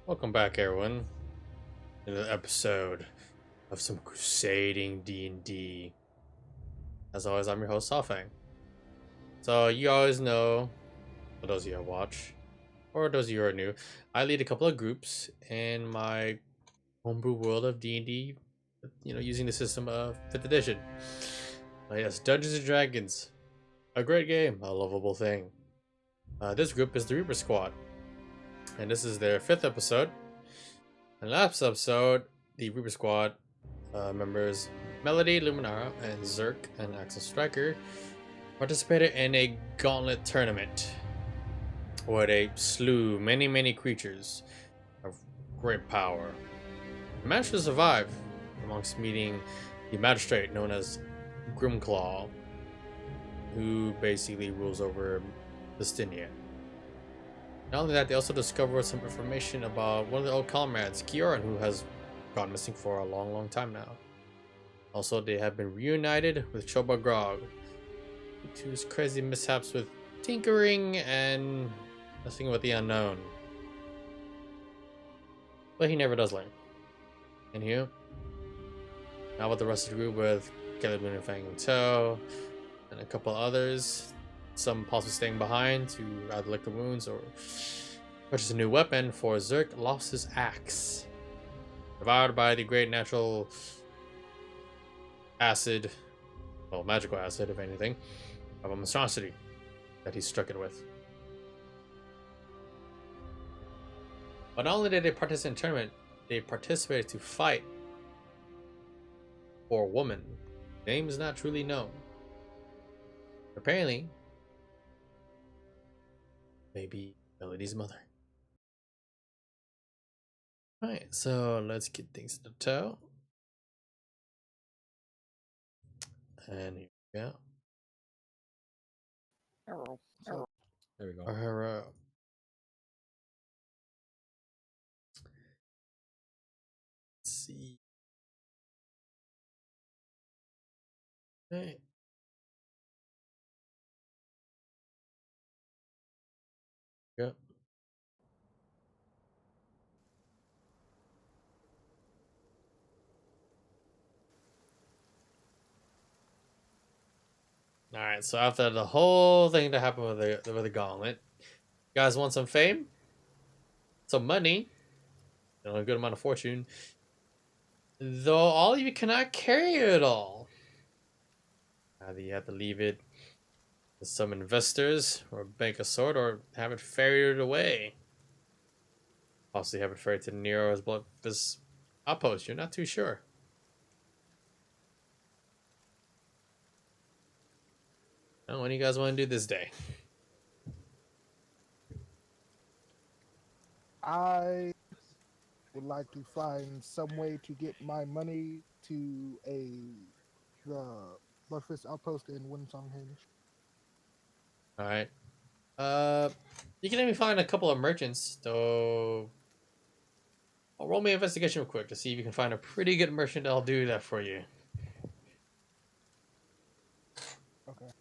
Welcome back, everyone, to the episode of some crusading D&D. As always, I'm your host, Sawfang. So, you always know, for those of you who watch, or those of you who are new, I lead a couple of groups in my homebrew world of D&D, using the system of 5th edition. Yes, Dungeons and Dragons. A great game, a lovable thing. This group is the Reaper Squad, and this is their 5th episode. In the last episode, the Reaper Squad members Melody, Luminara, and Zerk and Axel Striker participated in a gauntlet tournament where they slew many creatures of great power. They managed to survive amongst meeting the magistrate known as Grimclaw, who basically rules over Listinia. Not only that, they also discovered some information about one of the old comrades, Kieran, who has gone missing for a long time now. Also, they have been reunited with Choba Grog due to his crazy mishaps with tinkering and messing with the unknown. But he never does learn. Anywho, now with the rest of the group with Caleb and Fang in tow, and a couple others, some possibly staying behind to either lick the wounds or purchase a new weapon. For Zerk lost his axe, devoured by the great natural acid, well, magical acid, if anything, of a monstrosity that he struck it with. But not only did they participate in the tournament, they participated to fight for a woman. Name is not truly known. Apparently, maybe Melody's mother. Alright, so let's get things to the toe. And here we go. Arrow. Arrow. There we go. Arrow. Let's see. Hey. Yep. All right. So after the whole thing that happened with the gauntlet, you guys want some fame, some money, a good amount of fortune. Though all of you cannot carry it all. Either you have to leave it to some investors, or bank a sword, or have it ferried away. Possibly have it ferried to Nero's this outpost. You're not too sure. What do you guys want to do this day? I would like to find some way to get my money to the Bloodfist outpost in Windsong Hinge. All right. You can even find a couple of merchants. So, I'll roll me an investigation real quick to see if you can find a pretty good merchant that'll do that for you. Okay.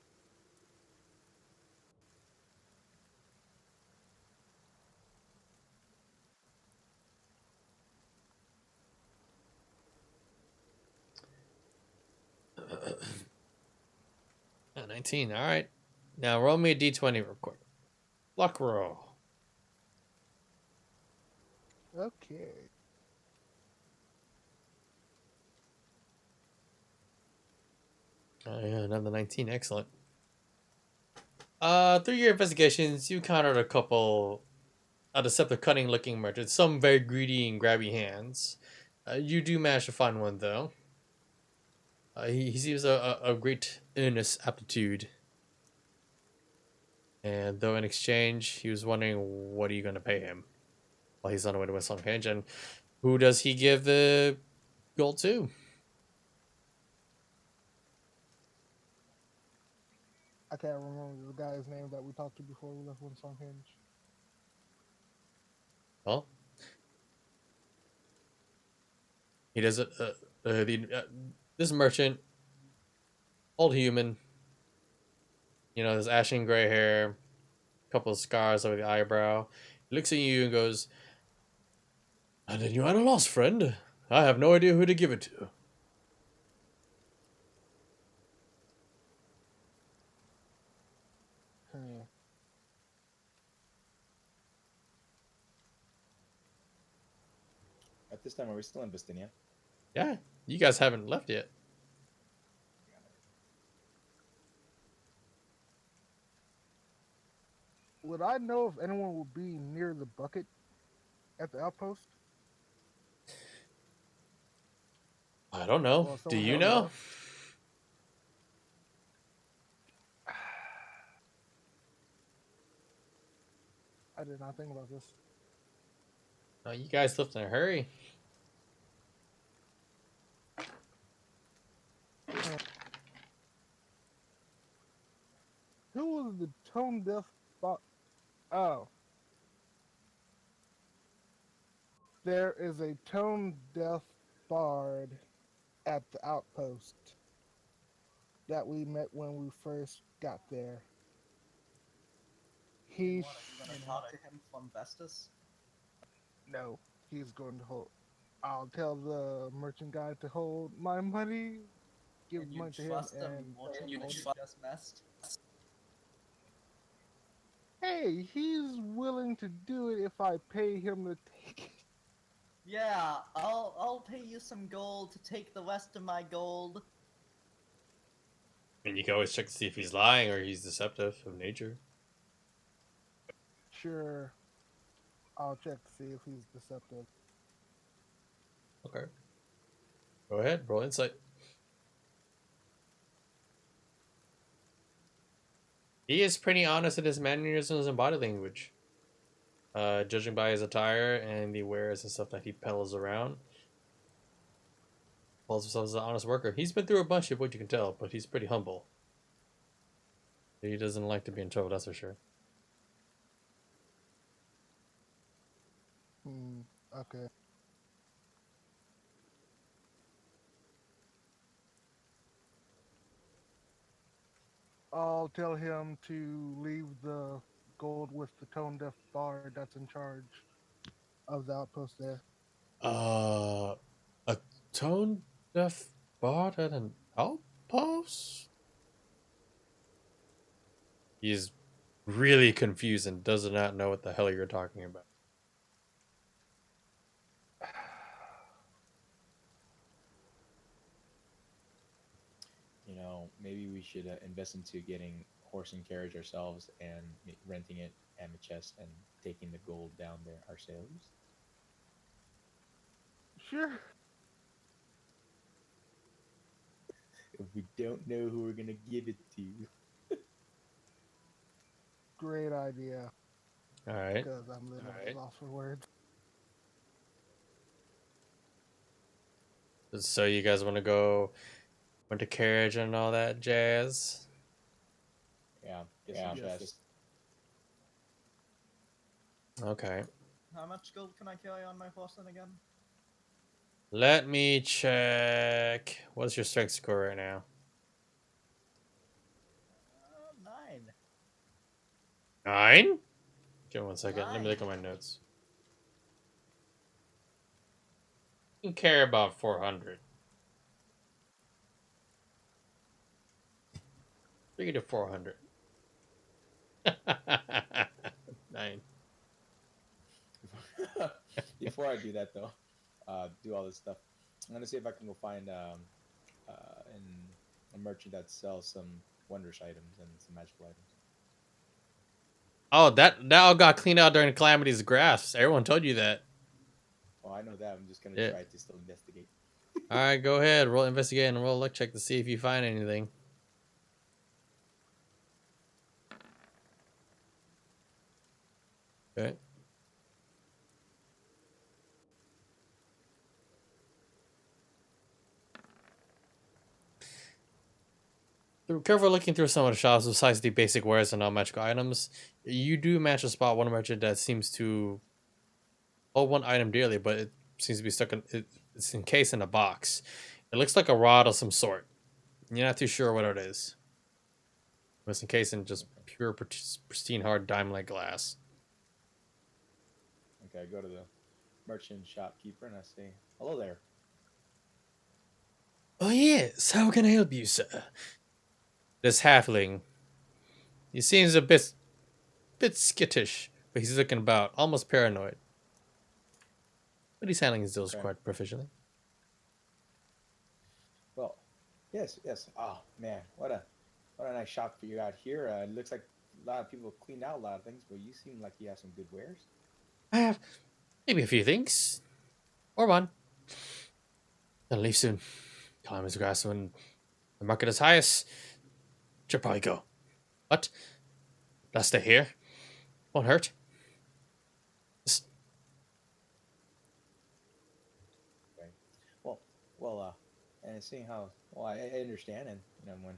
Oh, 19. All right. Now roll me a d20 real quick. Luck roll. Okay. Yeah, another 19. Excellent. Through your investigations, you encountered a couple of deceptive, cunning-looking merchants. Some very greedy and grabby hands. You do manage to find one though. He seems a great earnest aptitude. And though in exchange, he was wondering, what are you going to pay him while he's on the way to West Stonehenge, and who does he give the gold to? I can't remember the guy's name that we talked to before we left Windsong Hinge. Well, he does it. This merchant, old human, there's ashen gray hair, a couple of scars over the eyebrow. He looks at you and goes, And then you're at a loss, friend. I have no idea who to give it to. Hmm. At this time, are we still in Vistinia? Yeah, you guys haven't left yet. Would I know if anyone will be near the bucket at the outpost? I don't know. Or Do someone you had know? left? I did not think about this. No, you guys left in a hurry. Who was the tone deaf bot? Oh. There is a tone deaf bard at the outpost that we met when we first got there. He What, are you gonna talk to him from Vestus? no, he's going to hold. I'll tell the merchant guy to hold my money, give Can you money to him, trust him and more than you hold it. just messed? Hey, he's willing to do it if I pay him to take it. Yeah, I'll pay you some gold to take the rest of my gold. And you can always check to see if he's lying or he's deceptive of nature. Sure, I'll check to see if he's deceptive. Okay. Go ahead, roll insight. He is pretty honest in his mannerisms and body language. Judging by his attire and the wares and stuff that he peddles around. Calls himself as an honest worker. He's been through a bunch of what you can tell, but he's pretty humble. He doesn't like to be in trouble, that's for sure. Okay. I'll tell him to leave the gold with the tone deaf bard that's in charge of the outpost there. A tone deaf bard at an outpost? He's really confused and does not know what the hell you're talking about. You know, maybe we should invest into getting horse and carriage ourselves and renting it at the chest and taking the gold down there ourselves. Sure. If we don't know who we're gonna give it to. Great idea. Alright. Because I'm literally lost for words. So you guys want to go rent a carriage and all that jazz? Yeah, Yes. chest. Okay. How much gold can I carry on my horse then again? Let me check. What's your strength score right now? 9. 9? Give me 1 second. Let me 9. look at my notes. You can carry about 400. 3 to 400. 9. Before I do that though, do all this stuff, I'm gonna see if I can go find a merchant that sells some wondrous items and some magical items. Oh, that all got cleaned out during Calamity's Grasp. Everyone told you that. Oh, I know that. I'm just gonna Yeah. try to still investigate. Alright, go ahead. Roll investigate and roll luck check to see if you find anything. Okay. Through careful looking through some of the shops, besides the basic wares and non-magical items, you do manage to spot one merchant that seems to hold one item dearly, but it seems to be stuck in it's encased in a box. It looks like a rod of some sort. You're not too sure what it is. It's encased in just pure, pristine, hard diamond-like glass. Okay, I go to merchant shopkeeper and I say, "Hello there." Oh yes, how can I help you, sir? This halfling. He seems a bit skittish, but he's looking about, almost paranoid. But he's handling his deals Okay. quite proficiently. Well, yes, yes. Oh man, what a nice shop for you out here. It looks like a lot of people cleaned out a lot of things, but you seem like you have some good wares. I have maybe a few things. Or one. Gonna leave soon. Climb his grass when the market is highest. Should probably go. What? Let's stay here. Won't hurt. Just Okay. Well, and seeing how I understand, and when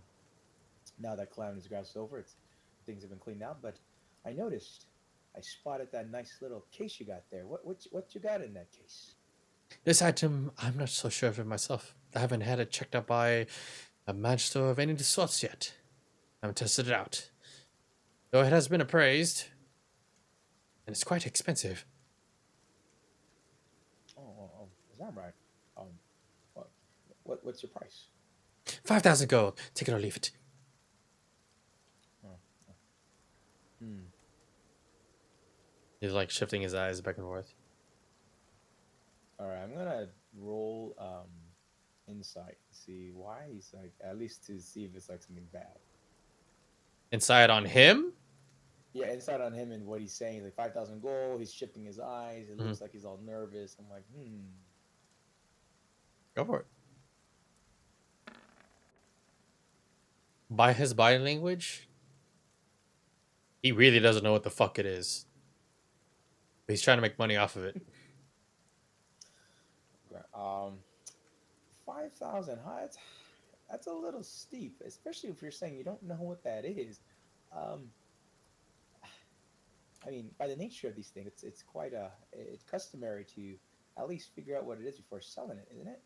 now that Calamity's grass is over, things have been cleaned out. But I noticed, I spotted that nice little case you got there. What you got in that case? this item, I'm not so sure of it myself. I haven't had it checked out by a magister of any sorts yet. I haven't tested it out. Though it has been appraised, and it's quite expensive. Oh, is that right? Um, what, what's your price? 5,000 gold. Take it or leave it. Oh, hmm. He's like shifting his eyes back and forth. All right, I'm gonna roll insight. See why he's like, at least to see if it's like something bad. Inside on him? Yeah, insight on him and what he's saying. He's like 5,000 gold. He's shifting his eyes. It looks like he's all nervous. I'm like, Go for it. By his body language, he really doesn't know what the fuck it is. But he's trying to make money off of it. Okay, 5,000. Huh? That's a little steep, especially if you're saying you don't know what that is. Um, I mean, by the nature of these things, it's quite it's customary to at least figure out what it is before selling it, isn't it?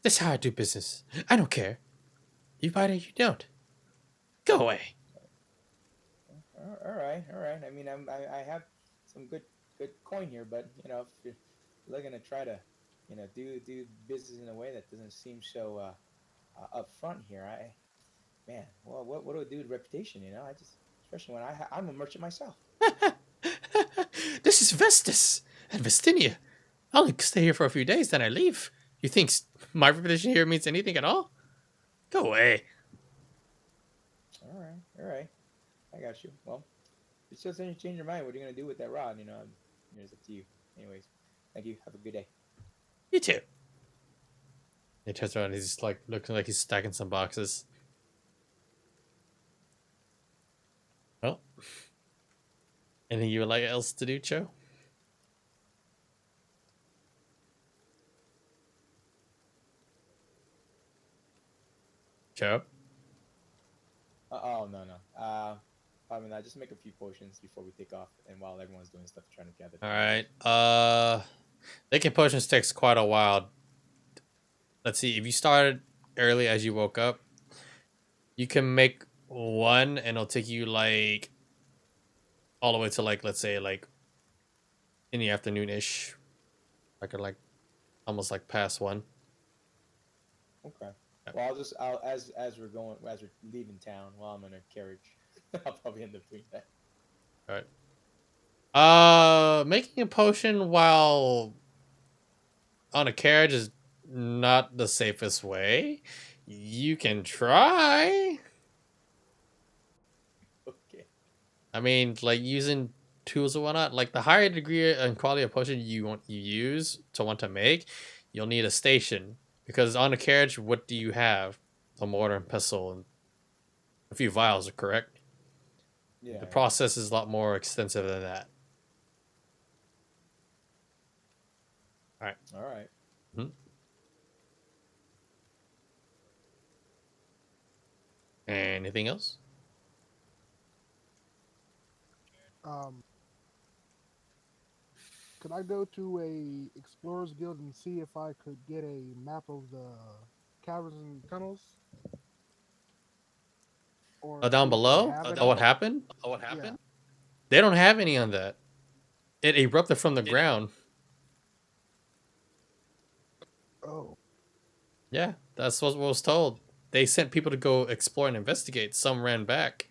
This is how I do business. I don't care. You buy it or you don't. Go away. All right, all right. I mean, I have some good coin here, but if you're looking to try to, do business in a way that doesn't seem so upfront here, man, well, what do I do with reputation? I just, especially when I'm a merchant myself. This is Vestus and Vestinia. I'll only stay here for a few days, then I leave. You think my reputation here means anything at all? Go away. All right. I got you. Well, if you still change your mind, what are you gonna do with that rod? It's up to you. Anyways, thank you. Have a good day. You too. He turns around and he's like looking like he's stacking some boxes. Well, anything you would like else to do, Cho? Cho? Oh no. I mean, I just make a few potions before we take off, and while everyone's doing stuff, trying to gather. All right. Making potions takes quite a while. Let's see. If you started early as you woke up, you can make one, and it'll take you like all the way to like, let's say like in the afternoon ish, like almost like past one. Okay. Well, as we're leaving town, while I'm in a carriage, I'll probably end up doing that. All right. Making a potion while on a carriage is not the safest way. You can try. Okay. I mean, like using tools or whatnot. Like the higher degree and quality of potion you use to want to make, you'll need a station because on a carriage, what do you have? A mortar and pestle and a few vials, correct? Yeah. The process is a lot more extensive than that. All right. Mm-hmm. Anything else? Could I go to a explorers guild and see if I could get a map of the caverns and tunnels? Or Down see if they below? have it Oh, what out? happened? Yeah. They don't have any on that. It erupted from the ground. Oh, Yeah, that's what was told. They sent people to go explore and investigate. Some ran back.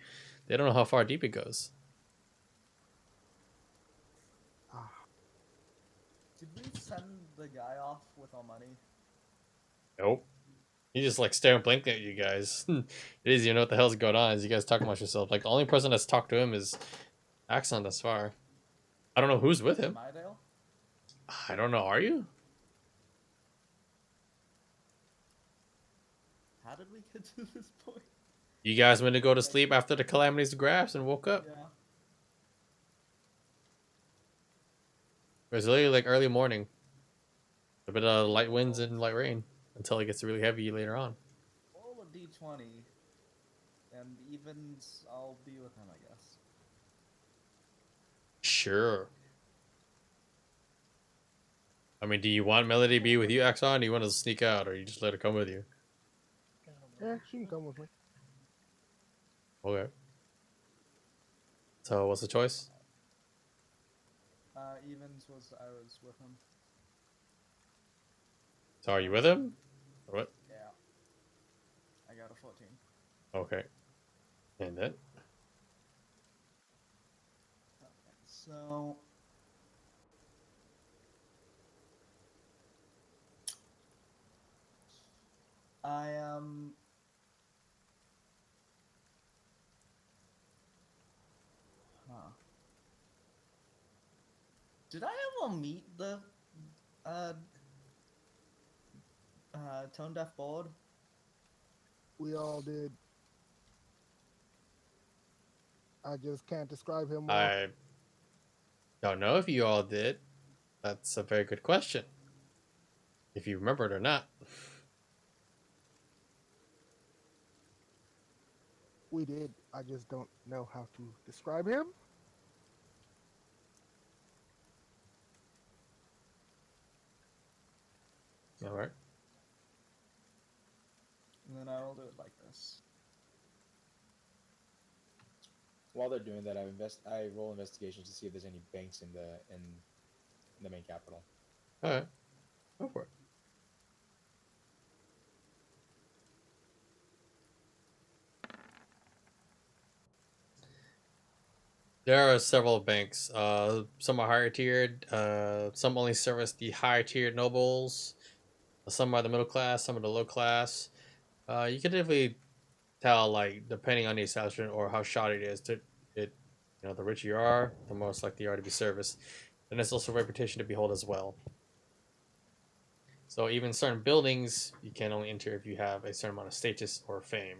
They don't know how far deep it goes. ah, Did we send the guy off with our money? Nope. He's just like staring blankly at you guys. He doesn't even know what the hell's going on as you guys talk amongst yourself. Like the only person that's talked to him is Axon thus far. I don't know who's with him. Mydale? I don't know. Are you? How did we get to this point? You guys went to go to sleep after the calamities of grass and woke up. Yeah. It was literally like early morning. A bit of light winds and light rain until it gets really heavy later on. Roll a d20, and evens, I'll be with him, I guess. Sure. I mean, do you want Melody to be with you, Axon? Or do you want to sneak out, or you just let her come with you? yeah, she can come with me. Okay. So, what's the choice? Evens was I was with him. So, are you with him? Or what? Yeah. I got a 14. Okay. And then? Okay, so I am Did I ever meet the uh tone deaf board? We all did. I just can't describe him well. I don't know if you all did. That's a very good question. If you remember it or not. We did. I just don't know how to describe him. All right. And then I will do it like this. While they're doing that, I roll investigations to see if there's any banks in the main capital. All right. Go for it. There are several banks. Some are higher tiered. Some only service the higher tiered nobles. Some are the middle class. Some are the low class. You can definitely tell, like, depending on the establishment or how shoddy it is. The richer you are, the most likely you are to be serviced. And there's also reputation to behold as well. So even certain buildings, you can only enter if you have a certain amount of status or fame.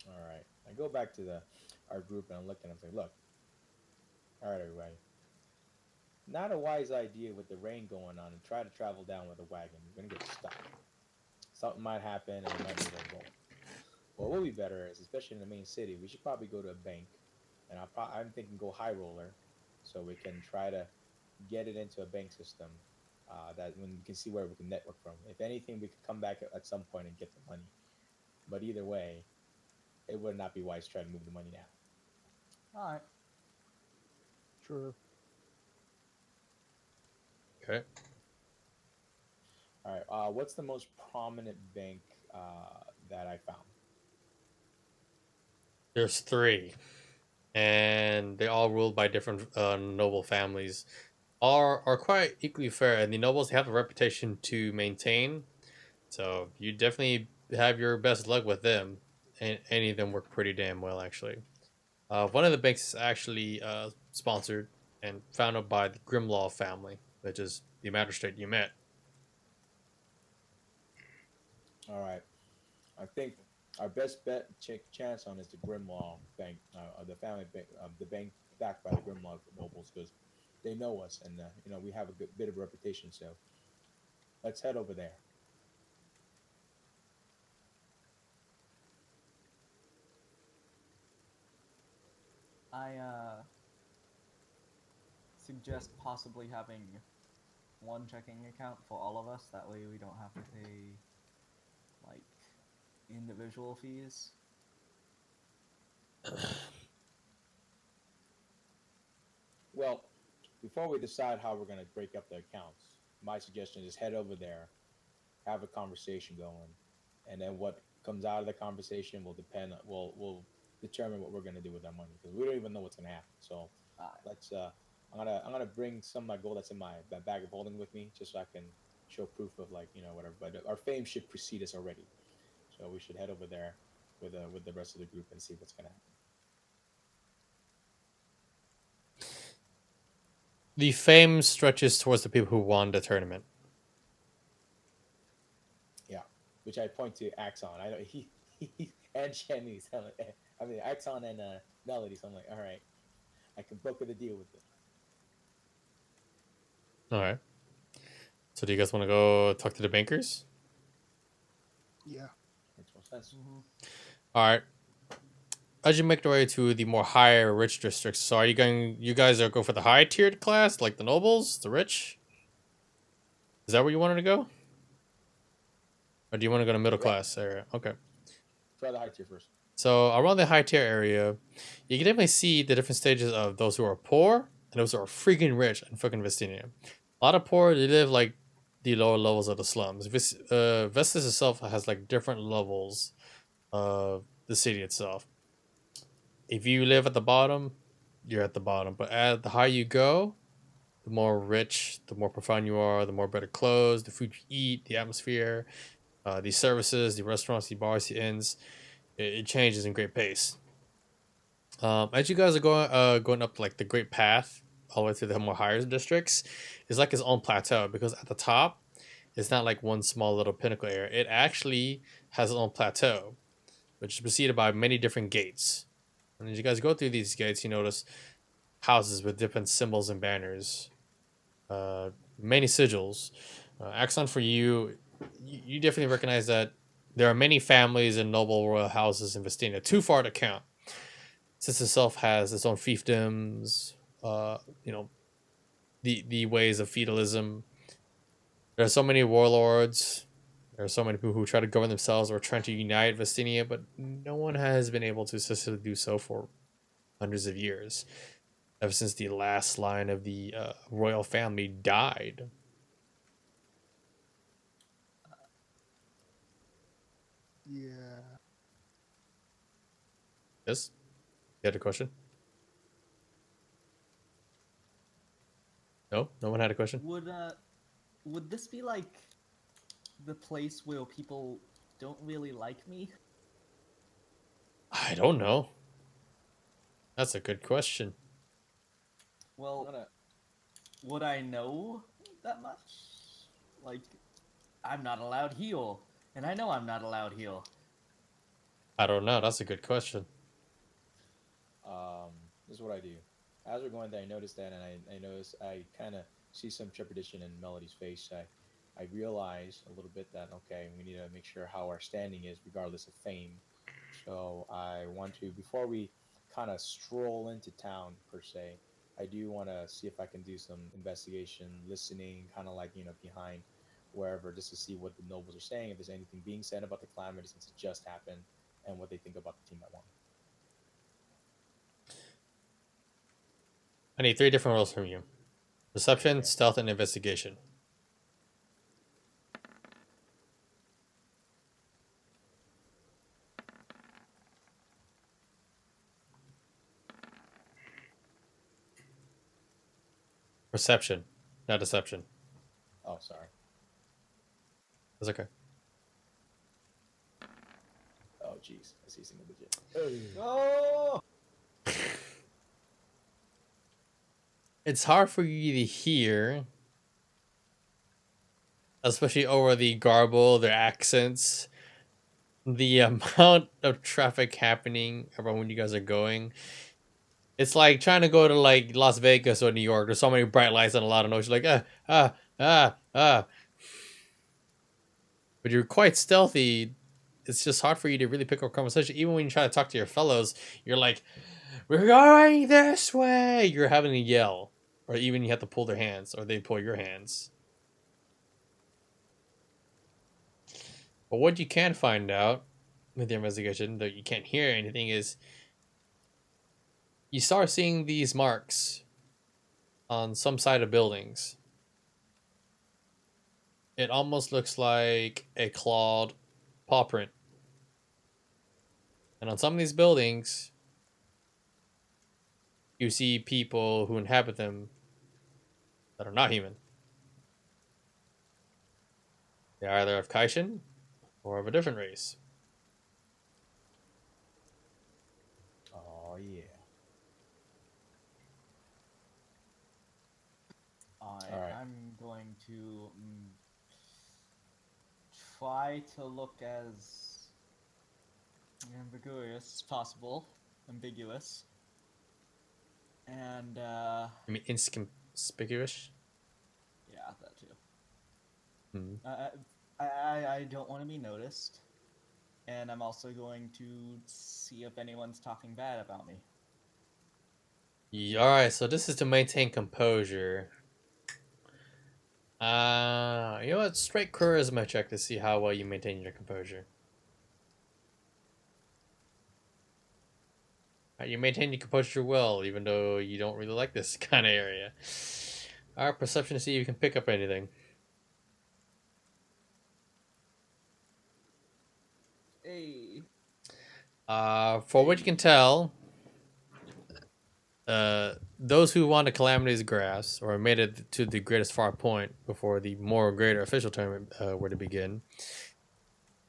All right. I go back to our group and I'm looking. I'm saying, look. All right, everybody. Not a wise idea with the rain going on and try to travel down with a wagon. You're gonna get stuck. Something might happen and you might need a boat. What would be better is, especially in the main city, we should probably go to a bank, and I'm thinking go high roller, so we can try to get it into a bank system. That when we can see where we can network from. If anything, we could come back at some point and get the money. But either way, it would not be wise to try to move the money now. Alright. Sure. Okay. All right. What's the most prominent bank that I found? There's 3. And they all ruled by different noble families. Are quite equally fair, and the nobles have a reputation to maintain. So you definitely have your best luck with them. And any of them work pretty damn well, actually. One of the banks is actually sponsored and founded by the Grimlaw family, which is the magistrate you met. All right. I think our best bet chance on is the Grimlaw Bank, the family bank, the bank backed by the Grimlaw nobles, because they know us and we have a good bit of reputation. So let's head over there. I suggest possibly having one checking account for all of us. That way we don't have to pay like individual fees. Well, before we decide how we're going to break up the accounts, my suggestion is head over there, have a conversation going, and then what comes out of the conversation will depend. Will determine what we're going to do with our money because we don't even know what's going to happen. So let's. I'm gonna bring some of my gold that's in my bag of holding with me, just so I can show proof of like whatever. But our fame should precede us already, so we should head over there with the rest of the group and see what's gonna happen. The fame stretches towards the people who won the tournament. Yeah, which I point to Axon. I know he and Jenny. I mean Axon and Melody. So I'm like, all right, I can broker the deal with them. All right. So do you guys want to go talk to the bankers? Yeah. Makes more sense. All right. As you make your way to the more higher rich districts, so you guys are going for the high tiered class, like the nobles, the rich? Is that where you wanted to go? Or do you want to go to middle class area? Okay. Try the high tier first. So around the high tier area, you can definitely see the different stages of those who are poor and those who are freaking rich in fucking Vestinia. A lot of poor, they live like the lower levels of the slums. Vestas itself has like different levels of the city itself. If you live at the bottom, you're at the bottom. But at the higher you go, the more rich, the more profound you are, the more better clothes, the food you eat, the atmosphere, the services, the restaurants, the bars, the inns. It changes in great pace. As you guys are going up like the Great Path, all the way through the more higher districts, it's like its own plateau because at the top, it's not like one small little pinnacle area. It actually has its own plateau, which is preceded by many different gates. And as you guys go through these gates, you notice houses with different symbols and banners, many sigils. Axon, for you, you definitely recognize that there are many families and noble royal houses in Vestina, too far to count. Since itself has its own fiefdoms, the ways of feudalism. There are so many warlords. There are so many people who try to govern themselves or trying to unite Vestinia, but no one has been able to successfully do so for hundreds of years, ever since the last line of the royal family died. Yeah. Yes? You had a question? No? No one had a question? Would this be like the place where people don't really like me? I don't know. That's a good question. Well, would I know that much? Like, I'm not allowed heal, and I know I'm not allowed heal. I don't know. That's a good question. This is what I do. As we're going there, I notice that, and I kind of see some trepidation in Melody's face. I realize a little bit that, okay, we need to make sure how our standing is regardless of fame. So I want to, before we kind of stroll into town per se, I do want to see if I can do some investigation, listening, kind of like, behind wherever, just to see what the nobles are saying, if there's anything being said about the calamity since it just happened, and what they think about the team that won. I need 3 different rolls from you. Perception, stealth, and investigation. Perception, not deception. Oh, sorry. That's okay. Oh, jeez. I see single digit. Oh! It's hard for you to hear, especially over the garble, their accents, the amount of traffic happening around when you guys are going. It's like trying to go to like Las Vegas or New York. There's so many bright lights and a lot of noise. You're like, But you're quite stealthy. It's just hard for you to really pick up conversation. Even when you try to talk to your fellows, you're like, we're going this way. You're having to yell. Or even you have to pull their hands, or they pull your hands. But what you can find out with your investigation, though you can't hear anything, is you start seeing these marks on some side of buildings. It almost looks like a clawed paw print. And on some of these buildings, you see people who inhabit them that are not human. They're either of Kaishin or of a different race. Oh yeah. All right. I'm going to try to look as ambiguous as possible. Ambiguous. And, I mean, inconspicuous. yeah, that too. Hmm. I don't want to be noticed. And I'm also going to see if anyone's talking bad about me. Yeah, all right, so this is to maintain composure. You know what? Straight charisma check to see how well you maintain your composure. You maintain your composure well, even though you don't really like this kind of area. Our perception to see if you can pick up anything. Hey. For what you can tell, those who won the Calamity's Grass or made it to the greatest far point before the more greater official tournament were to begin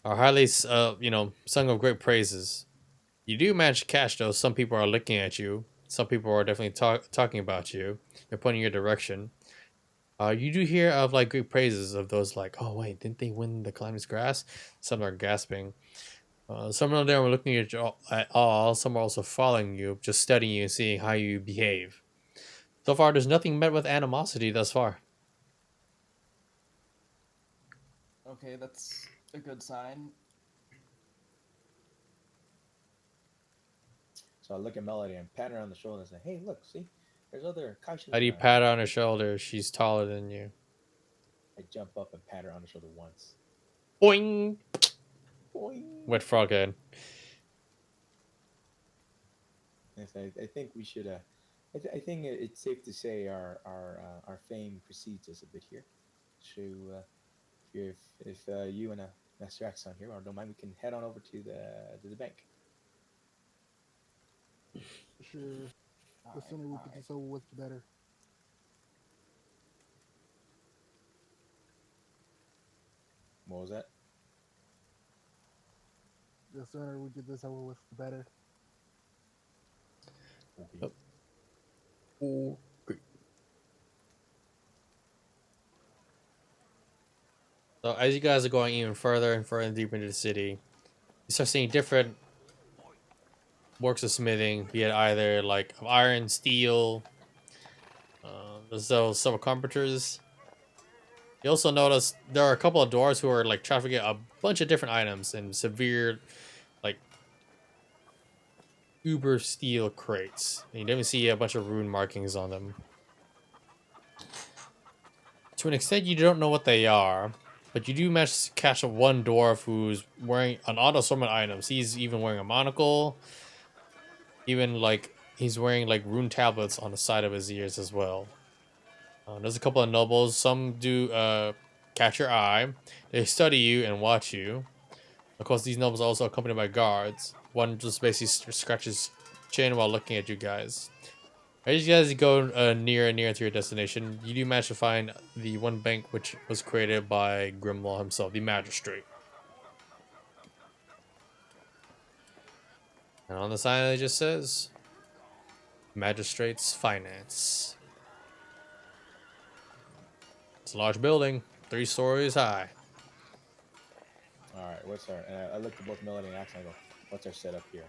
are highly, sung of great praises. You do manage to catch though. Some people are looking at you. Some people are definitely talking about you. They're pointing your direction. You do hear of like great praises of those like, oh wait, didn't they win the Calamity's Grass? Some are gasping. Some of them are looking at you at all. Some are also following you, just studying you, seeing how you behave. So far, there's nothing met with animosity thus far. Okay, that's a good sign. So I look at Melody and pat her on the shoulder and say, "Hey, look, see, there's other Kaishas How do you around." pat her on her shoulder? She's taller than you. I jump up and pat her on the shoulder once. Boing! Boing. Wet frog head. Yes, I think we should. I think it's safe to say our fame precedes us a bit here. So if you and Master X on here or don't mind, we can head on over to the bank. Sure. The sooner we get this over with, the better. What was that? The sooner we get this over with, the better. Okay. Oh. Okay. So as you guys are going even further and further deeper into the city, you start seeing different works of smithing, be it either like of iron, steel. There's those several carpenters. You also notice there are a couple of dwarves who are like trafficking a bunch of different items in severe, like uber steel crates. And you don't even see a bunch of rune markings on them. To an extent, you don't know what they are, but you do manage to catch one dwarf who's wearing an auto assortment items. He's even wearing a monocle. Even like he's wearing like rune tablets on the side of his ears as well. There's a couple of nobles. Some do catch your eye. They study you and watch you. Of course, these nobles are also accompanied by guards. One just basically scratches chin while looking at you guys. As you guys go nearer and nearer to your destination, you do manage to find the one bank which was created by Grimlaw himself, the magistrate. And on the sign it just says, Magistrate's Finance. It's a large building, 3 stories high. All right. What's our? And I look at both Melody and Axe and I go, "What's our setup here?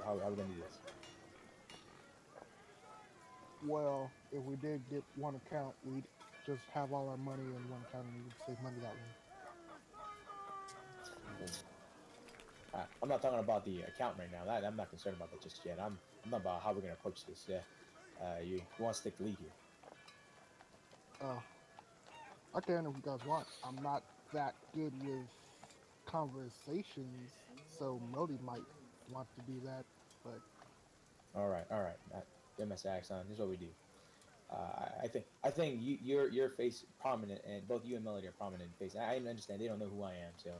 How are we gonna do this?" Well, if we did get one account, we'd just have all our money in one account and we'd save money that way. I'm not talking about the account right now. I'm not concerned about that just yet. I'm not about how we're gonna approach this. Yeah. You want to stick the lead here? I can if you guys want. I'm not that good with conversations, so Melody might want to do that, but All right. Mr. Axon. This is what we do. I think your face prominent, and both you and Melody are prominent in face. I understand they don't know who I am, so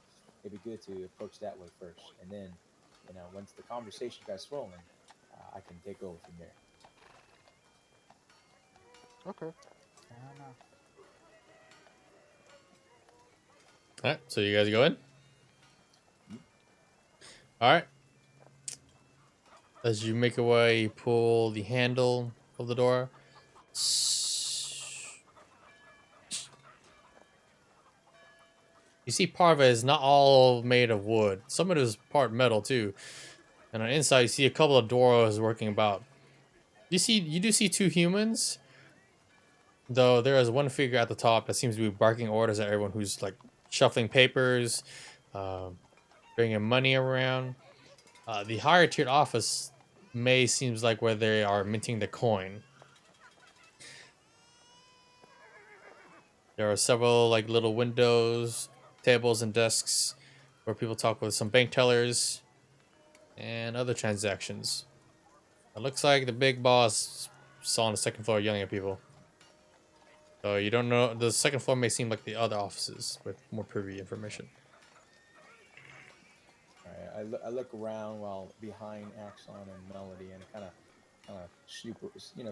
it'd be good to approach that way first, and then, once the conversation got swollen, I can take over from there. Okay. Fair enough. All right, so you guys go in. All right. As you make your way, you pull the handle of the door. You see part of it is not all made of wood. Some of it is part metal too. And on the inside, you see a couple of doors working about. You do see two humans, though there is one figure at the top that seems to be barking orders at everyone who's like shuffling papers, bringing money around. The higher tiered office seems like where they are minting the coin. There are several like little windows, tables, and desks where people talk with some bank tellers and other transactions. It looks like the big boss is on the second floor yelling at people. So you don't know. The second floor may seem like the other offices with more privy information. All right, I look around while behind Axon and Melody, and kind of snoop,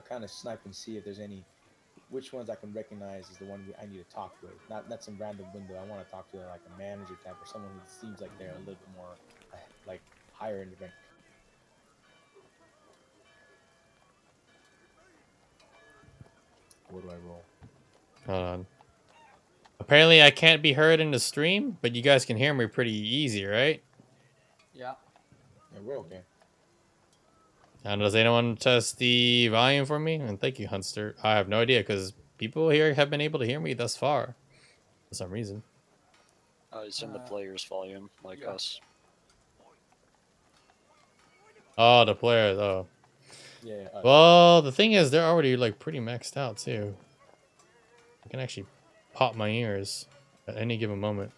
kind of snipe and see if there's which ones I can recognize as the one I need to talk with. Not some random window. I want to talk to like a manager type or someone who seems like they're a little bit more like higher in the rank. What do I roll? Hold on. Apparently, I can't be heard in the stream, but you guys can hear me pretty easy, right? Yeah. Yeah, we're okay. And does anyone test the volume for me? And thank you, Hunster. I have no idea because people here have been able to hear me thus far for some reason. It's in the player's volume, like yeah. us. Oh, the players. Oh. Yeah. Well, the thing is, they're already like pretty maxed out too. I can actually pop my ears at any given moment.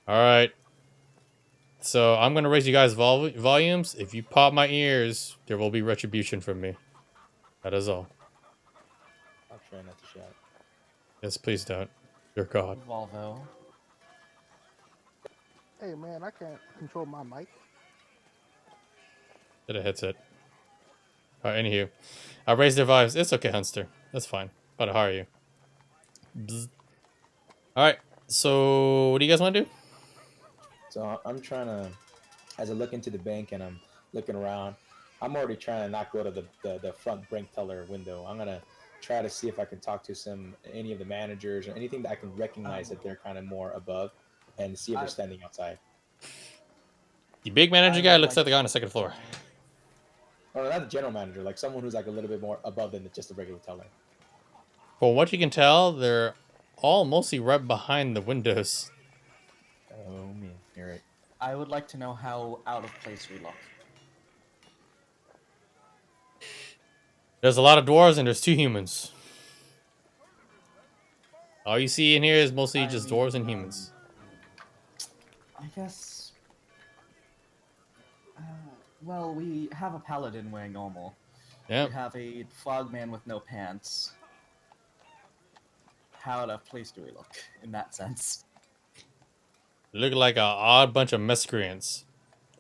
All right. So I'm gonna raise you guys' volumes. If you pop my ears, there will be retribution from me. That is all. I'll try not to shout. Yes, please don't. Dear God. Volvo. Hey man, I can't control my mic. Did a headset. Alright, anywho. I raised their volumes. It's okay, Hunster. That's fine. About to hire you. Alright, so what do you guys want to do? So I'm trying to, as I look into the bank and I'm looking around, I'm already trying to not go to the front bank teller window. I'm gonna try to see if I can talk to any of the managers or anything that I can recognize that they're kind of more above, and see if they're standing outside. The big manager guy looks like the guy on the second floor. Oh, no, not the general manager, like someone who's like a little bit more above than just a regular teller. From what you can tell, they're all mostly right behind the windows. Oh man, you're right. I would like to know how out of place we look. There's a lot of dwarves and there's two humans. All you see in here is mostly just dwarves and humans. I guess. Well, we have a paladin wearing normal. Yeah. We have a frogman with no pants. How out of place do we look in that sense? You look like an odd bunch of miscreants.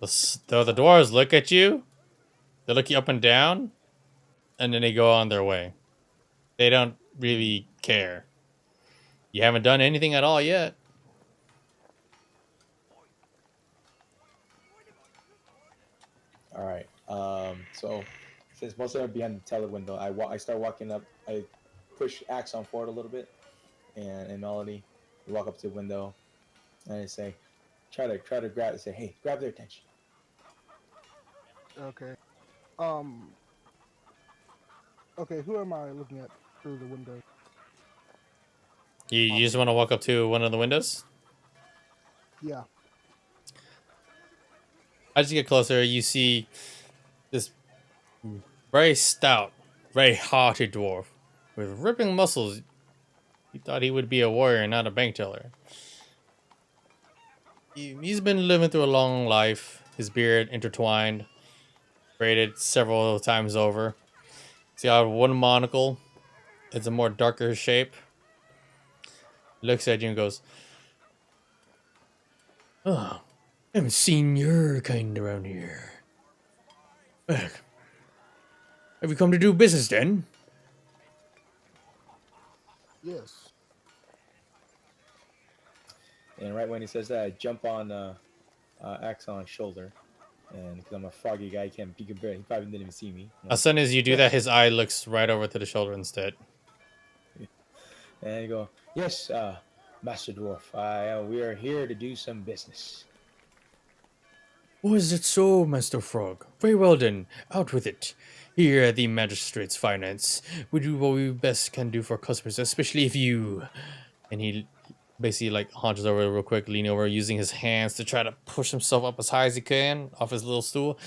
The dwarves look at you, they look you up and down, and then they go on their way. They don't really care. You haven't done anything at all yet. All right. So since most of them are behind the teller window, I start walking up. I push Axon forward a little bit, and Melody, we walk up to the window, and I say, try to grab. Say, hey, grab their attention. Okay. Okay, who am I looking at through the window? You just want to walk up to one of the windows? Yeah. As you get closer, you see this very stout, very haughty dwarf with ripping muscles. You thought he would be a warrior, not a bank teller. He's been living through a long life, his beard intertwined. Rated several times over. It's got one monocle. It's a more darker shape. Looks at you and goes, "Oh, I haven't seen your kind around here. Well, have you come to do business then?" Yes. And right when he says that, I jump on Axon's shoulder, and because I'm a froggy guy, he probably didn't even see me. As soon as you do that, his eye looks right over to the shoulder instead. And I go, yes, Master Dwarf, we are here to do some business. Oh, is it so, Master Frog? Very well then, out with it. Here at the Magistrate's Finance, we do what we best can do for customers, especially if you... And he basically like haunches over real quick, leaning over, using his hands to try to push himself up as high as he can off his little stool.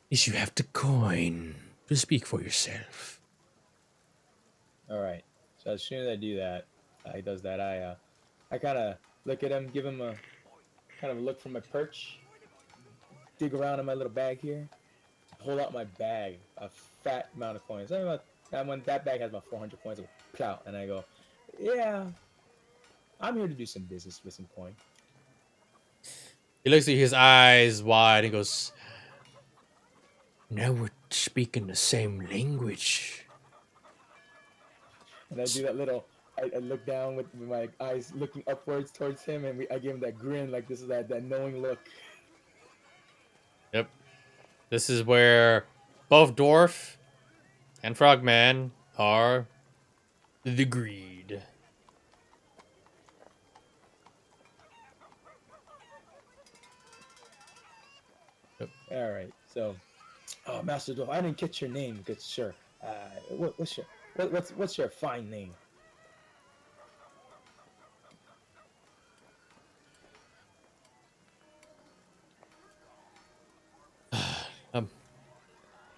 Is you have the coin to speak for yourself. All right. So as soon as I do that, he does that. I kind of look at him, give him a kind of a look from my perch, dig around in my little bag here, pull out my bag, a fat amount of coins. That bag has about 400 coins. I go, plow, and I go, yeah, I'm here to do some business with some coin. He looks at you, his eyes wide, and goes, "Now we're speaking the same language." And I do that little. I look down with my eyes looking upwards towards him, and I give him that grin, like this is that knowing look. Yep. This is where both Dwarf and Frogman are the greed. Yep. All right, so, Master Dwarf, I didn't catch your name, good sir. What's your fine name?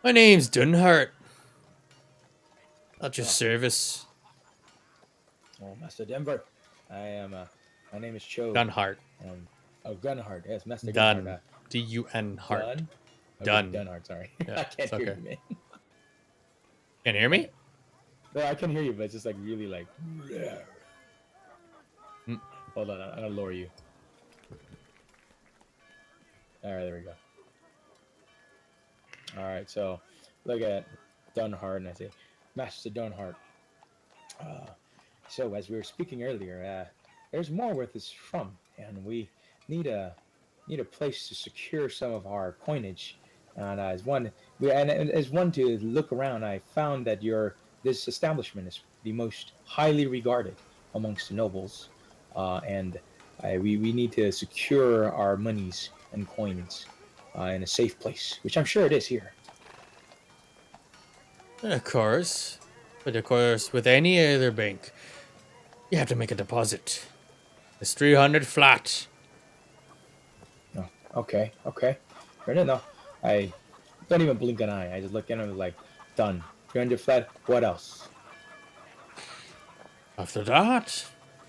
My name's Dunhart. At your service. Oh, Master Denver. My name is Cho. Dunhart. Gunhart. Yes, Master Dun. Gunhart. D-U-N Hart. Dun? Dun. Dunhart, sorry. Yeah, I can't it's hear okay. you, man. Can you hear me? No, I can hear you, but it's just like really like. Mm. Hold on, I'm gonna lower you. All right, there we go. All right, so look at Dunhart, and I say, Master Dunhart. So as we were speaking earlier, there's more where this is from, and we need a place to secure some of our coinage. And as one to look around, I found that this establishment is the most highly regarded amongst the nobles, and we need to secure our monies and coins in a safe place, which I'm sure it is here. Of course. But of course, with any other bank, you have to make a deposit. It's 300 flat. Oh, okay. Fair enough. I don't even blink an eye. I just look at him like, done. 300 flat. What else? After that,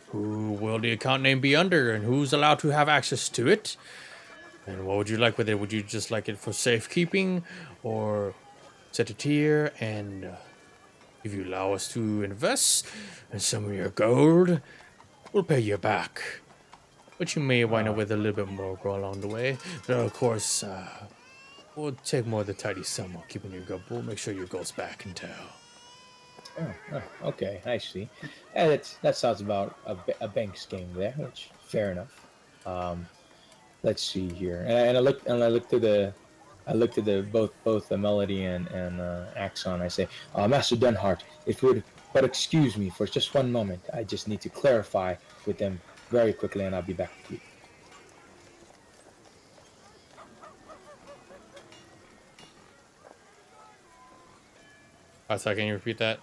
who will the account name be under and who's allowed to have access to it? And what would you like with it? Would you just like it for safekeeping or set a tier? And if you allow us to invest in some of your gold, we'll pay you back. But you may wind up with a little bit more along the way. But of course, we'll take more of the tidy sum while keeping your gold. We'll make sure your gold's back in tow. Oh, okay, I see. That sounds about a bank's game there, which fair enough. Let's see here, and I look to the both the Melody and Axon. I say, Master Dunhart, if you would but excuse me for just one moment, I just need to clarify with them very quickly, and I'll be back with you. So can you repeat that?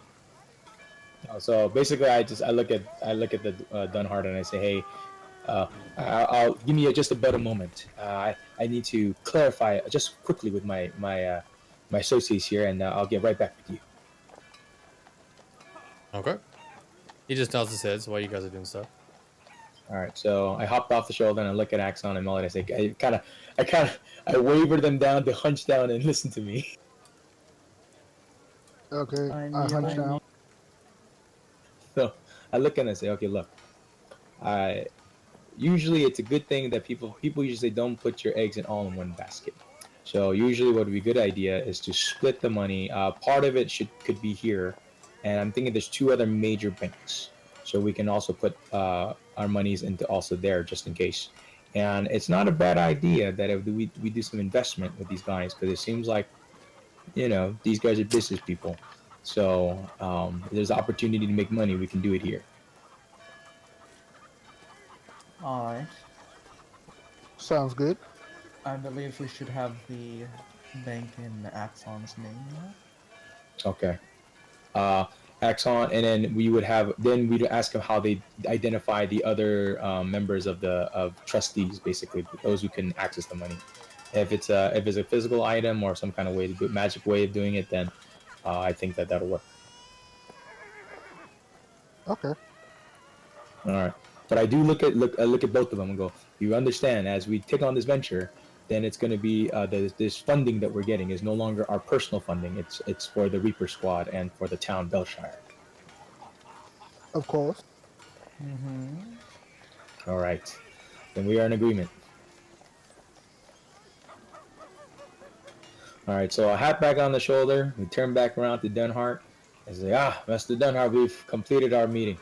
So basically, I look at the Dunhart and I say, hey, I'll give me just about a moment. I need to clarify just quickly with my associates here, and I'll get right back with you. Okay. He just nods his head while you guys are doing stuff. All right. So I hopped off the shoulder and I look at Axon and Mullet. I say, I wavered them down to hunch down and listen to me. Okay, I I knew, hunch I down. knew. So I look and I say, okay, look. I usually it's a good thing that people usually say don't put your eggs in all in one basket. So usually what would be a good idea is to split the money. Part of it could be here, and I'm thinking there's two other major banks, so we can also put our monies into also there just in case. And it's not a bad idea that if we do some investment with these guys because it seems like these guys are business people. So if there's opportunity to make money, we can do it here. Alright. Sounds good. I believe we should have the bank in Axon's name now. Okay. uh, Axon, and then we'd ask them how they identify the other members of trustees, basically those who can access the money. If it's a physical item or some kind of magic way of doing it, then I think that'll work. Okay. All right, but I do look at both of them and go, you understand, as we take on this venture, then it's going to be this funding that we're getting is no longer our personal funding. It's for the Reaper Squad and for the town Belshire. Of course. Mm-hmm. All right, then we are in agreement. All right, so a hat back on the shoulder. We turn back around to Dunhart and say, Master Dunhart, we've completed our meeting.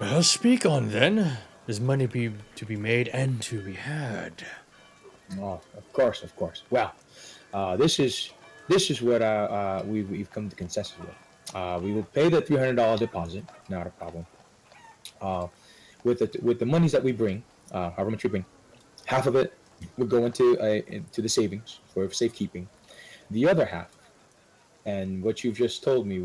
Well, speak on then. There's money to be made and to be had. Oh, of course, of course. Well, this is what we've come to consensus with. We will pay the $300 deposit, not a problem. Uh, with the monies that we bring, however much we bring, half of it would go into the savings for safekeeping. The other half, and what you've just told me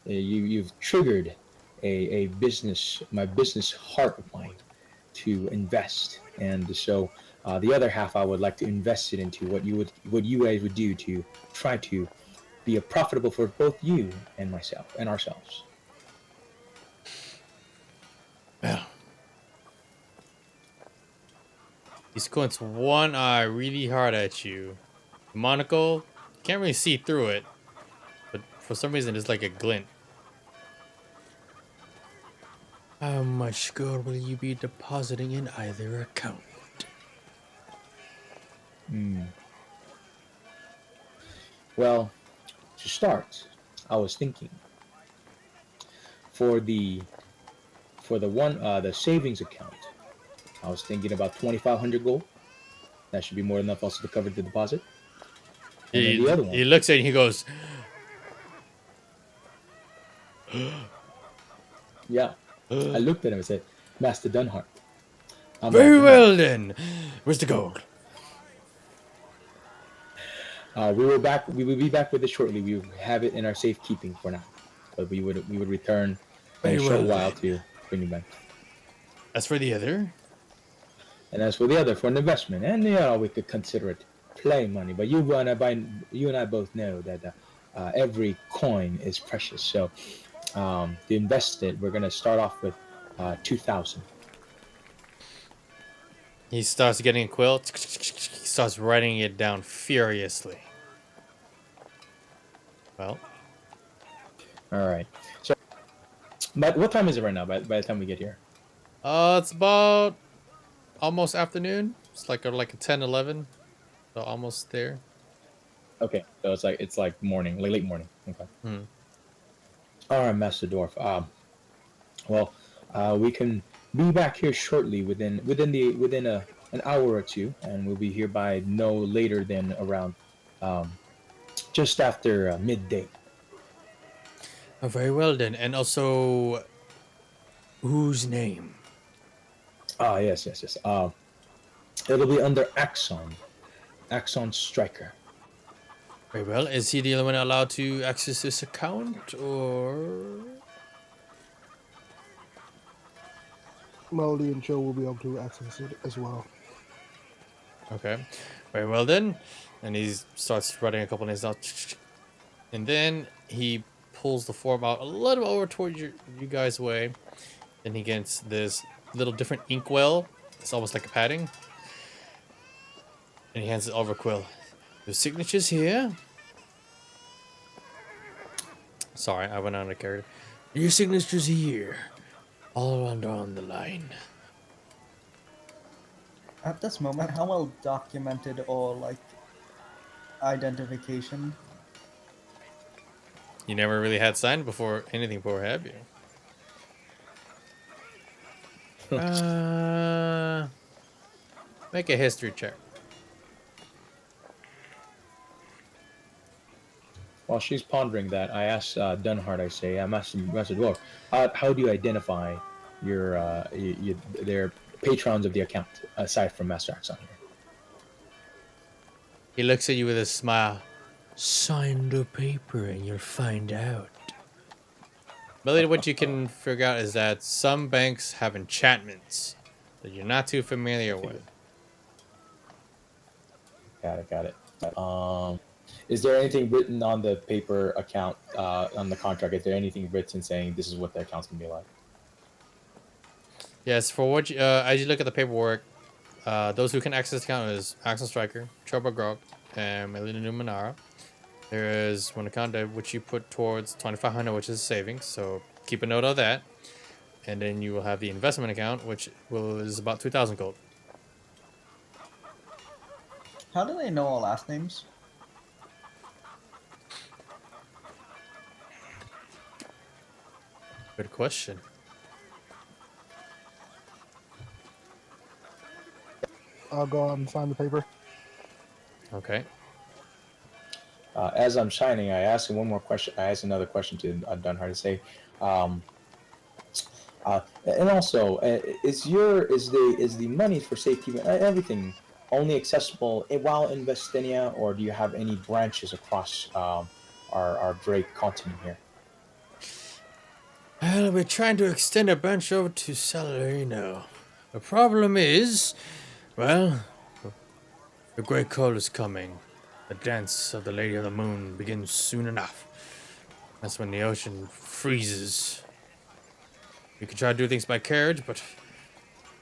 you've triggered a business, my business heart of mine, to invest, and so the other half I would like to invest it into what you guys would do to try to be a profitable for both you and myself and ourselves. Well, he squints one eye really hard at you. The monocle, can't really see through it, but for some reason it's like a glint. How much gold will you be depositing in either account? Well, to start, I was thinking for the the savings account, I was thinking about 2,500 gold. That should be more than enough also to cover the deposit. And then the other He one, looks at it and he goes, yeah. I looked at him and said, Master Dunhart. very well then. Where's the gold? We will be back with it shortly. We will have it in our safekeeping for now, but we would return in Very a short well while then. to bring you back. As for the other, And as for the other, for an investment, and we could consider it play money. But you and I both know that every coin is precious. So to invest it, we're gonna start off with 2,000. he starts getting a quill. He starts writing it down furiously. Well, All right. So, but what time is it right now? By the time we get here, it's about almost afternoon. It's like a 10, 11. So almost there. okay. So it's like morning, late morning. Okay. Hmm. All right, Master Dwarf. Well, we can be back here shortly within an hour or two, and we'll be here by no later than around um, just after midday. Oh, very well then. And also, whose name? Yes. It'll be under Axon Striker. Very well. Is he the only one allowed to access this account, or? Melody and Joe will be able to access it as well. Okay. Very well then. And he starts writing a couple names down. And then he pulls the form out a little over towards you guys' way. Then he gets this little different inkwell. It's almost like a padding. And he hands it over Quill. The signature's here. Sorry, I went on a character. Your signature's here. All on the line. At this moment, how well documented or like identification? You never really had signed before anything before, have you? Make a history check. While she's pondering that, I asked Dunhart. I say, Master Dwarf, how do you identify their patrons of the account aside from Master Axon here? He looks at you with a smile. Sign the paper and you'll find out. Really, what you can figure out is that some banks have enchantments that you're not too familiar with. Got it. Is there anything written on the paper account, on the contract? Is there anything written saying this is what the account's gonna be like? Yes, for what as you look at the paperwork, those who can access the account is Axel Striker, Trouble Grog, and Melina Numenara. There is one account which you put towards 2,500, which is savings, so keep a note of that. And then you will have the investment account, which is about 2,000 gold. How do they know our last names? Good question. I'll go on and sign the paper. Okay. As I'm signing, I ask him one more question. I ask another question to Dunhart to say, and also, is the money for safekeeping everything only accessible while in Vestinia, or do you have any branches across our great continent here? Well, we're trying to extend a branch over to Salarino. The problem is, well, the Great Call is coming. The dance of the Lady of the Moon begins soon enough. That's when the ocean freezes. We could try to do things by carriage, but,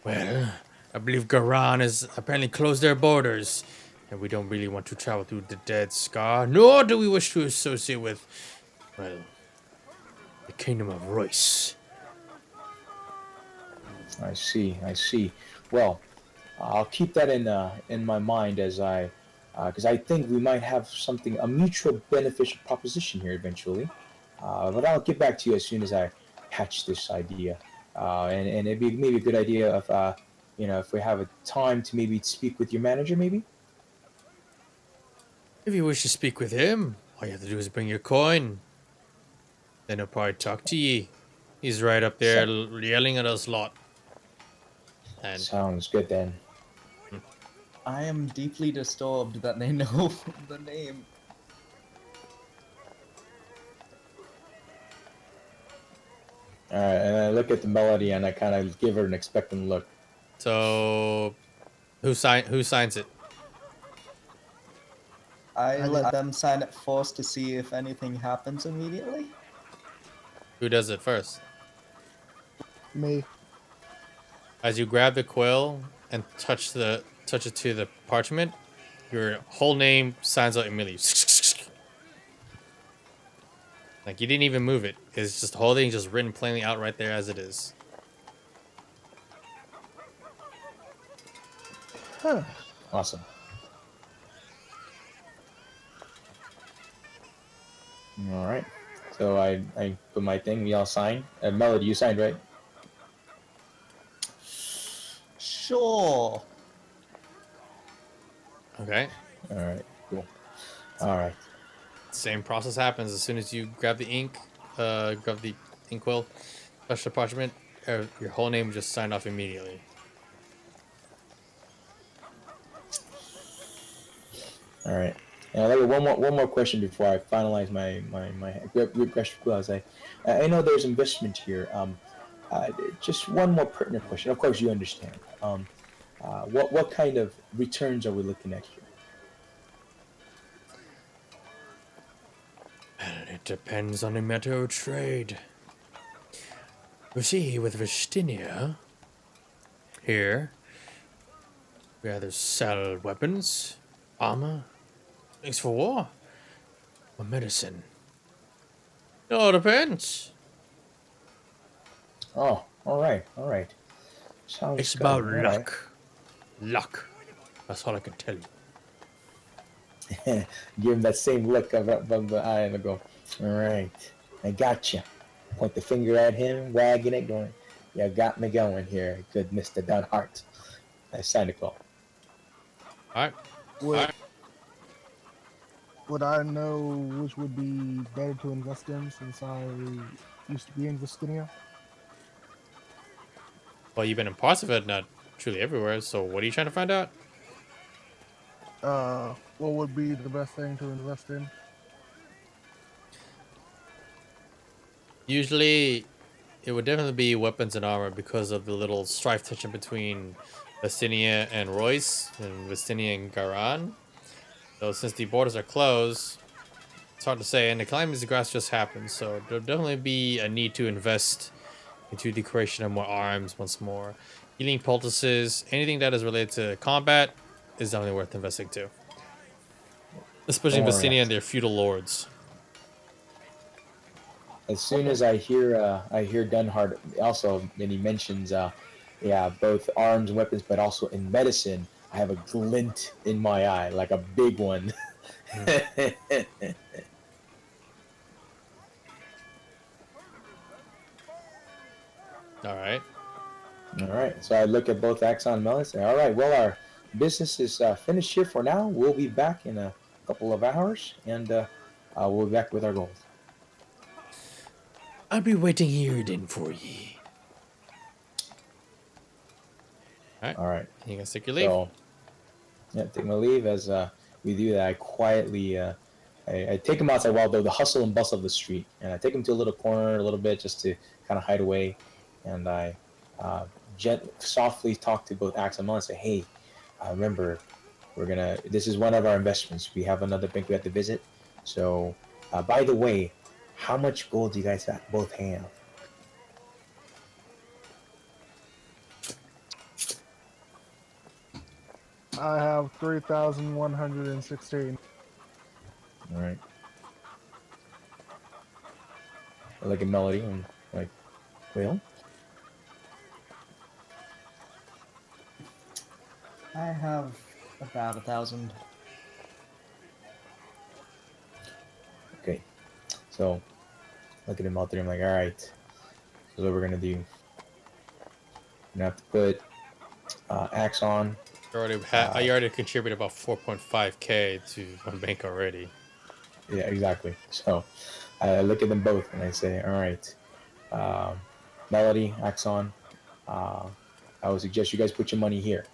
well, I believe Garan has apparently closed their borders, and we don't really want to travel through the Dead Scar, nor do we wish to associate with, well, the Kingdom of Royce. I see. Well, I'll keep that in my mind as because I think we might have a mutual beneficial proposition here eventually. But I'll get back to you as soon as I hatch this idea. And it'd be maybe a good idea if we have a time to maybe speak with your manager, maybe. If you wish to speak with him, all you have to do is bring your coin. Then he'll probably talk to ye. He's right up there yelling at us a lot. And Sounds good then. I am deeply disturbed that they know the name. All right, and I look at the melody and I kind of give her an expectant look. so, who signs it? I let them sign it first to see if anything happens immediately. Who does it first? Me. As you grab the quill and touch it to the parchment, your whole name signs out immediately. Like you didn't even move it. It's just the whole thing just written plainly out right there as it is. Huh. Awesome. All right. So I put my thing. We all sign. Melody, you signed, right? Sure. Okay. All right. Cool. All right. Same process happens as soon as you grab the ink, grab the inkwell, touch the parchment, your whole name just signed off immediately. All right. And I got one more question before I finalize my question. I know there's investment here. Just one more pertinent question. Of course, you understand. What kind of returns are we looking at here? Well, it depends on the matter of trade. You see, with Vistinia, here, we either sell weapons, armor, things for war, or medicine. It all depends. Oh, all right, all right. Sounds It's good. about All right. luck. Luck. That's all I can tell you. Give him that same look of the eye and go, all right, I got you. Point the finger at him, wagging it, going, you got me going here, good Mr. Dunhart. That's cynical. Alright. Would I know which would be better to invest in since I used to be in Vistinia? Well, you've been in parts of it, not truly everywhere, so what are you trying to find out? What would be the best thing to invest in? Usually, it would definitely be weapons and armor because of the little strife tension between Vistinia and Royce, and Vistinia and Garan. So since the borders are closed, it's hard to say, and the climbing the grass just happened, so there'll definitely be a need to invest into the creation of more arms once more. Healing poultices, anything that is related to combat is definitely worth investing to. Especially in All Vistinia right. and their feudal lords. As soon as I hear Dunhart also, and he mentions, both arms and weapons, but also in medicine, I have a glint in my eye, like a big one. Alright. All right, so I look at both Axon and Mel and say, all right, well, our business is finished here for now. We'll be back in a couple of hours, and we'll be back with our gold. I'll be waiting here then for ye. All right. You guys take your leave. So, yeah, take my leave. As we do that, I quietly, I take him outside while the hustle and bustle of the street, and I take him to a little corner a little bit just to kind of hide away, and I softly talk to both Axe and Mel and say, hey, remember, this is one of our investments. We have another bank we have to visit. So, by the way, how much gold do you guys both have? I have 3,116. All right. I look at Melody and like, well, I have about 1,000. okay. So, look at him out there. I'm like, all right. This is what we're gonna do. We're gonna have to put Axe on. I already contributed about 4.5k to one bank already. Yeah, exactly. So, I look at them both and I say, all right, Melody, Axon, I would suggest you guys put your money here.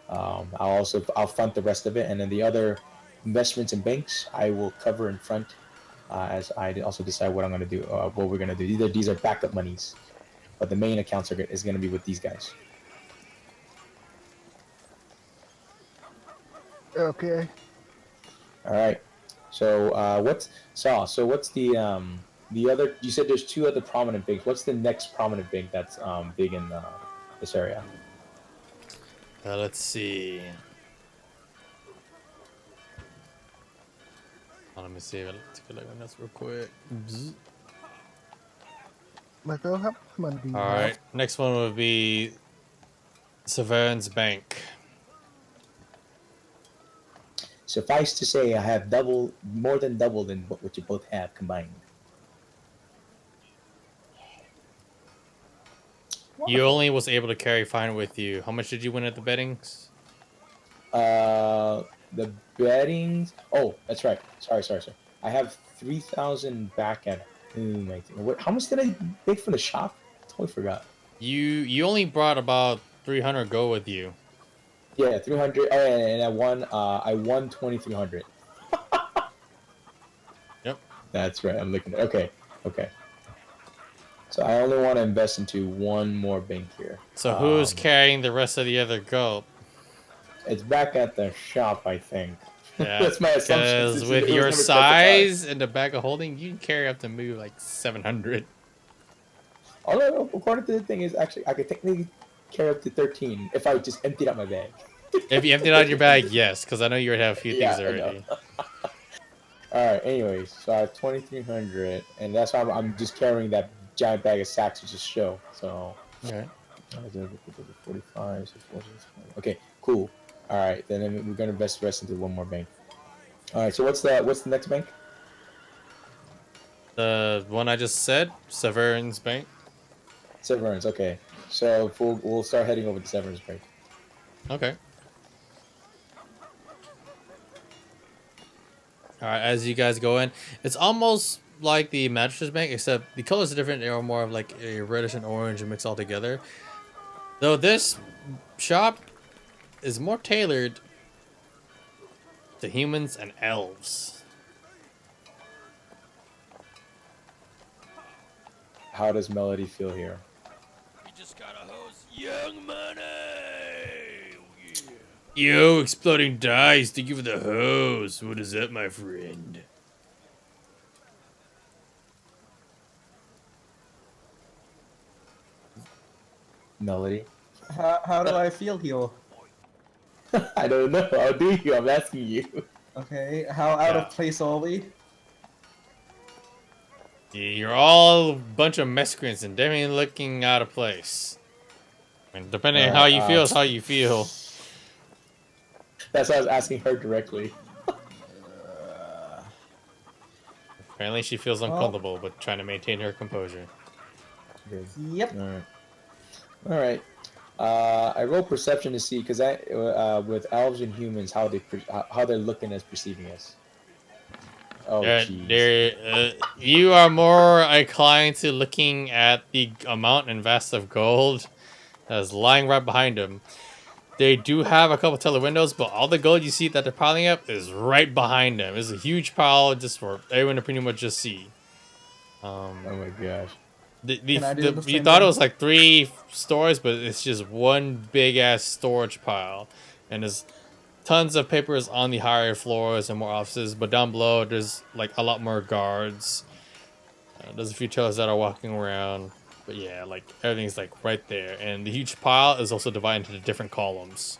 I'll front the rest of it, and then the other investments and banks I will cover in front, as I also decide what I'm going to do, what we're going to do. These are backup monies, but the main accounts is going to be with these guys. Okay. All right. So what's the other? You said there's two other prominent banks. What's the next prominent bank that's big in this area? Let's see. Let me see. Let's take a look at this real quick. Bzz. Like, oh, how much money do you All have? right. Next one would be Severn's Bank. Suffice to say, I have more than double than what you both have combined. You only was able to carry fine with you. How much did you win at the bettings? The bettings. Oh, that's right. Sorry. I have 3,000 back at home. I think. How much did I make from the shop? Totally forgot. You only brought about 300 gold with you. Yeah, 300. Oh, and I won 2,300. Yep. That's right. I'm looking at. Okay. So I only want to invest into one more bank here. So who's carrying the rest of the other gold? It's back at the shop, I think. Yeah, That's my assumption. because since with it was your never size and the bag of holding, you can carry up to maybe like 700. Although, according to the thing, is actually I could technically carry up to 13 if I just emptied out my bag. If you emptied out your bag, yes, because I know you would have a few Yeah, things I know. already. All right. Anyways, so I have 2,300, and that's why I'm just carrying that giant bag of sacks to just show. So. Okay. 45. Okay, cool. All right, then we're gonna invest the rest into one more bank. All right. So what's the next bank? The one I just said, Severance Bank. Severance. Okay. So we'll start heading over to Severance Bank. Okay. All right, as you guys go in, it's almost like the Magistrate Bank, except the colors are different. They are more of like a reddish and orange mixed all together. Though this shop is more tailored to humans and elves. How does Melody feel here? We just got a hose, young money. Yo, exploding dice. Thank you for the hose. What is up, my friend? Melody. How do I feel here? I don't know. How do you? I'm asking you. Okay, how out of place are we? You're all a bunch of miscreants and definitely looking out of place. And depending on how you feel is how you feel. That's why I was asking her directly. Apparently she feels uncomfortable, but trying to maintain her composure. Good. Yep. All right. All right. I roll perception to see because with elves and humans how they're looking as perceiving us. Oh jeez. You are more inclined to looking at the amount and vast of gold that's lying right behind them. They do have a couple teller windows, but all the gold you see that they're piling up is right behind them. It's a huge pile just for everyone to pretty much just see. Oh my gosh. You thought it was like 3 stories, but it's just one big ass storage pile, and there's tons of papers on the higher floors and more offices. But down below, there's like a lot more guards. There's a few tellers that are walking around, but yeah, like everything's like right there, and the huge pile is also divided into different columns.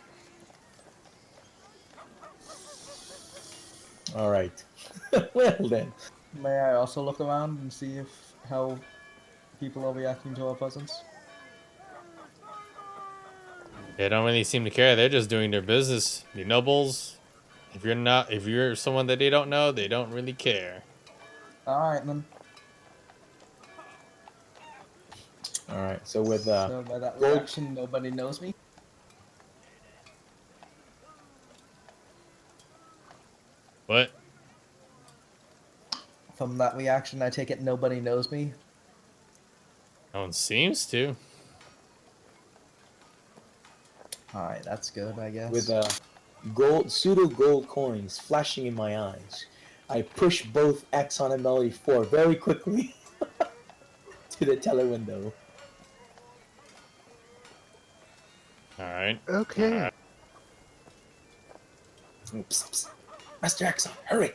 All right. Well then. May I also look around and see how people are reacting to our presence? They don't really seem to care. They're just doing their business. The nobles, if you're someone that they don't know, they don't really care. Alright then. Alright, so with So by that reaction, nobody knows me? What? From that reaction, I take it nobody knows me? No one seems to. Alright, that's good, I guess. With pseudo gold coins flashing in my eyes, I push both Axon and Melody forward very quickly to the teller window. Alright. Okay. Oops. Master Axon, hurry!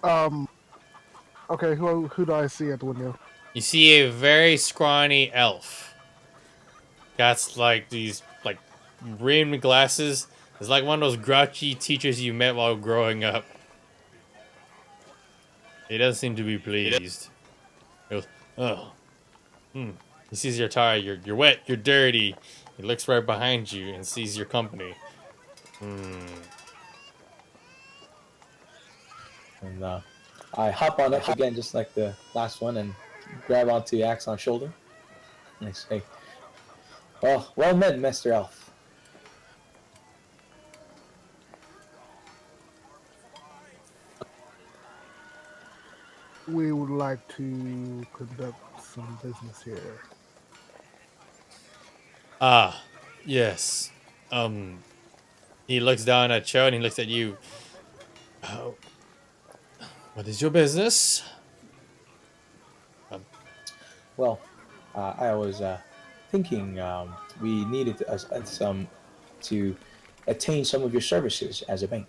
Okay, who do I see at the window? You see a very scrawny elf. Got like these like rimmed glasses. It's like one of those grouchy teachers you met while growing up. He doesn't seem to be pleased. He goes, oh. He sees you're tired, you're wet, you're dirty. He looks right behind you and sees your company. And I hop on up again just like the last one and grab onto Axon's shoulder. And I say, oh, well met, Master Elf. We would like to conduct some business here. Ah, yes. He looks down at Cho and he looks at you. Oh, what is your business? Well, I was thinking we needed to attain some of your services as a bank.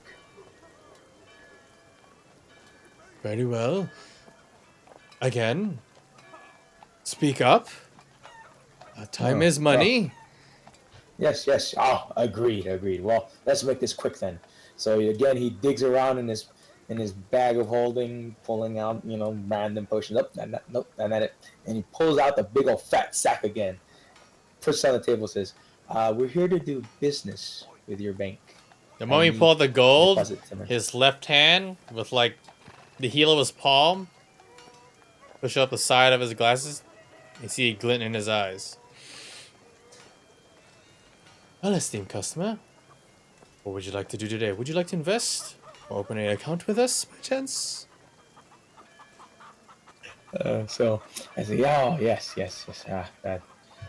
Very well. Again, speak up. Time Oh, is money. Yes, yes. Oh, agreed, agreed. Well, let's make this quick then. So again, he digs around in his bag of holding, pulling out random potions. Nope, not it. And he pulls out the big old fat sack again. Puts it on the table. Says, "We're here to do business with your bank. The I moment he need pulled the gold, deposit to his left hand with like the heel of his palm push up the side of his glasses. You see a glint in his eyes. Well, esteemed customer, what would you like to do today? Would you like to invest or open an account with us by chance? So I say, oh, yes, yes, yes. That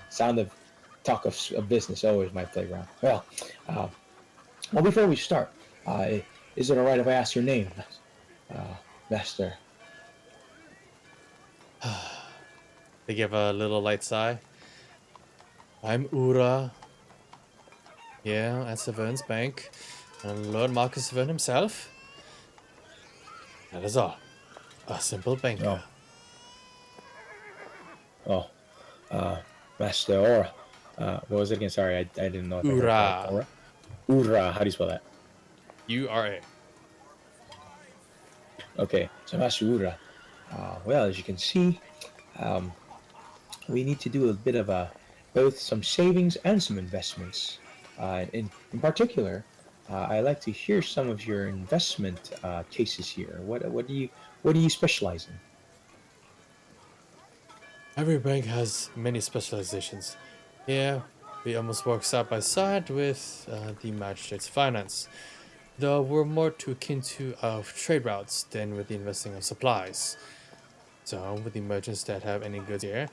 sound of talk of business always my playground. Well, before we start, is it all right if I ask your name, Master? They give a little light sigh. I'm Ura. Yeah, at Severn's Bank. And Lord Marcus Severn himself. That is all. A simple banker. Oh, Master Aura. What was it again? Sorry, I didn't know. If I heard Ura. Aura. Ura. How do you spell that? U-R-A. Okay, so Master Ura. Well, as you can see, we need to do a bit of both some savings and some investments. In particular, I'd like to hear some of your investment cases here. What do you specialize in? Every bank has many specializations. Here, we almost work side by side with the magistrate's finance, though we're more too akin to trade routes than with the investing of supplies. So, with the merchants that have any goods here,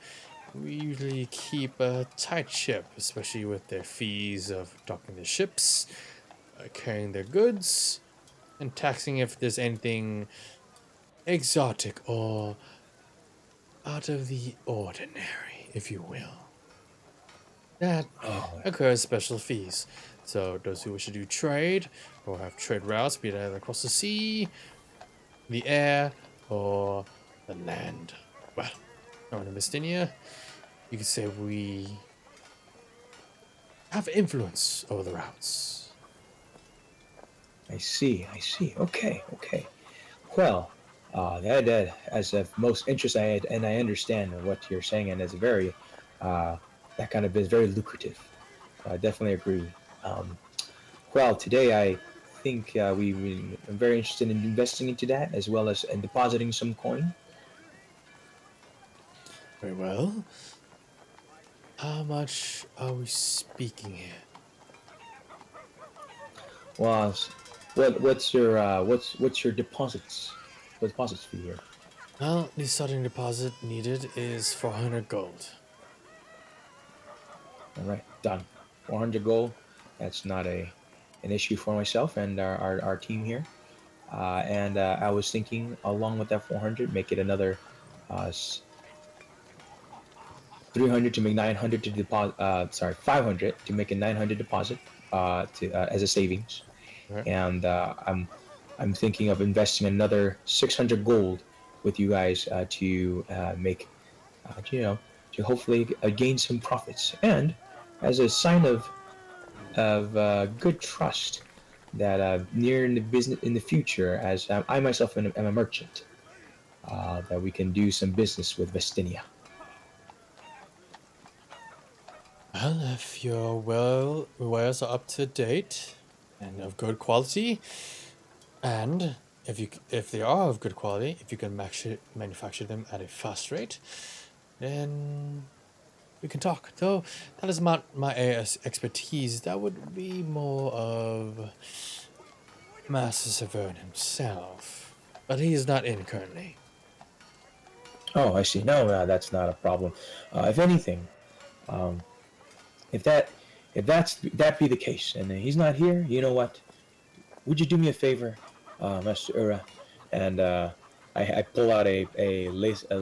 we usually keep a tight ship, especially with their fees of docking their ships, carrying their goods, and taxing if there's anything exotic or out of the ordinary, if you will. That occurs special fees. So those who wish to do trade or have trade routes, be it either across the sea, the air, or the land. Well, on in Mystinia, you could say we have influence over the routes. I see. Okay. Well, that as of most interest, and I understand what you're saying, and it's very, that kind of is very lucrative. I definitely agree. Um, well, today I think I'm very interested in investing into that as well as in depositing some coin. Very well. How much are we speaking here? Well, what's your deposits? What deposits fee here? Well, the starting deposit needed is 400 gold. All right, done. 400 gold. That's not an issue for myself and our team here. And I was thinking, along with that 400, make it another 300 to make 900 to deposit. 500 to make a 900 deposit to as a savings. Right. And I'm thinking of investing another 600 gold with you guys to make, to hopefully gain some profits, and as a sign of good trust that near in the business in the future, as I myself am a merchant, that we can do some business with Vestinia. Well, if your wares are up to date and of good quality, and if they are of good quality, if you can manufacture them at a fast rate, then we can talk. Though that is not my expertise. That would be more of Master Severn himself, but he is not in currently. Oh, I see. No, that's not a problem. If anything, um, if that be the case, and he's not here, you know what? Would you do me a favor, Master Ura? And I pull out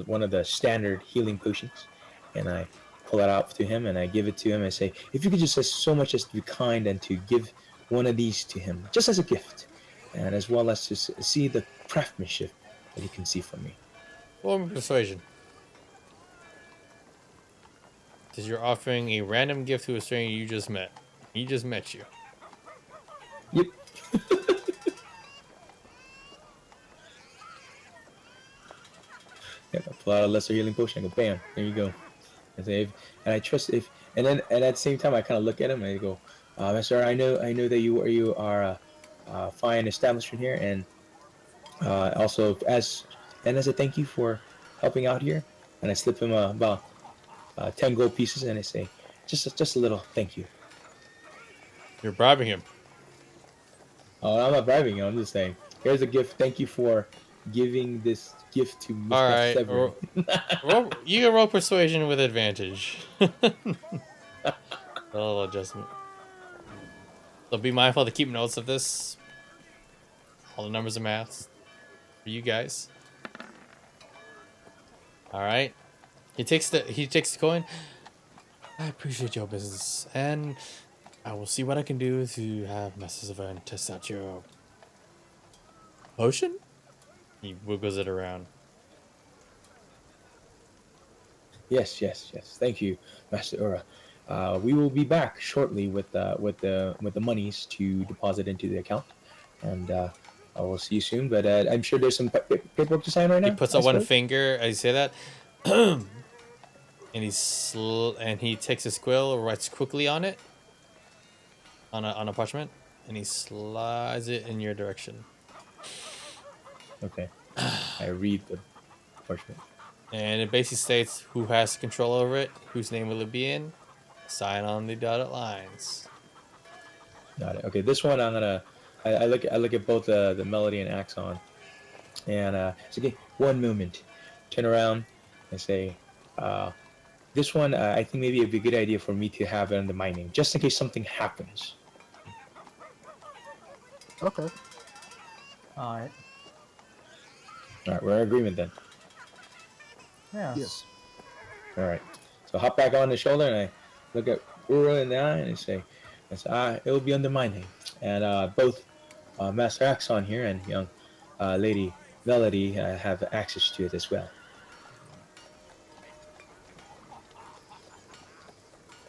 one of the standard healing potions, and I pull it out to him, and I give it to him. And say, if you could just so much as to be kind and to give one of these to him, just as a gift, and as well as to see the craftsmanship that you can see from me. Roll me persuasion. Because you're offering a random gift to a stranger you just met. He just met you. Yep. Yeah, I pull out a lesser healing potion. I go, bam, there you go. I say, and I trust if, and at the same time, I kind of look at him and I go, Sir, I know that you are a fine establishment here, and also as a thank you for helping out here, and I slip him about 10 gold pieces, and I say, just a little thank you. You're bribing him. Oh, I'm not bribing you. I'm just saying, here's a gift. Thank you for giving this gift to Miss All Master right. Severin. You can roll persuasion with advantage. A little adjustment. So be mindful to keep notes of this. All the numbers and maths for you guys. All right. He takes the coin. I appreciate your business, and I will see what I can do to have Master Savant test out your potion. He wiggles it around. Yes. Thank you, Master Ura. We will be back shortly with the monies to deposit into the account, and I will see you soon. But I'm sure there's some paperwork to sign right now. He puts I out one suppose? finger as you say that, and he takes his quill, writes quickly on it, on a parchment, and he slides it in your direction. Okay. I read the parchment. And it basically states who has control over it, whose name will it be in, sign on the dotted lines. Got it. Okay, this one I'm gonna. I look at both the melody and Axon, and it's okay. One moment, turn around, and say, this one I think maybe it'd be a good idea for me to have it under my name, just in case something happens. Okay. All right. All right, we're in agreement then. Yes. Yes. All right. So hop back on the shoulder, and I look at Ura in the eye, and I say, it will be under my name, and both Master Axon here and young Lady Melody have access to it as well.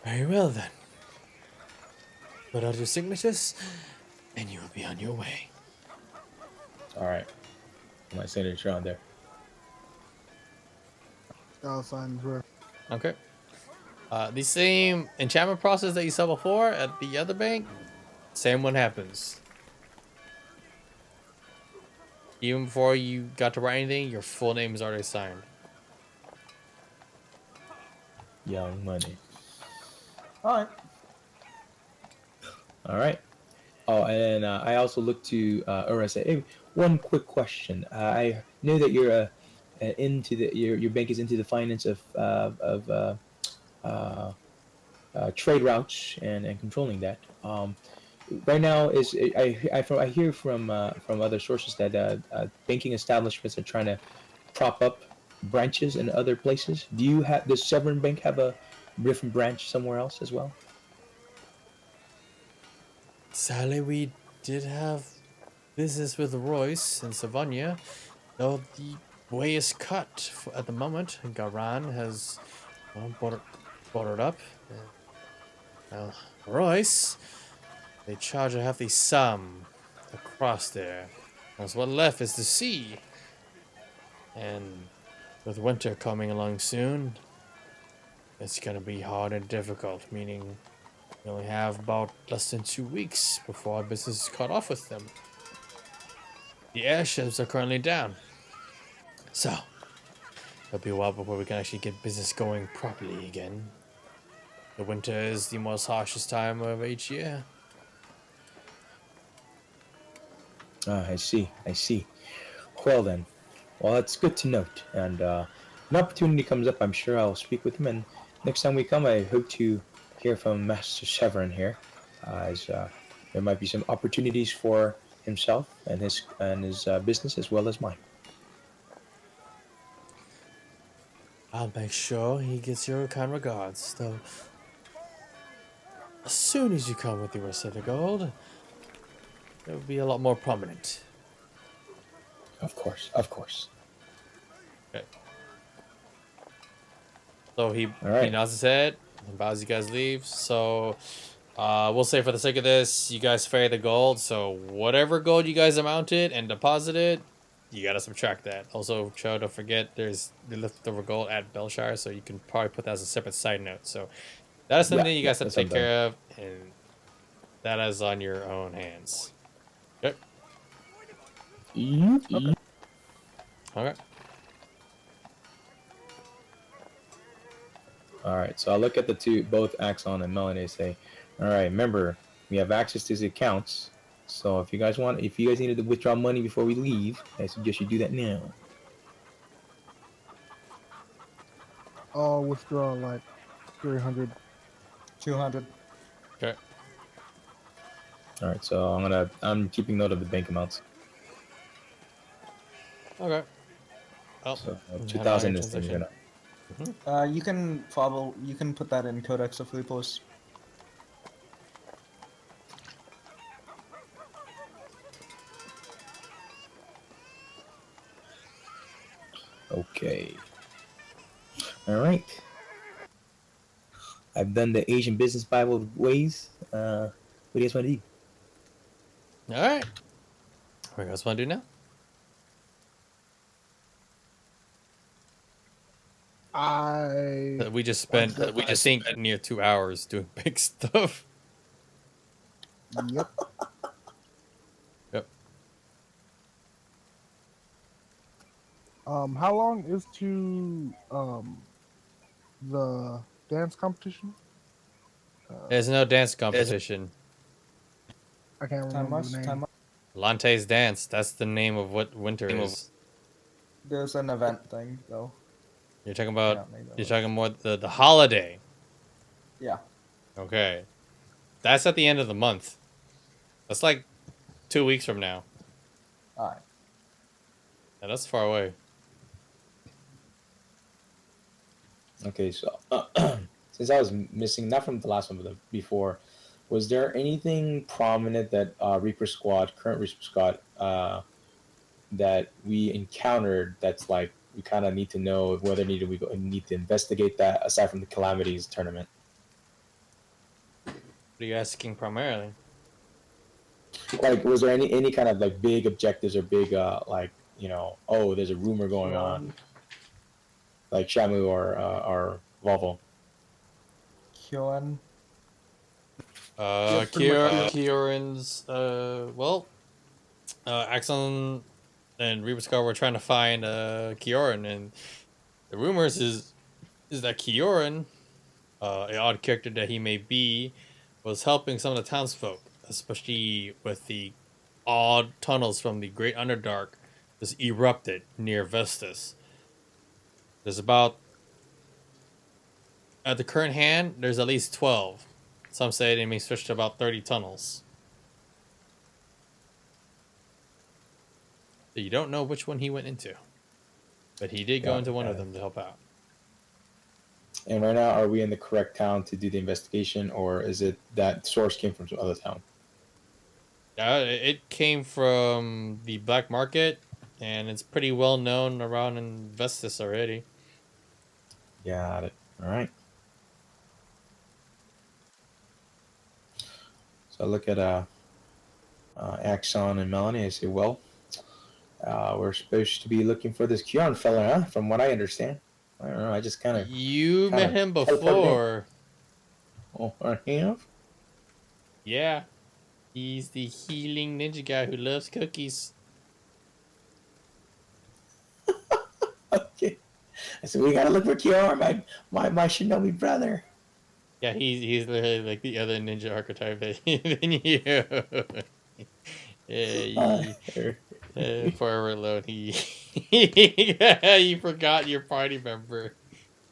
Very well then. Put out your signatures, and you will be on your way. All right. My signature on there. I'll sign for. Okay. The same enchantment process that you saw before at the other bank, same one happens. Even before you got to write anything, your full name is already signed. Young Money. All right. All right. Oh, and I also look to Ura and say, hey, one quick question. I know that you're into your bank is into the finance of trade routes and controlling that. Right now is I hear from other sources that banking establishments are trying to prop up branches in other places. Does Severn Bank have a different branch somewhere else as well? Sadly, we did have business with Royce in Savonia, though the way is cut at the moment. Garan has brought it up. Now, Royce, they charge a hefty sum to cross there. As what left is the sea. And with winter coming along soon, it's going to be hard and difficult, meaning we only have about less than 2 weeks before our business is cut off with them. The airships are currently down. So, it'll be a while before we can actually get business going properly again. The winter is the most harshest time of each year. I see. Well then, that's good to note. And an opportunity comes up, I'm sure I'll speak with him. And next time we come, I hope to hear from Master Severin here, as there might be some opportunities for himself and his business as well as mine. I'll make sure he gets your kind regards, though. As soon as you come with the rest of the gold, it will be a lot more prominent. Of course. Okay. So he Alright. nods his head and bows. You guys leave. So we'll say for the sake of this, you guys ferry the gold. So whatever gold you guys amounted and deposited, you gotta subtract that. Also, Cho, don't forget there's the leftover gold at Belshire, so you can probably put that as a separate side note. So that is something you guys have to that's what I'm take care of, and that is on your own hands. Okay. done. Okay. Okay. Alright, so I look at both Axon and Melanie and say, alright, remember, we have access to the accounts. So if you guys needed to withdraw money before we leave, I suggest you do that now. I'll withdraw like 300. 200. Okay. Alright, so I'm keeping note of the bank amounts. Okay. Oh, So you had 2,000 your is then transition. gonna. You can put that in Codex of Lupus. Okay. Alright. I've done the Asian business Bible ways. What do you guys want to do? All right. What do you guys want to do now? We just spent near 2 hours doing big stuff. Yep. Yep. How long is to the dance competition? There's no dance competition. I can't remember the name. Lante's dance. That's the name of what winter is. There's an event thing though. You're talking about. You're talking more the holiday. Yeah. Okay. That's at the end of the month. That's like 2 weeks from now. All right. Yeah, that's far away. Okay, so since I was missing, not from the last one, but before, was there anything prominent that current Reaper Squad, that we encountered that's like we kind of need to know whether we need to investigate that aside from the Calamities tournament? What are you asking primarily? Like, was there any kind of like big objectives or big oh, there's a rumor going on, like Shamu or Volvo? Kyoan. Kieran's Axon and Reaper Scar were trying to find Kioran, and the rumors is that Kioran, an odd character that he may be, was helping some of the townsfolk, especially with the odd tunnels from the Great Underdark just erupted near Vestus. There's about at the current hand, there's at least 12. Some say they may stretch to about 30 tunnels. So you don't know which one he went into. But he did go into one of them to help out. And right now, are we in the correct town to do the investigation, or is it that source came from some other town? It came from the black market, and it's pretty well known around in Vestus already. Got it. All right. So I look at Axon and Melanie. I say, well, we're supposed to be looking for this Kieran fella, huh? From what I understand. I don't know. I just kind of... You met him before. Oh, I have? Yeah. He's the healing ninja guy who loves cookies. Okay. I said, we gotta look for Kieran, my shinobi brother. Yeah, he's literally like the other ninja archetype than you. Forever alone, you forgot your party member.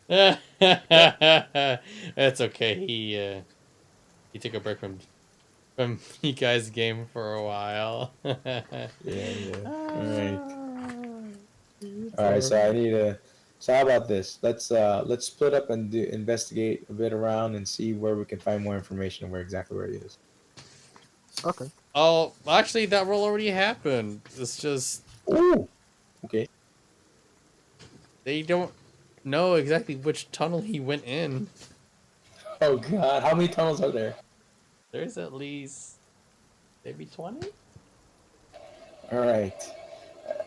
That's okay. He took a break from you guys' game for a while. Yeah. All right. So I need to. So how about this? Let's split up and investigate a bit around and see where we can find more information and where it is. Okay. Oh, actually, that roll already happened. It's just... Ooh. Okay. They don't know exactly which tunnel he went in. Oh God, how many tunnels are there? There's at least maybe 20. All right,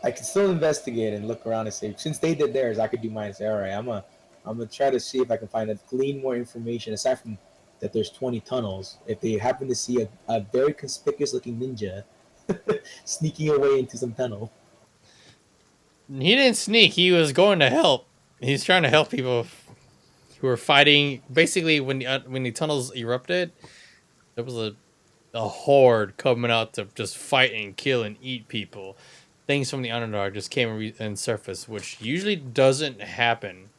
I can still investigate and look around and say, since they did theirs, I could do mine. And say, all right, I'm gonna try to see if I can glean more information aside from that. There's 20 tunnels. If they happen to see a very conspicuous looking ninja sneaking away into some tunnel. He didn't sneak. He was going to help. He's trying to help people who were fighting. Basically, when the tunnels erupted, there was a horde coming out to just fight and kill and eat people. Things from the Underdark just came and surfaced, which usually doesn't happen.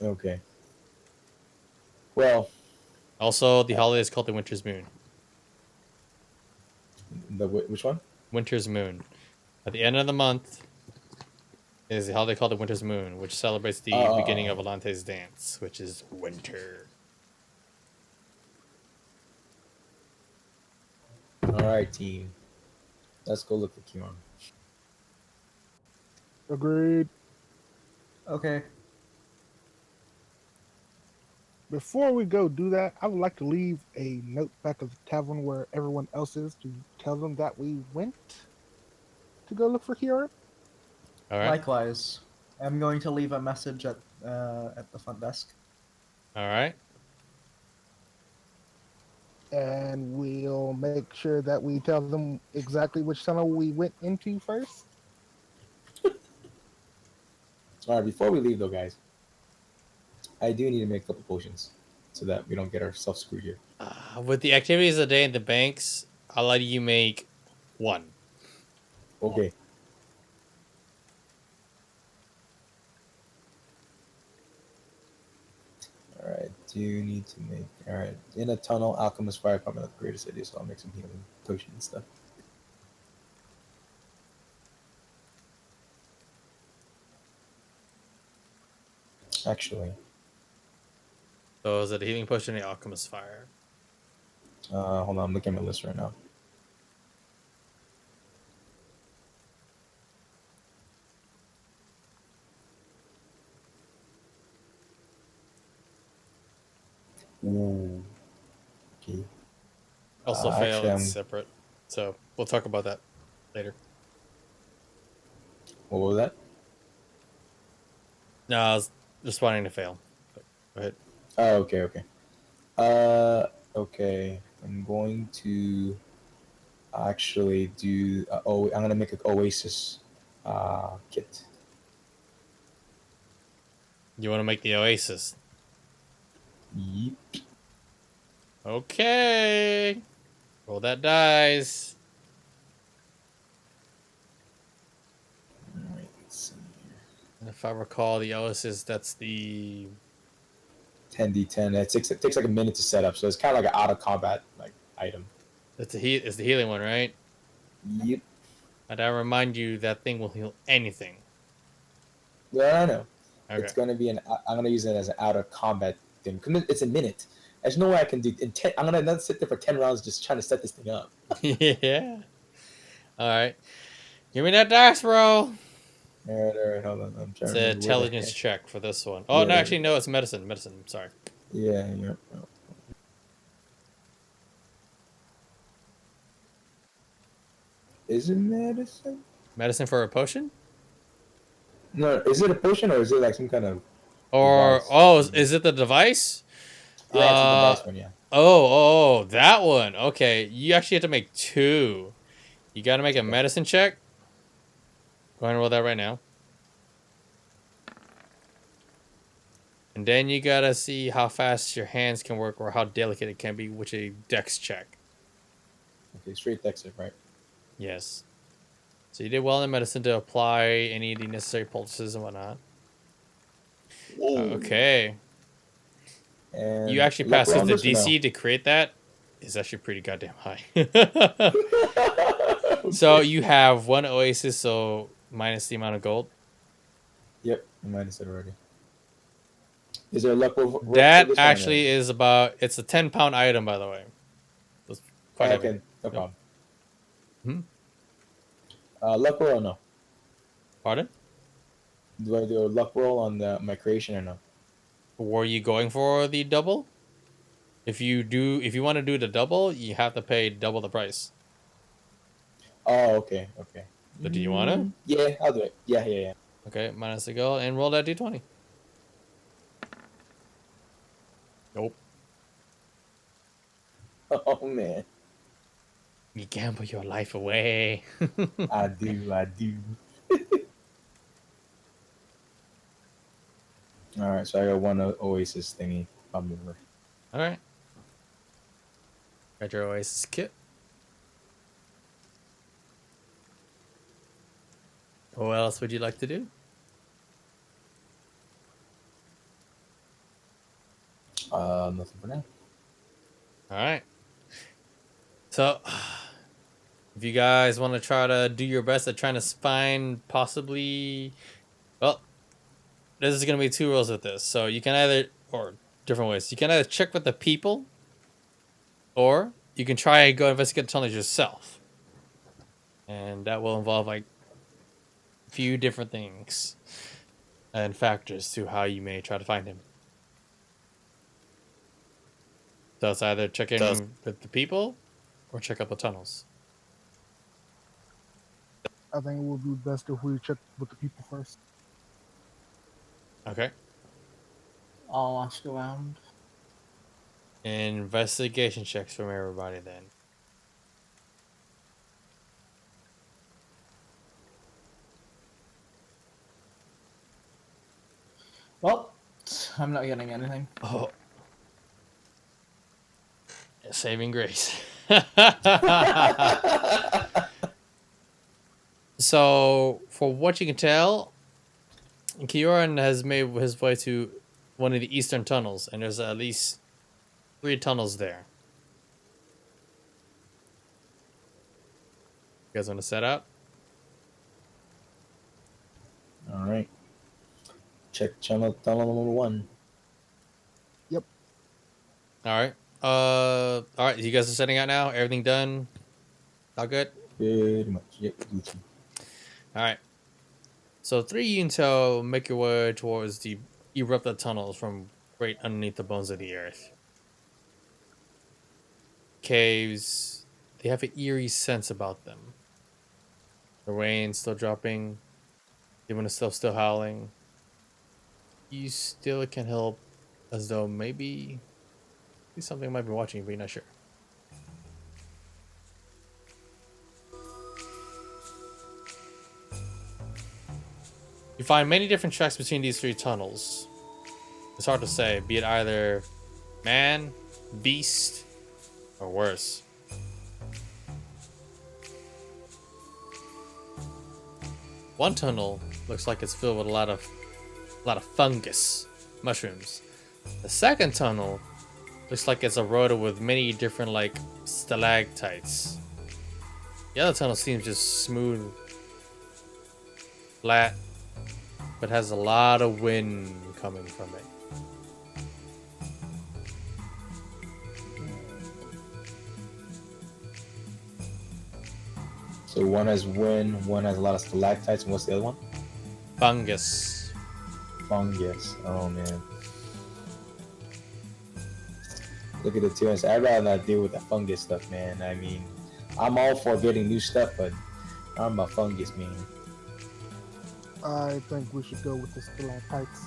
Okay. Well, Also, the holiday is called the Winter's Moon. which one? Winter's Moon. At the end of the month is the holiday called the Winter's Moon, which celebrates the beginning of Alante's dance, which is winter. All right, team. Let's go look for Kieran. Agreed. Okay. Before we go do that, I would like to leave a note back of the tavern where everyone else is to tell them that we went to go look for Kieran. All right. Likewise, I'm going to leave a message at the front desk. All right. And we'll make sure that we tell them exactly which tunnel we went into first. All right, before we leave, though, guys, I do need to make a couple potions so that we don't get ourselves screwed here. With the activities of the day in the banks, I'll let you make one. Okay. All right. Do you need to make? All right. In a tunnel, alchemist fire department of the greatest city, so I'll make some healing potion and stuff. Actually, So is it a healing potion or the alchemist fire? hold on. I'm looking at my list right now. Ooh. Okay. Also fail, actually, it's separate. So we'll talk about that later. What was that? No, I was responding to fail. But go ahead. Oh, okay, okay. Okay. I'm going to actually do. I'm gonna make an Oasis kit. You want to make the Oasis? Yep. Okay. Roll that dice. All right, let's see here. And if I recall, the Oasis, that's the 10d10. It takes like a minute to set up, so it's kind of like an out of combat like item. it's the healing one, right? Yep. And I remind you that thing will heal anything. Yeah, I know. Okay. It's gonna be I'm gonna use it as an out of combat thing. 'Cause it's a minute. There's no way I can do in 10. I'm gonna not sit there for 10 rounds just trying to set this thing up. Yeah. All right. Give me that dice roll. All right. Hold on. I'm trying It's to an remember where the intelligence heck- check for this one. Oh, Yeah, no, actually, no, it's medicine. Medicine. I'm sorry. Yeah. Is it medicine? Medicine for a potion? No, is it a potion or is it like some kind of Or, device? oh, is it the device? Yeah, it's a device one, yeah. Oh, that one. Okay. You actually have to make two. You got to make a medicine check. Go ahead and roll that right now. And then you got to see how fast your hands can work or how delicate it can be, which is a dex check. Okay, straight dex save, right? Yes. So you did well in medicine to apply any of the necessary poultices and whatnot. Okay. And You actually luck passed roll because the on this or DC to create that is actually pretty goddamn high. no? So you have one Oasis, so minus the amount of gold. Yep, I minus it already. Is there a luck roll? That actually is about, it's a 10-pound item, by the way. That's quite heavy. Okay, no problem. Hmm? Luck roll or no? Pardon? Do I do a luck roll on my creation or no? Were you going for the double? If you want to do the double, you have to pay double the price. Oh, okay, okay. So do you want to? Yeah, I'll do it. Yeah. Okay, minus the gold and roll that d20. Nope. Oh man, You gamble your life away. I do. All right, so I got one Oasis thingy. I'll remember. All right. Got your Oasis kit. What else would you like to do? Nothing for now. All right. So, if you guys want to try to do your best at trying to find possibly, well, this is going to be 2 rules with this. So you can either, or different ways. You can either check with the people, or you can try and go investigate the tunnels yourself. And that will involve like a few different things and factors to how you may try to find him. So it's either check in with the people or check out the tunnels. I think it would be best if we check with the people first. Okay. I'll ask around. Investigation checks from everybody then. Well, I'm not getting anything. Oh. Saving grace. So, for what you can tell, Kioran has made his way to one of the eastern tunnels, and there's at least 3 tunnels there. You guys want to set out? All right. Check tunnel number 1. All right. All right. You guys are setting out now. Everything done? All good? Pretty much. Yep. All right. So 3 intel make your way towards the erupted tunnels from right underneath the bones of the earth. Caves, they have an eerie sense about them. The rain still dropping, even the stuff still howling. You still can help as though maybe something might be watching you, but you're not sure. You find many different tracks between these 3 tunnels. It's hard to say, be it either man, beast, or worse. One tunnel looks like it's filled with a lot of fungus, mushrooms. The second tunnel looks like it's eroded with many different like stalactites. The other tunnel seems just smooth, flat, but has a lot of wind coming from it. So one has wind, one has a lot of stalactites, and what's the other one? Fungus. Fungus. Oh man. Look at the 2 and say, I'd rather not deal with the fungus stuff, man. I mean, I'm all for getting new stuff, but I'm a fungus, man. I think we should go with the stalactites.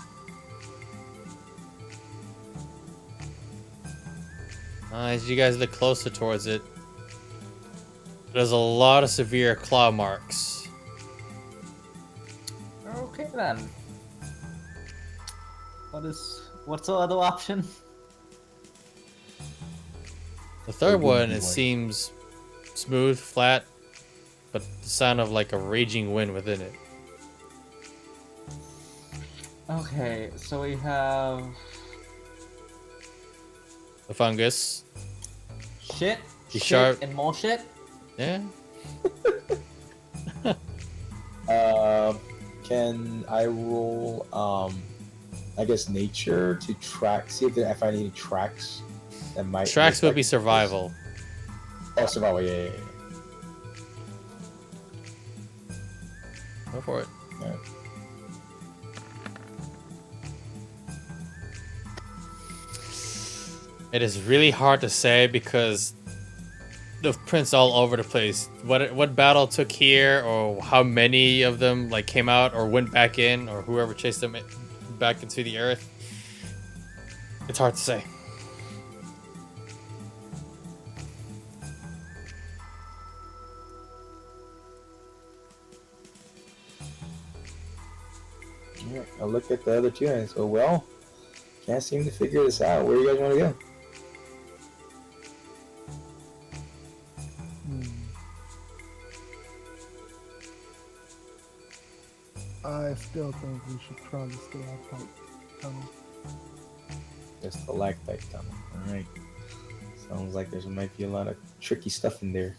As you guys look closer towards it, there's a lot of severe claw marks. Okay then. What's the other option? The third wouldn't one, be it like- seems smooth, flat, but the sound of like a raging wind within it. Okay, so we have The fungus. shit, The shit, sharp- and more shit. Yeah. Can I roll, I guess nature to track, see if I find any tracks that might... Tracks look would be like- survival. Oh, survival, yeah. Go for it. Alright. It is really hard to say because the prints all over the place. What battle took here, or how many of them like came out or went back in, or whoever chased them back into the earth. It's hard to say. Yeah, I look at the other two and I go, well, can't seem to figure this out. Where do you guys want to go? I still think we should try to stay out tight tunnel. Just the stalactite tunnel. Alright. Sounds like there might be a lot of tricky stuff in there.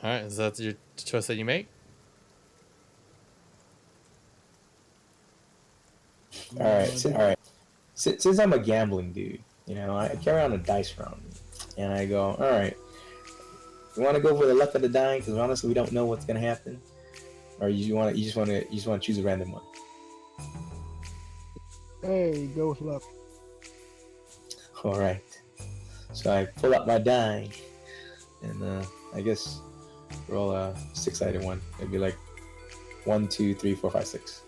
Alright, is that your choice that you make? Alright. Since I'm a gambling dude, you know, I carry around a dice around me. And I go, alright. You want to go for the luck of the dying? Because honestly, we don't know what's gonna happen. Or you just want to choose a random one. Hey, go with luck. All right. So I pull out my die, and I guess roll a 6-sided one. It'd be like 1, 2, 3, 4, 5, 6.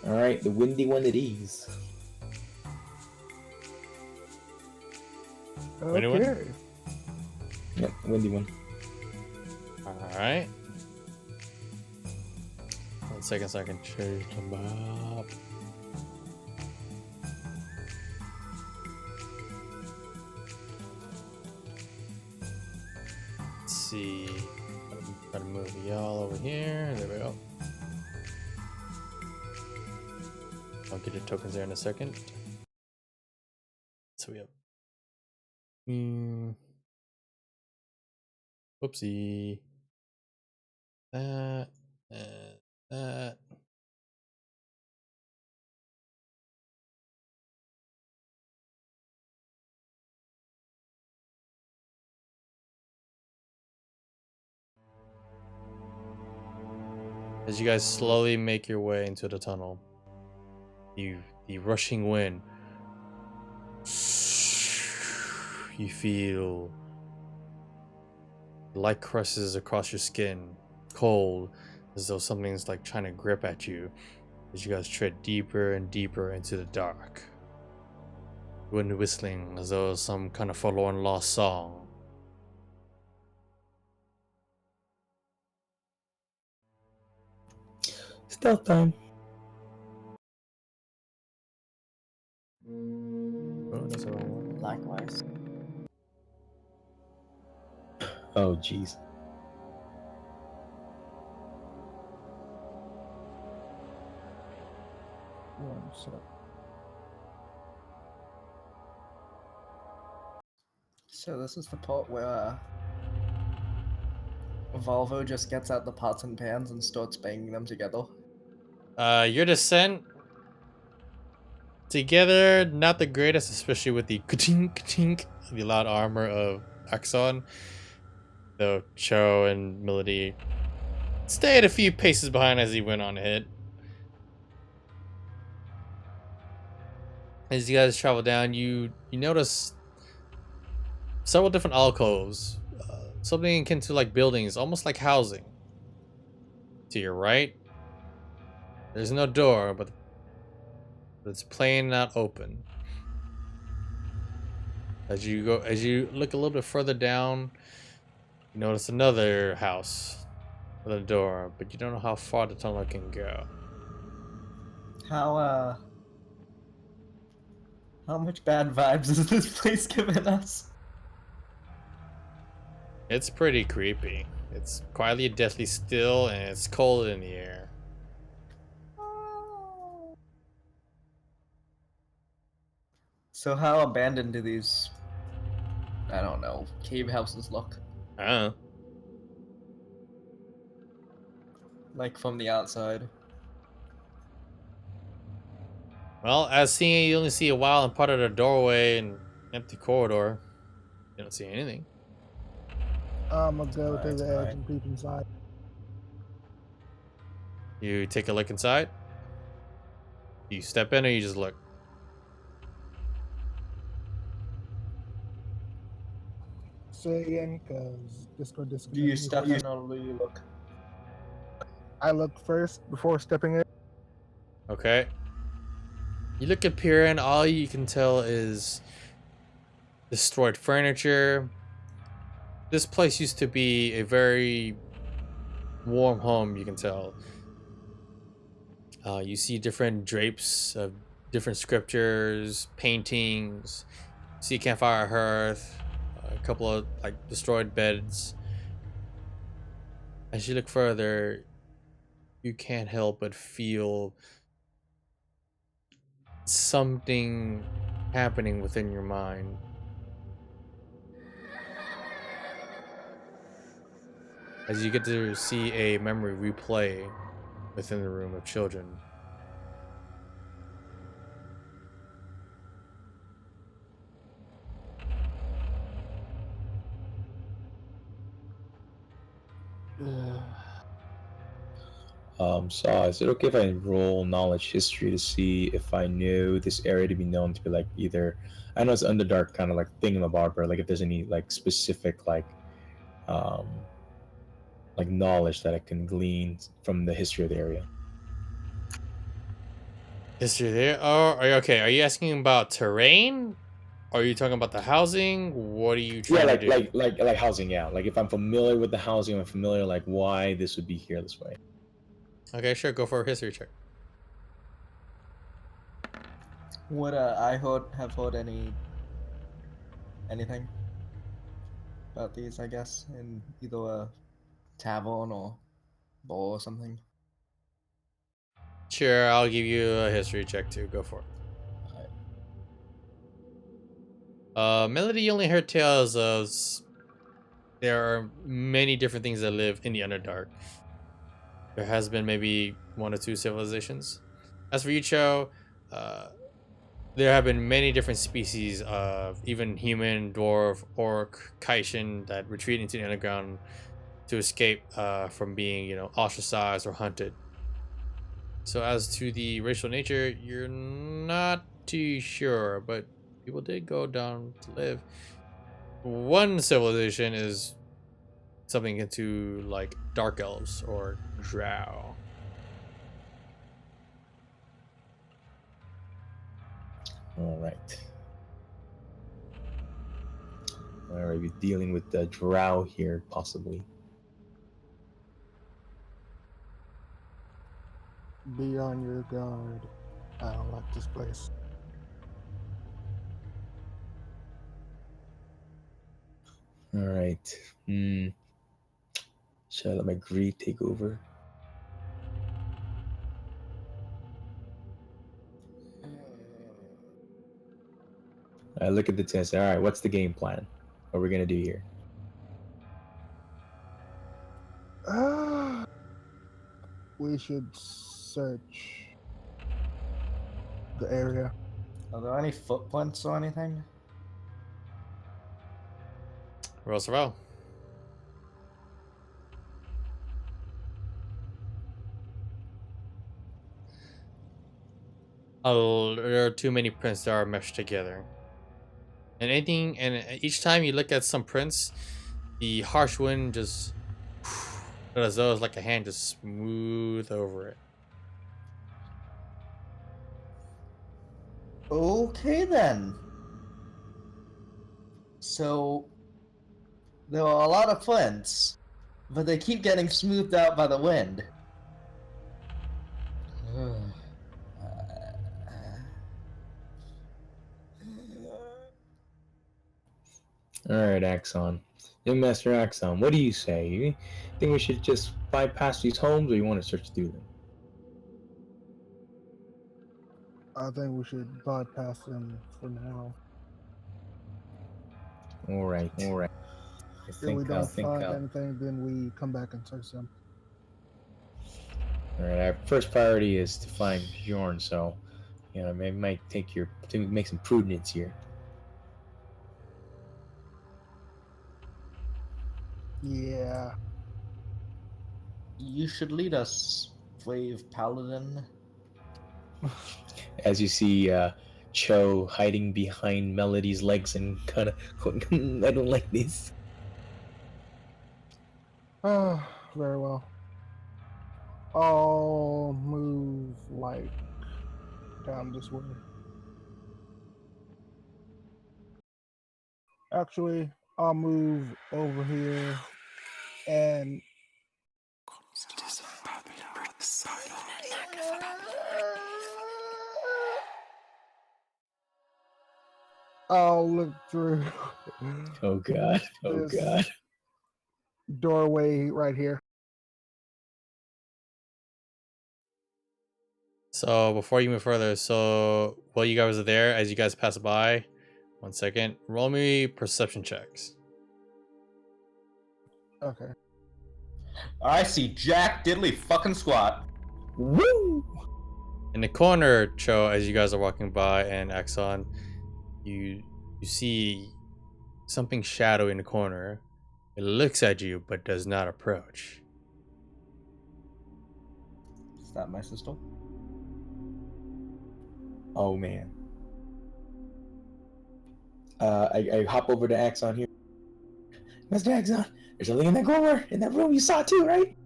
All right, the windy one it is. Windy one? Okay. Yep, the windy one. Alright. 1 second so I can change them up. Let's see. Try to move y'all over here. There we go. I'll get your tokens there in a second. So we have. Whoopsie. That. That. As you guys slowly make your way into the tunnel, the rushing wind, you feel light crushes across your skin, cold, as though something's like trying to grip at you as you guys tread deeper and deeper into the dark. Wind whistling as though some kind of forlorn lost song. Stealth time. Oh, that's the wrong one. Likewise. Oh, jeez. One sec. So this is the part where Volvo just gets out the pots and pans and starts banging them together. Your descent together, not the greatest, especially with the ka-tink, the loud armor of Axon. Though Cho and Melody stayed a few paces behind as he went on ahead. As you guys travel down, you notice several different alcoves, something akin to like buildings, almost like housing. To your right, there's no door, but it's plain not open. As you look a little bit further down, you notice another house with a door, but you don't know how far the tunnel can go. How much bad vibes is this place giving us? It's pretty creepy. It's quietly deathly still, and it's cold in the air. So how abandoned do these, I don't know, cave houses look? I don't know. Like from the outside? Well, as seeing, you only see a while and part of the doorway and empty corridor. You don't see anything. I'm gonna go to Alright, the edge alright. and peep inside. You take a look inside. You step in or you just look? Say again, cause Discord Do disconnected you me step for a in or do you look? I look first before stepping in. Okay. You look at Pier and all you can tell is destroyed furniture. This place used to be a very warm home, you can tell. You see different drapes of different scriptures, paintings. See a campfire hearth, a couple of like destroyed beds. As you look further, you can't help but feel something happening within your mind. As you get to see a memory replay within the room of children. So is it okay if I roll knowledge history to see if I knew this area to be known to be like either I know it's Underdark kind of like thingamabob, but like if there's any like specific um like knowledge that I can glean from the history of the area. History there. Oh, are you okay? Are you asking about terrain? Are you talking about the housing? What are you Yeah, trying to do? like housing, yeah. Like if I'm familiar with the housing, I'm familiar like why this would be here this way. Okay, sure. Go for a history check. Would I have heard anything about these? I guess in either a tavern or bar or something. Sure, I'll give you a history check too. Go for it. Melody only heard tales of. There are many different things that live in the Underdark. There has been maybe one or two civilizations. As for you, Cho, there have been many different species of even human, dwarf, orc, Kaishin that retreat into the underground to escape from being, ostracized or hunted. So as to the racial nature, you're not too sure, but people did go down to live. One civilization is something into like dark elves or drow. All right. All right, we're dealing with the drow here, possibly. Be on your guard. I don't like this place. All right. Should I let my greed take over? I look at the test. All right, what's the game plan? What are we gonna do here? We should search the area. Are there any footprints or anything? Roll survival. Oh, there are too many prints that are meshed together. And each time you look at some prints, the harsh wind just as though it's like a hand just smooth over it. Okay then. So there are a lot of prints, but they keep getting smoothed out by the wind. All right, Axon. Young Master Axon, what do you say? You think we should just bypass these homes, or you want to search through them? I think we should bypass them for now. All right. If we don't find anything, then we come back and search them. All right. Our first priority is to find Bjorn, so maybe might take to make some prudence here. Yeah. You should lead us, brave paladin. As you see Cho hiding behind Melody's legs and kind of, I don't like this. Very well. I'll move like down this way. Actually, I'll move over here and I'll look through Oh god, oh this god. doorway right here. So before you move further, so while you guys are there, as you guys pass by, 1 second, roll me perception checks. Okay. I see Jack Diddley fucking squat. Woo! In the corner, Cho, as you guys are walking by, and Axon, you see something shadowy in the corner. It looks at you but does not approach. Is that my sister? Oh man. I hop over to Axon here. Mr. Axon, there's something in that corner, in that room you saw too, right?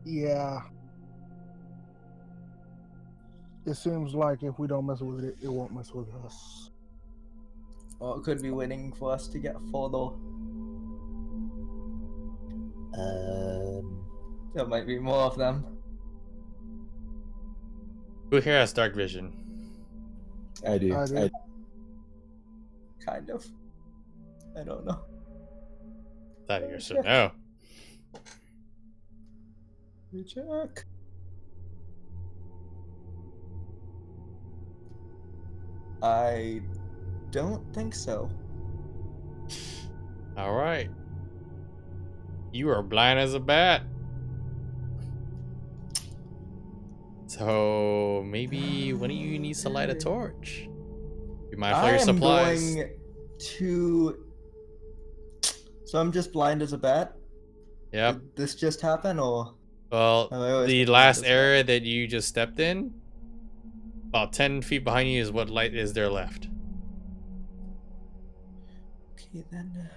Yeah. It seems like if we don't mess with it, it won't mess with us. Or it could be waiting for us to get further. There might be more of them. Who here has dark vision? I do. I do. Kind of. I don't know. That here, so no. Let me check. I don't think so. All right. You are blind as a bat. So maybe one of you needs to light a torch. Be mindful of your supplies. Going to. So I'm just blind as a bat. Yep. Did this just happen, or? Well, Oh, I always the think last this area that you just stepped in, about 10 feet behind you is what light is there left. Okay then.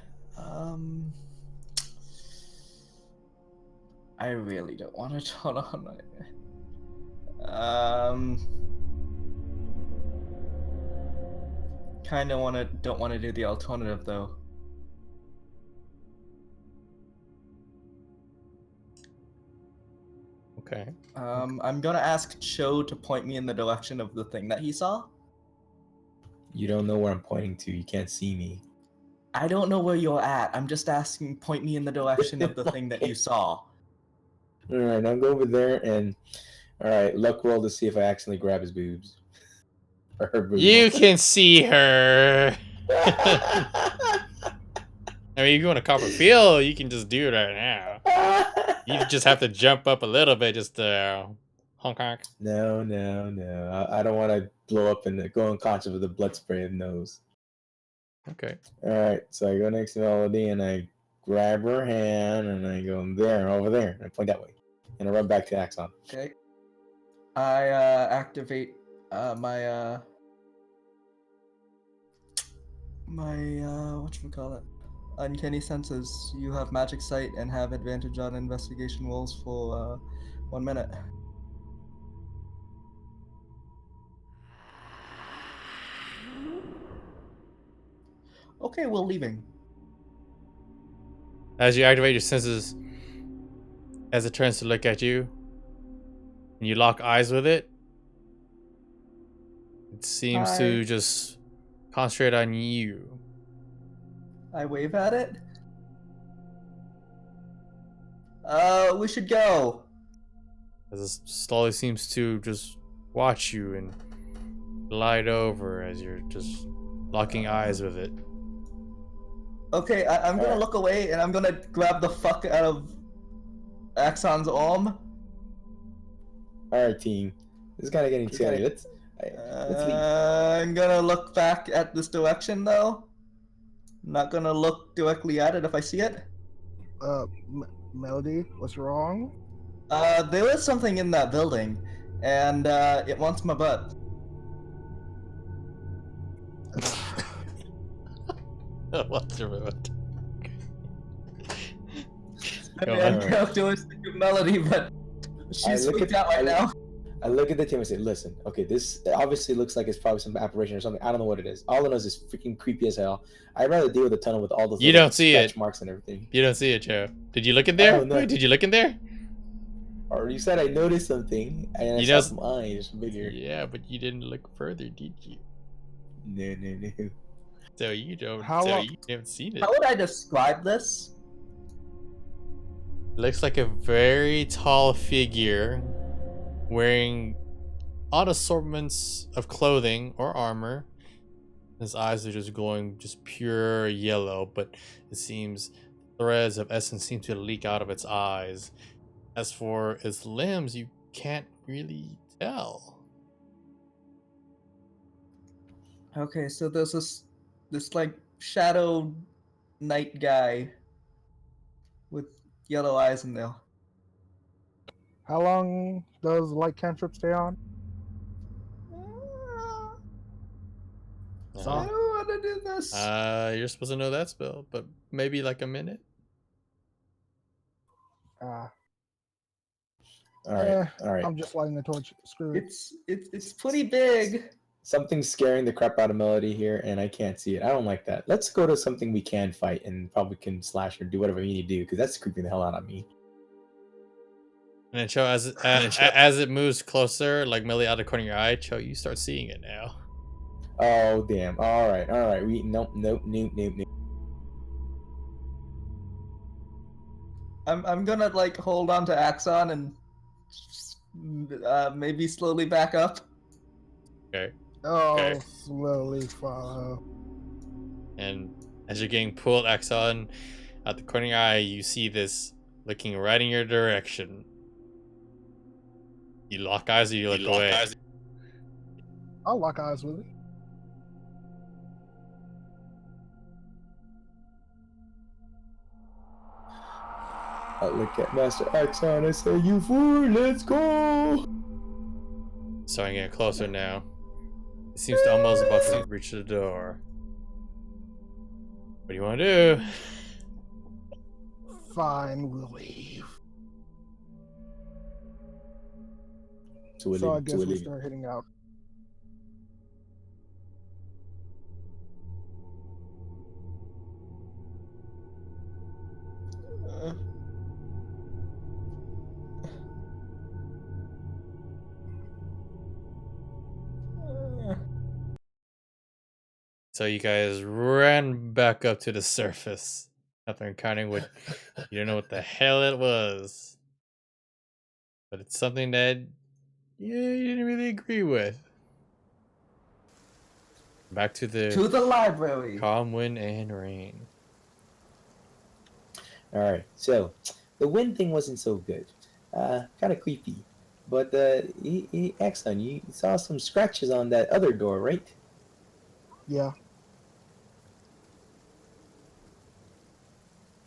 I really don't want to turn on. Kind of don't want to do the alternative though. Okay. I'm gonna ask Cho to point me in the direction of the thing that he saw. You don't know where I'm pointing to. You can't see me. I don't know where you're at. I'm just asking, point me in the direction of the thing that you saw. All right, I'll go over there and all right, luck roll to see if I accidentally grab his boobs or her boobs. You can see her. I mean, you go in a copper field, you can just do it right now. You just have to jump up a little bit just to honk honk. No. I don't want to blow up and go unconscious with a blood spray in the nose. Okay. All right, so I go next to Melody and I grab her hand and I go there, over there, and I point that way, and I run back to Axon. Okay. I activate my whatchamacallit? Uncanny senses. You have magic sight and have advantage on investigation rolls for 1 minute. Okay, we're leaving. As you activate your senses, as it turns to look at you, and you lock eyes with it, it seems Hi. to just concentrate on you. I wave at it. We should go. As it slowly seems to just watch you and glide over as you're just locking eyes with it. Okay, I'm gonna look away and I'm gonna grab the fuck out of Axon's arm. All right, team. This is kind of getting silly. Let's leave. I'm gonna look back at this direction though. I'm not gonna look directly at it if I see it. Melody, what's wrong? There was something in that building, and it wants my butt. What's the road? Maybe Go I on. characteristic of Melody, but she's look freaked at- out right I- now. I look at the team and say, listen, okay, this obviously looks like it's probably some apparition or something. I don't know what it is. All I know is it's freaking creepy as hell. I'd rather deal with the tunnel with all those You little don't see scratch it. marks and everything. You don't see it, Joe. Did you look in there? Oh, no. Wait, did you look in there? Or you said I noticed something and I You saw know- some eyes bigger. Yeah, but you didn't look further, did you? No. So you don't. How so long- you haven't seen it. How would I describe this? Looks like a very tall figure wearing odd assortments of clothing or armor. His eyes are just glowing just pure yellow, but it seems threads of essence seem to leak out of its eyes. As for its limbs, you can't really tell. Okay, so there's this like shadow knight guy with yellow eyes in there. How long does light cantrip stay on? I So, don't want to do this. You're supposed to know that spell, but maybe like a minute. uh, All right. I'm just lighting the torch. Screw it. It's pretty big. Something's scaring the crap out of Melody here, and I can't see it. I don't like that. Let's go to something we can fight and probably can slash or do whatever we need to do, because that's creeping the hell out of me. And then Cho, as it moves closer, like Millie out of the corner of your eye, Cho, you start seeing it now. Oh damn! All right. Nope. I'm gonna like hold on to Axon and maybe slowly back up. Okay. Oh, Okay. slowly follow. And as you're getting pulled, Axon, out the corner of your eye, you see this looking right in your direction. You lock eyes or you look away? I'll lock eyes with it. I look at Master Axon. I say, "You fool! Let's go!" Starting to get closer now. It seems to almost about to reach the door. What do you want to do? Fine, we'll leave. So So I guess we start heading out. So you guys ran back up to the surface after encountering what you don't know what the hell it was. But it's something that you didn't really agree with. Back to the library. calm wind and rain. All right. So the wind thing wasn't so good. Kind of creepy. But Axon, you saw some scratches on that other door, right? Yeah.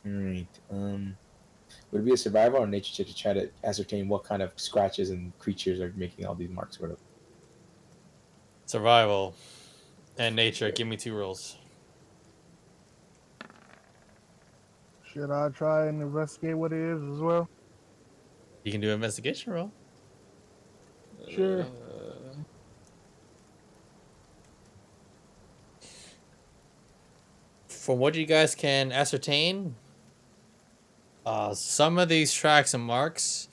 Alright. Would it be a survival or nature check to try to ascertain what kind of scratches and creatures are making all these marks? Sort of. Survival and nature. Give me 2 rolls. Should I try and investigate what it is as well? You can do an investigation roll. Sure. From what you guys can ascertain, some of these tracks and marks,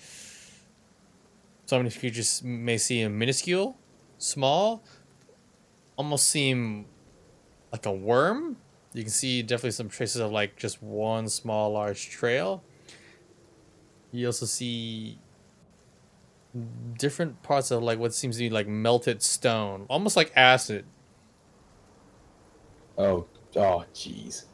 some of these creatures may seem minuscule, small, almost seem like a worm. You can see definitely some traces of like just one small large trail. You also see different parts of like what seems to be like melted stone, almost like acid. Oh, jeez.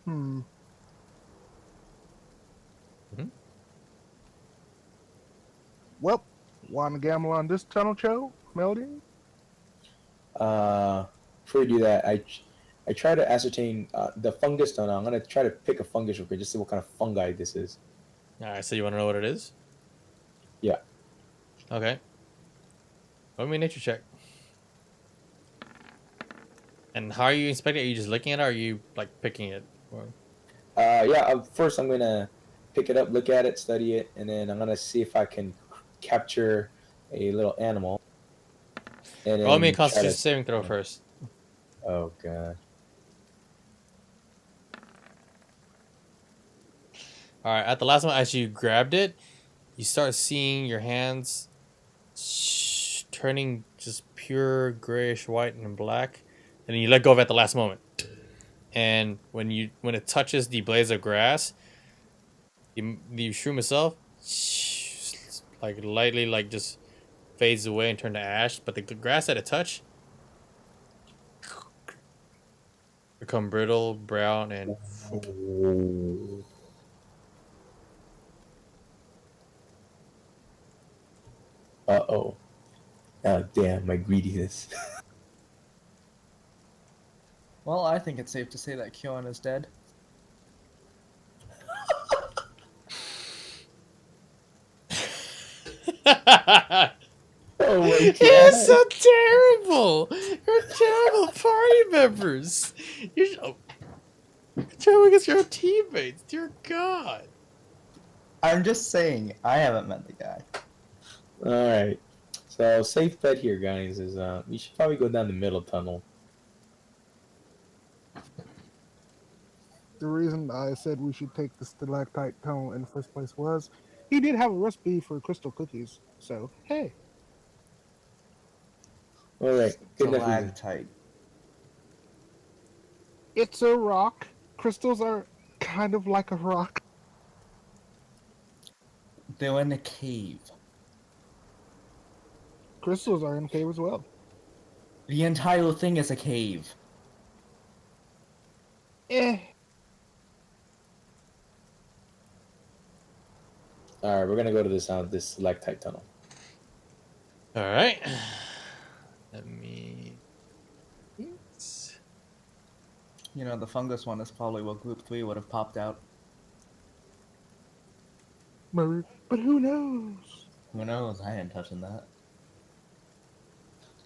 Hmm. Mhm. Well, want to gamble on this tunnel, Cho? Melody? Before we do that, I try to ascertain the fungus tunnel. I'm gonna try to pick a fungus real quick, just see what kind of fungi this is. All right, so you want to know what it is? Yeah. Okay. Roll me a nature check. And how are you inspecting it? Are you just looking at it, or are you like picking it? Or... Yeah. First, I'm gonna pick it up, look at it, study it, and then I'm gonna see if I can capture a little animal. And Roll me a then try Constitution to. saving throw first. Oh god. All right. At the last one, as you grabbed it, you start seeing your hands turning just pure grayish white and black, and then you let go of it at the last moment. And when it touches the blades of grass, the shroom itself like lightly like just fades away and turn to ash, but the grass that it touched become brittle, brown, and Uh-oh. Oh damn, my greediness. Well, I think it's safe to say that Kyon is dead. Oh my god. It's so terrible. You're terrible party members. You're terrible against your own teammates. Dear God. I'm just saying, I haven't met the guy. Alright. So safe bet here, guys, is you should probably go down the middle tunnel. The reason I said we should take the stalactite tunnel in the first place was he did have a recipe for crystal cookies. So hey, Alright, good enough reason. Stalactite. it's a rock. Crystals are kind of like a rock. They're in a cave. Crystals are in a cave as well. The entire thing is a cave. Eh. Alright, we're gonna go to this stalactite tunnel. All right. Let me. You know, the fungus one is probably what Group 3 would have popped out. But who knows? Who knows? I ain't touching that.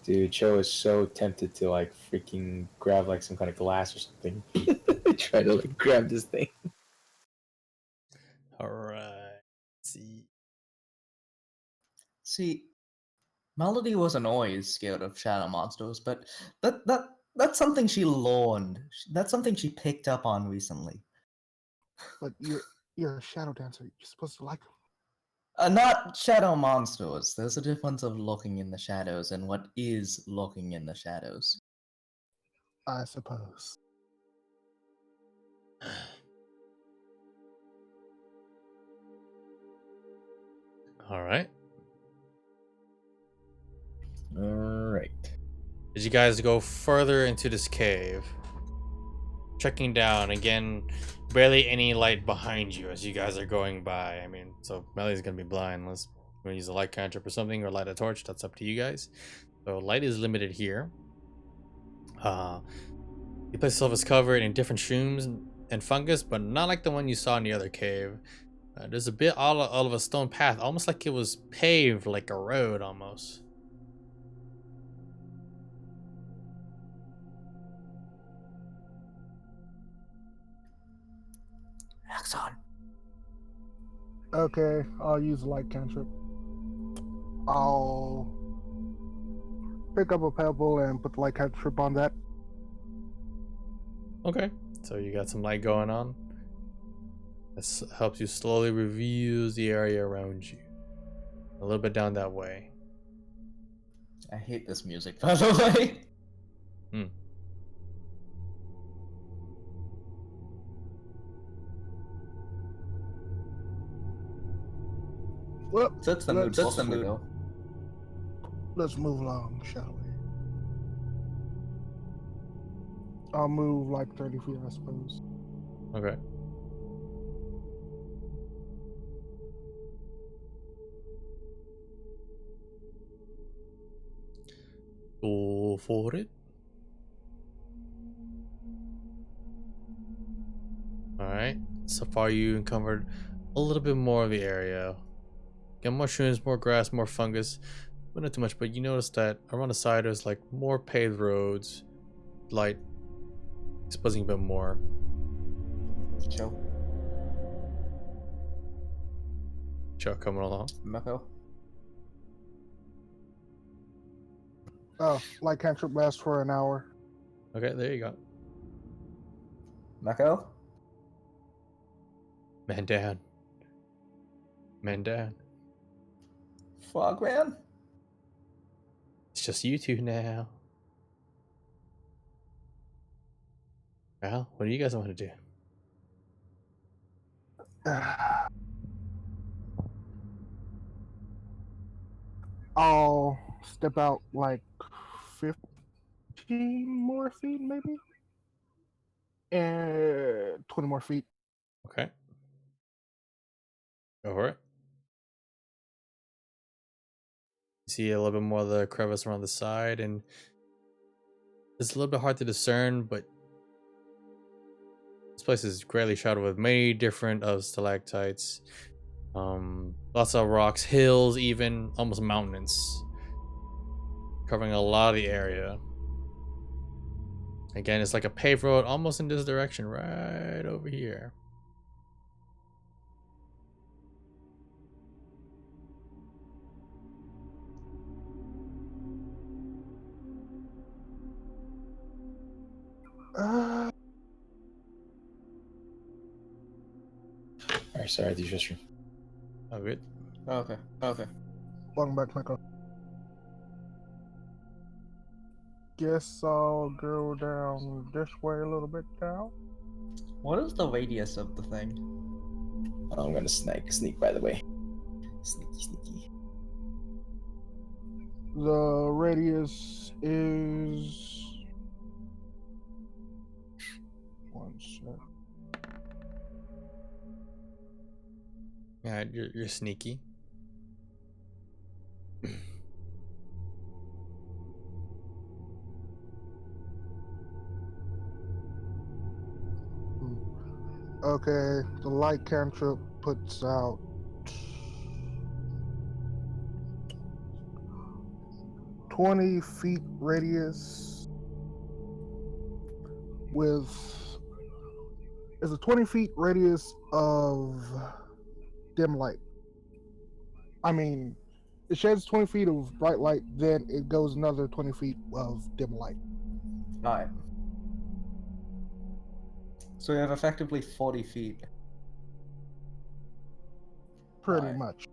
Dude, Cho is so tempted to like freaking grab like some kind of glass or something. Try to like grab this thing. All right. Let's see. See, Melody wasn't always scared of shadow monsters, but that's something she learned. That's something she picked up on recently. But you're a shadow dancer. You're supposed to like them. Not shadow monsters. There's a difference of looking in the shadows and what is looking in the shadows. I suppose. All right. Alright. As you guys go further into this cave, checking down again, barely any light behind you as you guys are going by. I mean, so Melly's gonna be blind unless you want to use a light cantrip or something, or light a torch. That's up to you guys. So light is limited here. The place itself is covered in different shrooms and fungus, but not like the one you saw in the other cave. There's a bit all of a stone path, almost like it was paved like a road almost. Axon. Okay, I'll use light cantrip. I'll pick up a pebble and put the light cantrip on that. Okay, so you got some light going on. This helps you slowly reveal the area around you. A little bit down that way. I hate this music, by the way. Well, That's the mood. That's the mood. let's move along, shall we? I'll move like 30 feet, I suppose. Okay. Go for it. Alright, so far you uncovered a little bit more of the area. Got mushrooms, more grass, more fungus, but not too much. But you notice that around the side there's like more paved roads, light exposing a bit more. Chill. Joe coming along. Mako. Oh, light cantrip lasts for an hour. Okay, there you go. Mako? Man down. Man down. Frogman? It's just you two now. Well, what do you guys want to do? I'll step out like 15 more feet, maybe, and 20 more feet. Okay. Go for it. You see a little bit more of the crevice around the side, and it's a little bit hard to discern, but this place is greatly shrouded with many different stalactites. Lots of rocks, hills, even almost mountains, covering a lot of the area. Again, it's like a paved road almost in this direction, right over here. Alright, sorry, these restroom. Oh, good. Okay. Okay. Welcome back, Michael. Guess I'll go down this way a little bit now. What is the radius of the thing? I'm gonna sneak by the way. Sneaky. The radius is 1 sec. Yeah, you're sneaky. Okay, the light cantrip puts out 20 feet radius with is a 20 feet radius of dim light. I mean, it sheds 20 feet of bright light, then it goes another 20 feet of dim light. Alright. So we have effectively 40 feet. Pretty Alright. much.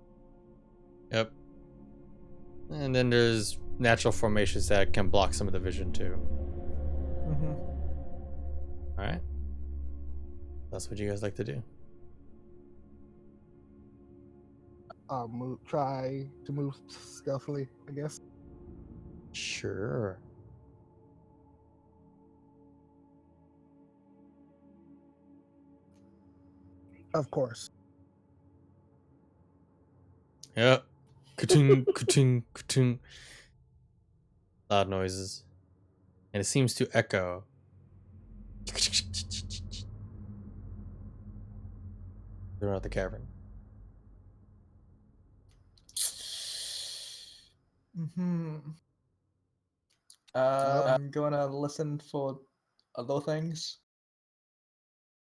Yep. And then there's natural formations that can block some of the vision too. Mm-hmm. Alright. That's what you guys like to do. I'll try to move stealthily, I guess. Sure. Of course. Yep. Ka-ting, ka-ting, ka-ting. Loud noises. And it seems to echo. Throughout the cavern. Mm-hmm. I'm gonna listen for other things.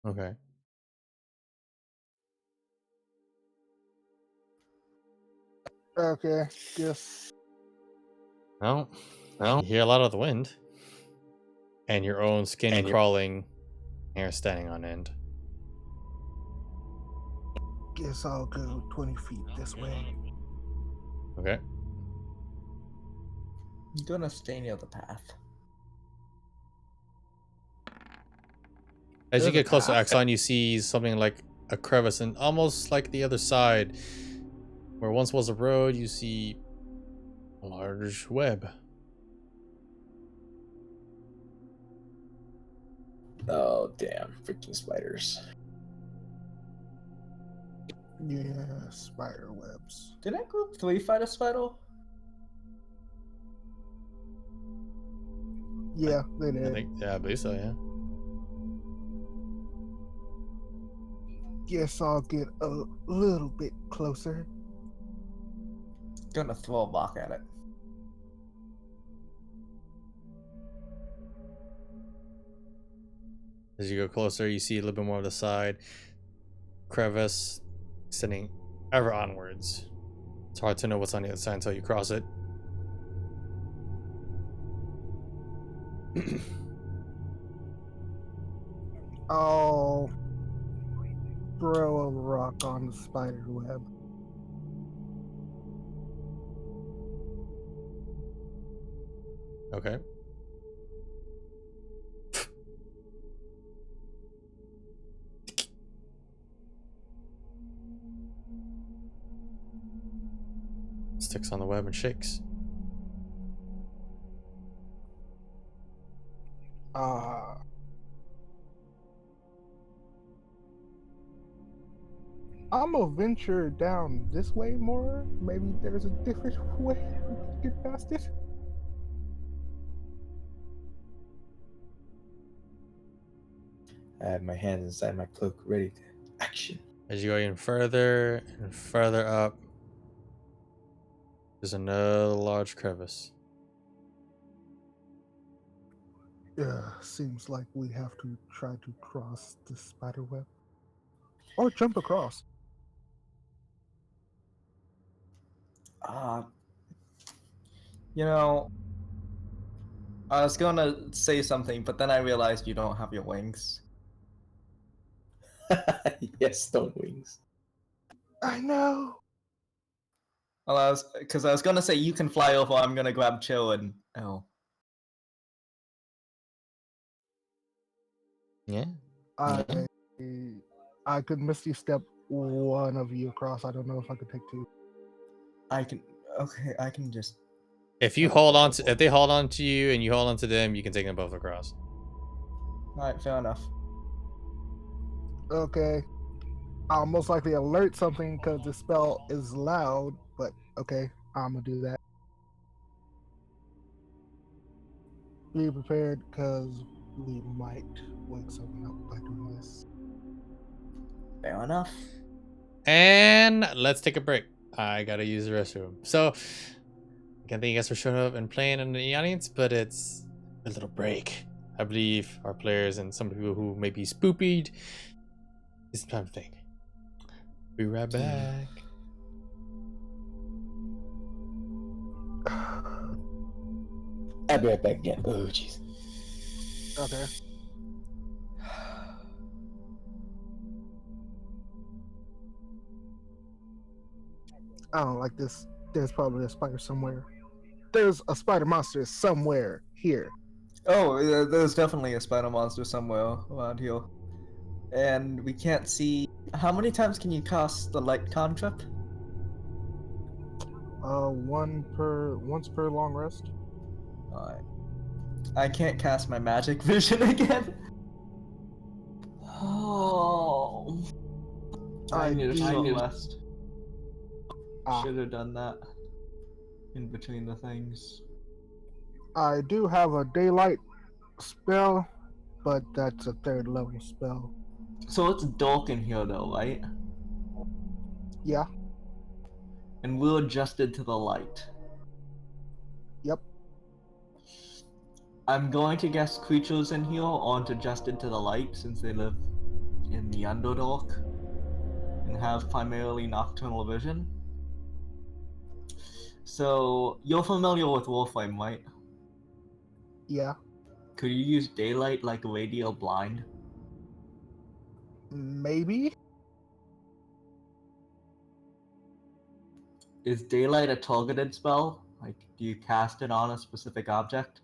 Okay. Okay, guess. Well, you hear a lot of the wind. And your own skin crawling, hair standing on end. Guess I'll go 20 feet this way. Okay. I'm gonna stay near the path. As you There's a get closer, path? Axon, you see something like a crevice, and almost like the other side, where once was a road, you see a large web. Oh damn, freaking spiders. Yeah, spider webs. Didn't Group 3 fight a spider? Yeah, they did. I believe so, yeah. Guess I'll get a little bit closer. Gonna throw a rock at it. As you go closer, you see a little bit more of the side crevice extending ever onwards. It's hard to know what's on the other side until you cross it. I'll throw a rock on the spider web. Okay. Sticks on the web and shakes. I'm gonna venture down this way more. Maybe there's a different way we can get past it. I have my hands inside my cloak, ready to action. As you go even further and further up, there's another large crevice. Seems like we have to try to cross the spider web. Or jump across. You know, I was gonna say something, but then I realized you don't have your wings. Yes, stone wings. I know. Well, because I was gonna say you can fly over. I'm gonna grab Chill and Yeah. I could misty step one of you across. I don't know if I could take two. I can. Okay, I can just. If you hold on to, if they hold on to you and you hold on to them, you can take them both across. All right, fair enough. Okay. I'll most likely alert something because the spell is loud, but okay, I'm gonna do that. Be prepared because we might wake someone up by doing this. Fair enough. And let's take a break. I gotta use the restroom. So, again, thank you guys for showing up and playing in the audience, but it's a little break. I believe our players and some people who may be spoopied, it's time to think. Be right back. I'll be right back again. Oh, jeez. Okay. I don't like this. There's probably a spider somewhere. There's a spider monster somewhere here. Oh, there's definitely a spider monster somewhere around here, and we can't see. How many times can you cast the light cantrip? Once per long rest. Alright. I can't cast my magic vision again. Oh. I need a short rest. Should have done that in between the things. I do have a daylight spell, but that's a third level spell. So it's dark in here though, right? Yeah. And we're adjusted to the light. Yep. I'm going to guess creatures in here aren't adjusted to the light since they live in the Underdark and have primarily nocturnal vision. So, you're familiar with Warframe, right? Yeah. Could you use daylight like radial blind? Maybe. Is daylight a targeted spell? Like, do you cast it on a specific object?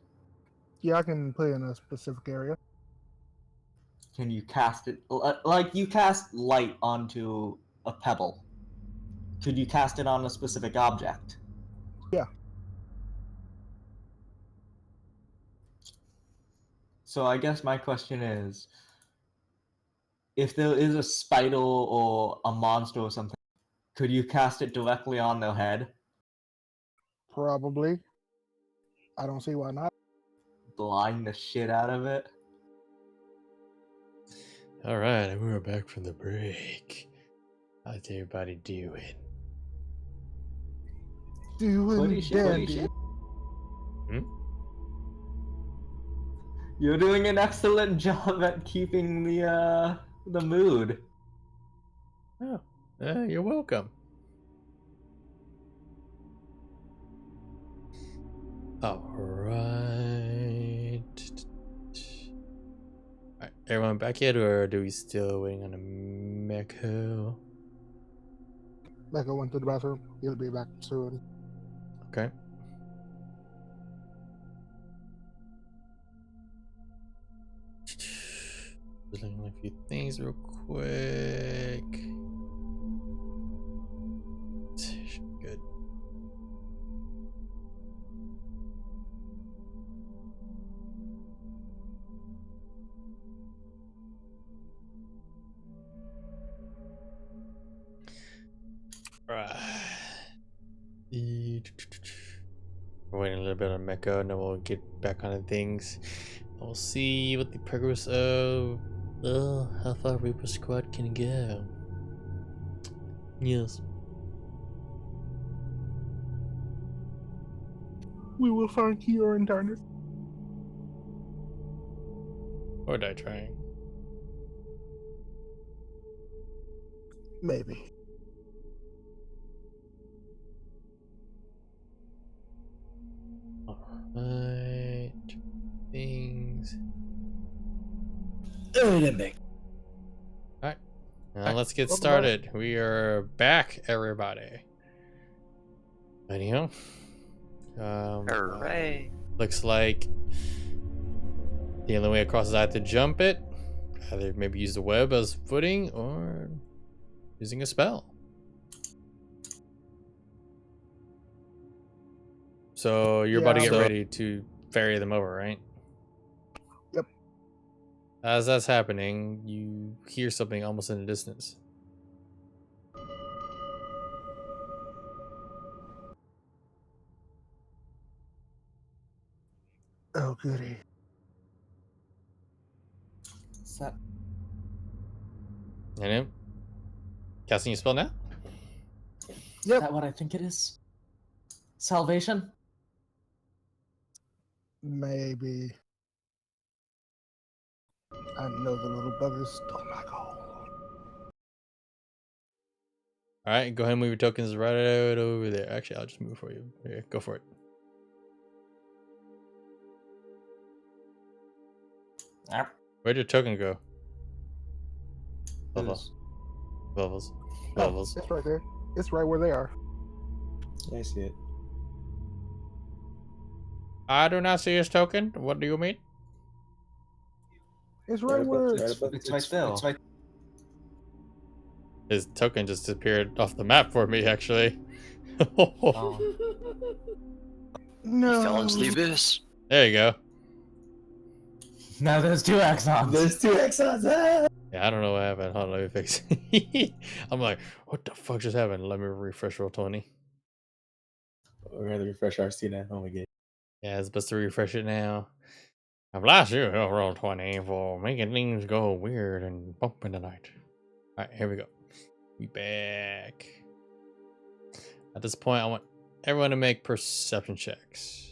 Yeah, I can put it in a specific area. Can you cast it like you cast light onto a pebble? Could you cast it on a specific object? Yeah. So I guess my question is, if there is a spider or a monster or something, could you cast it directly on their head? Probably. I don't see why not. blind the shit out of it. All right, we're back from the break. How's everybody doing? Doing Pretty shit, pretty dandy. shit. Hmm? You're doing an excellent job at keeping the mood. Oh, you're welcome. All right. Alright, everyone back yet, or do we still waiting on a Meko? Mecca went to the bathroom. He'll be back soon. Okay. Just looking at a few things real quick. Should be good. Right. We're waiting a little bit on Meko, and then we'll get back on things. We'll see what the progress of how far Reaper Squad can go. Yes. We will find Kior and Darner. Or die trying. Maybe. Alright. Things. Alright. Alright. Now let's get started. We are back, everybody. Anyhow. Hooray. Looks like the only way across is I have to jump it. Either maybe use the web as footing or using a spell. So you're about to get ready to ferry them over, right? Yep. As that's happening, you hear something almost in the distance. Oh, goody. Is that And casting your spell now? Yep. that what I think it is? Salvation? Maybe. I know the little buggers don't like all. Alright, go ahead and move your tokens right over there. Actually, I'll just move for you. Here, go for it. Where'd your token go? Levels. Levels. Oh, Levels. it's right there. It's right where they are. Yeah, I see it. I do not see his token. What do you mean? It's right where. It's right there. It's right. His token just disappeared off the map for me, actually. Oh. No. He fell into the abyss. There you go. Now there's 2 axons. There's 2 exons. Ah! Yeah, I don't know what happened. Hold on, let me fix it. I'm like, what the fuck just happened? Let me refresh roll 20. We're gonna refresh RC now. Oh my god. Yeah, it's best to refresh it now. I've last you roll 20 for making things go weird and bump in the night. Alright, here we go. We back. At this point, I want everyone to make perception checks.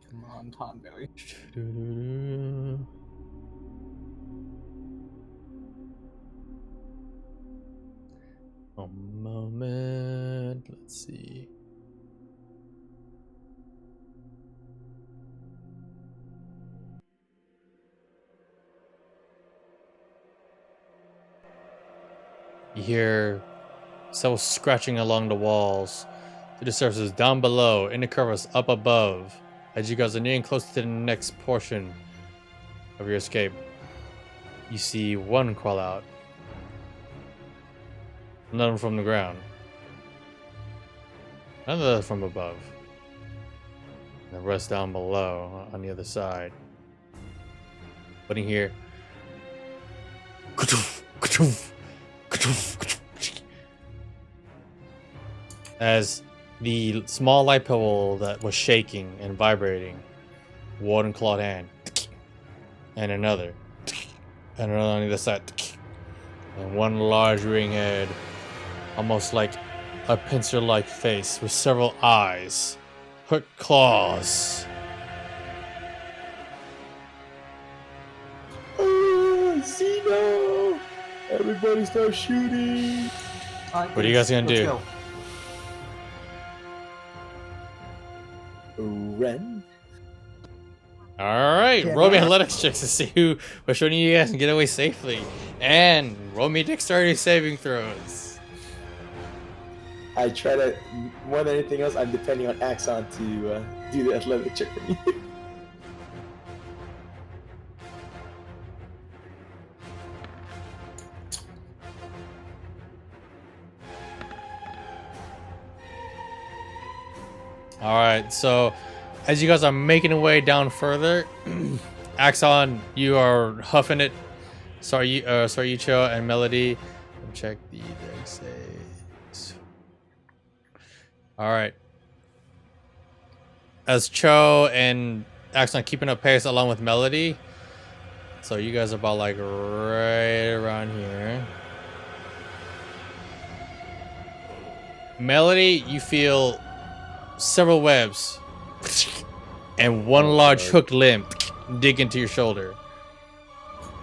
Come on, Tonberry. A moment. Let's see. You hear several scratching along the walls, to the surfaces down below, in the crevice up above. As you guys are nearing close to the next portion of your escape, you see one crawl out. Another from the ground. Another from above. and the rest down below on the other side. But in here, as the small light pebble that was shaking and vibrating, warden clawed hand, and another on the other side, and one large ring head, almost like a pincer-like face with several eyes, hooked claws. Zeno! Everybody start shooting! Alright, What are you guys gonna let's do? go. Ren? All right, Can't roll me lie. athletics checks to see which one of you guys can get away safely, and roll me dexterity saving throws. I try to, more than anything else, I'm depending on Axon to do the athletic check for me. All right, so as you guys are making your way down further, Axon, you are huffing it. Sorry, Yucho and Melody. Let me check the dex saves. All right. As Cho and Axon keeping up pace along with Melody, so you guys are about like right around here. Melody, you feel several webs and one large hooked limb dig into your shoulder.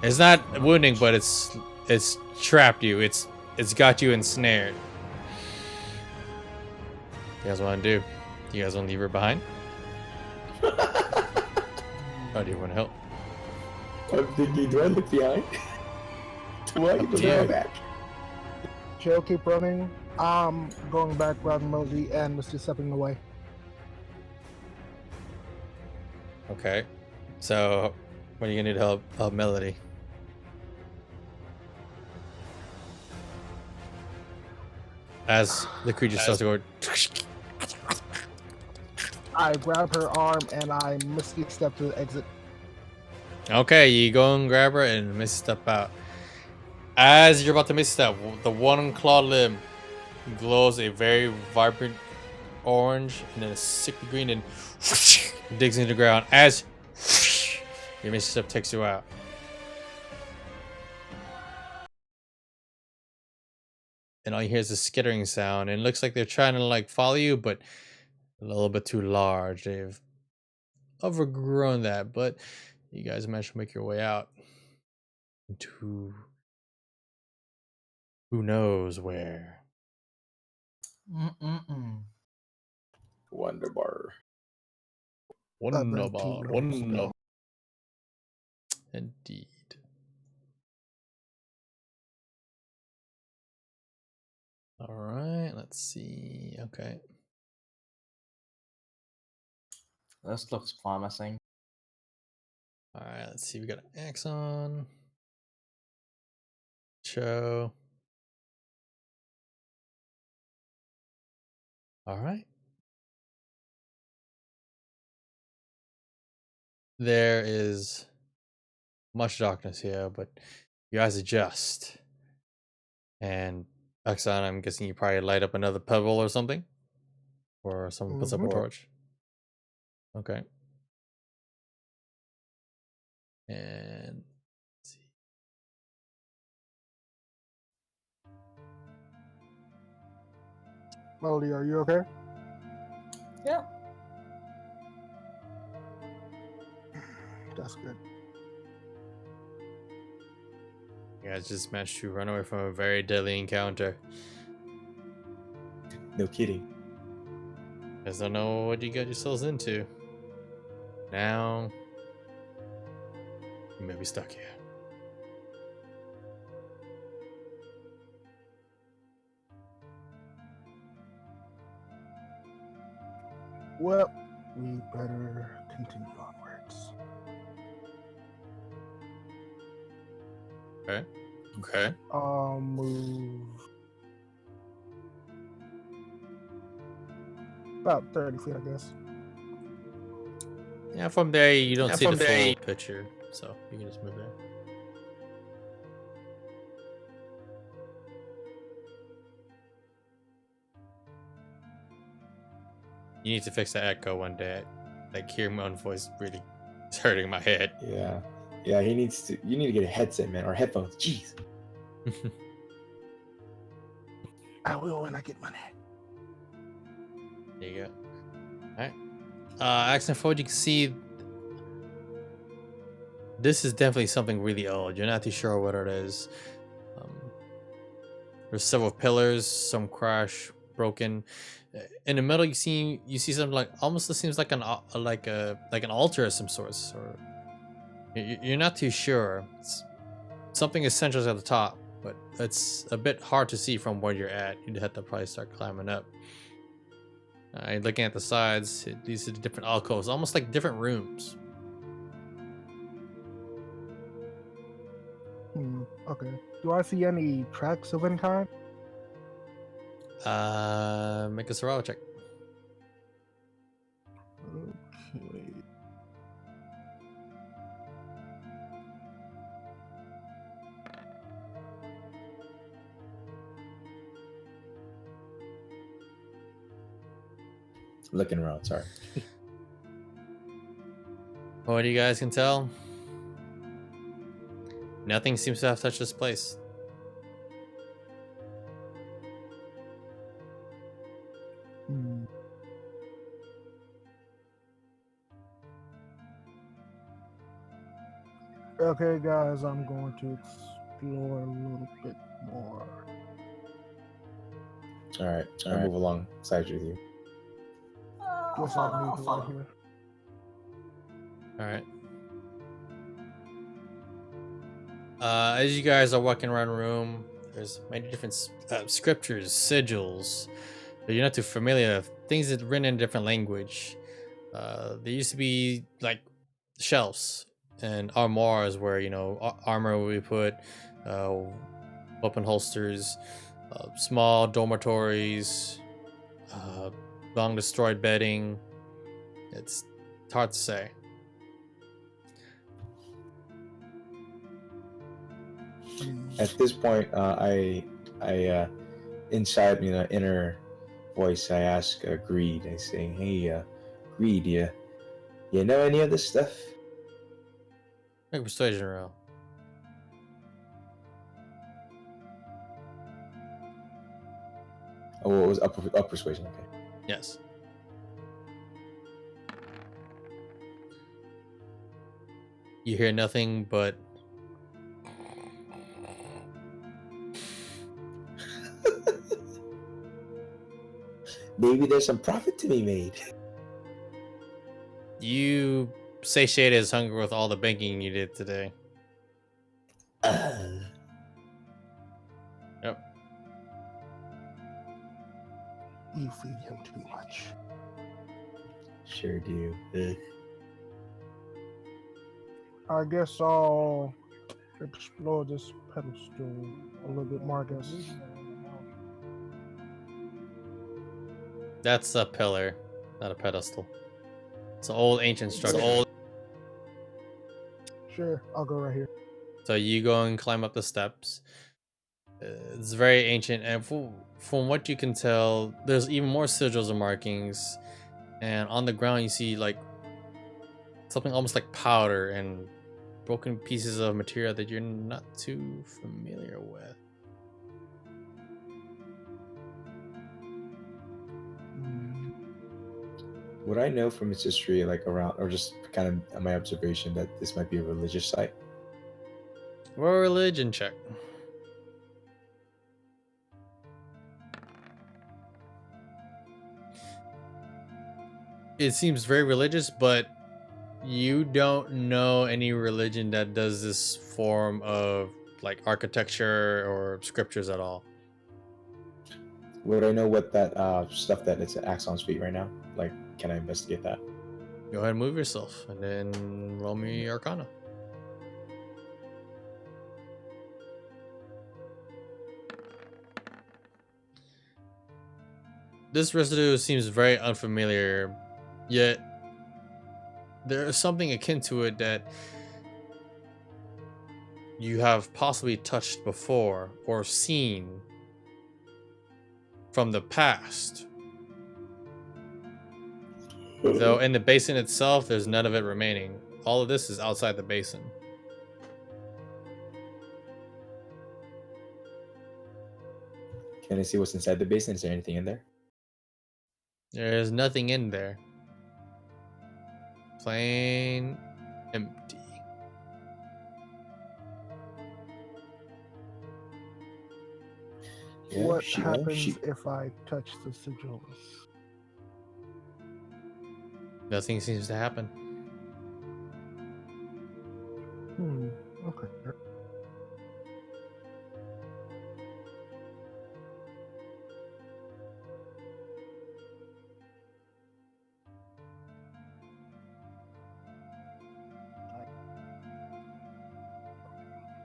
It's not wounding, but it's trapped you. It's got you ensnared. You guys want to do? You guys want to leave her behind? Or do you want to help? I'm thinking, do I look behind? Do I look you. back? Chill, keep running. I'm going back, grabbing Melody, and Misty stepping away. Okay. So, what are you gonna do to help Melody? As the creature starts to go. I grab her arm and I Misty step to the exit. Okay, you go and grab her and misstep out. As you're about to misstep, the one clawed limb glows a very vibrant orange and then a sickly green and digs into the ground as your misstep takes you out. And all you hear is a skittering sound, and it looks like they're trying to like follow you, but a little bit too large. They've overgrown that, but you guys managed to make your way out into who knows where. Wonder bar. Wonderbar, wonderbar. Indeed. All right, let's see. Okay. This looks promising. All right, let's see. We got an Axon. Show. All right. There is much darkness here, but your eyes adjust. And Axon, I'm guessing you probably light up another pebble or something? Or someone puts up a Mhm. torch. Okay. And let's see. Melody, are you okay? Yeah. That's good. You guys just managed to run away from a very deadly encounter. No kidding. You guys don't know what you got yourselves into. Now, you may be stuck here. Well, we better continue onwards. Okay. Okay. Move about 30 feet, I guess. Yeah, from there you don't see the full picture, so you can just move there. You need to fix that echo one day. Like hearing my own voice really is hurting my head. Yeah. Yeah, he needs to. You need to get a headset, man, or headphones. Jeez. I will when I get money. There you go. Alright. Accent forward, you can see this is definitely something really old. You're not too sure what it is. There's several pillars, some crash, broken. In the middle, you see something like almost it seems like an altar of some sorts, or you're not too sure. Something essential at the top, but it's a bit hard to see from where you're at. You'd have to probably start climbing up. Looking at the sides, these are the different alcoves, almost like different rooms. Okay. Do I see any tracks of any kind? Make a survival check. Okay. Looking around. Sorry. What you guys can tell, nothing seems to have touched this place. Okay, guys, I'm going to explore a little bit more. All right. I'll move alongside with you. Guess I'll move right here. All right. As you guys are walking around the room, there's many different scriptures, sigils that you're not too familiar with. Things that are written in a different language. There used to be like shelves and armoires where armor would be put, weapon holsters, small dormitories, long destroyed bedding. It's hard to say. At this point, I inside me, the inner voice, I ask Greed. I say, "Hey, Greed, you know any of this stuff?" Make a persuasion roll. Oh, it was up persuasion. Okay. Yes. You hear nothing but Maybe there's some profit to be made. you satiate his hunger with all the banking you did today. Yep. You feed him too much. Sure do. I guess I'll explore this pedestal a little bit more, I guess. That's a pillar, not a pedestal. It's an old ancient structure. Sure, I'll go right here. So you go and climb up the steps. It's very ancient, and from what you can tell, there's even more sigils and markings. And on the ground, you see like something almost like powder and broken pieces of material that you're not too familiar with. Would I know from its history, like around, or just kind of my observation, that this might be a religious site? Roll a religion check. It seems very religious, but you don't know any religion that does this form of like architecture or scriptures at all. Would I know what that stuff that it's Axon's feet right now? Like, can I investigate that? Go ahead and move yourself, and then roll me Arcana. This residue seems very unfamiliar, yet there is something akin to it that you have possibly touched before or seen from the past. Though in the basin itself, there's none of it remaining. All of this is outside the basin. Can I see what's inside the basin? Is there anything in there? There's nothing in there. Plain empty. Yeah, What she- happens she- if I touch the sigils? Nothing seems to happen. Okay.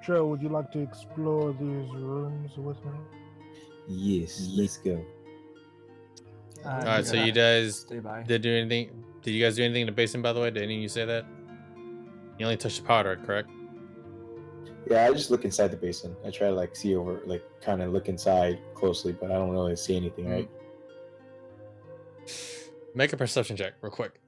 Joe, would you like to explore these rooms with me? Yes, let's go. All right, so you guys Stay by. did do anything? Did you guys do anything in the basin, by the way? Did any of you say that? You only touched the powder, correct? Yeah, I just look inside the basin. I try to like see over, like kind of look inside closely, but I don't really see anything. Right? Make a perception check, real quick.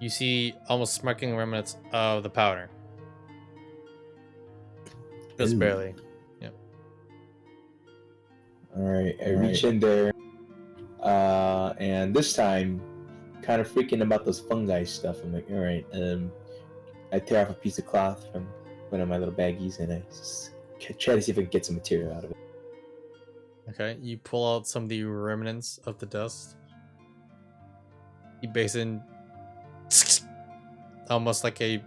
You see almost smirking remnants of the powder. Just Ooh. barely. All right, I reach in there, and this time, kind of freaking about those fungi stuff. I'm like, all right, I tear off a piece of cloth from one of my little baggies, and I just try to see if I can get some material out of it. Okay, you pull out some of the remnants of the dust. You basin, almost like a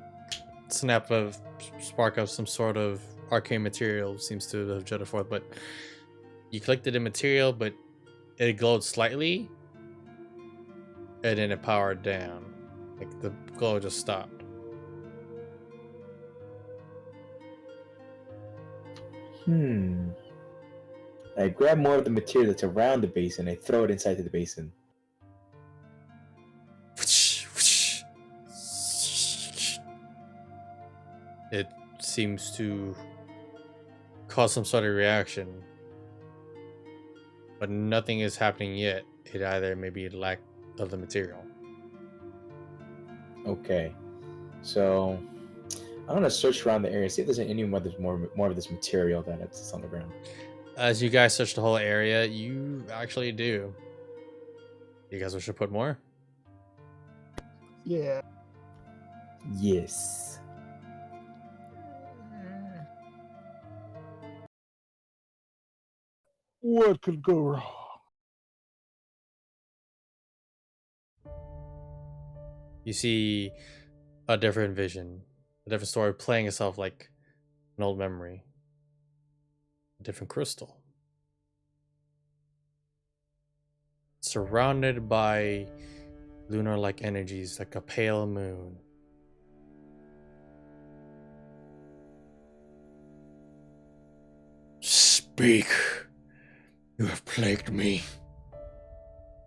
snap of spark of some sort of arcane material seems to have jutted forth, but you collected the material, but it glowed slightly, and then it powered down. Like the glow just stopped. I grab more of the material that's around the basin. I throw it inside the basin. It seems to cause some sort of reaction, but nothing is happening yet. It either may be lack of the material. Okay, so I'm gonna search around the area, see if there's any more. There's more of this material that's on the ground. As you guys search the whole area, you actually do. You guys wish to put more? Yeah. Yes. What could go wrong? You see a different vision, a different story playing itself like an old memory. A different crystal. Surrounded by lunar-like energies like a pale moon. Speak. You have plagued me.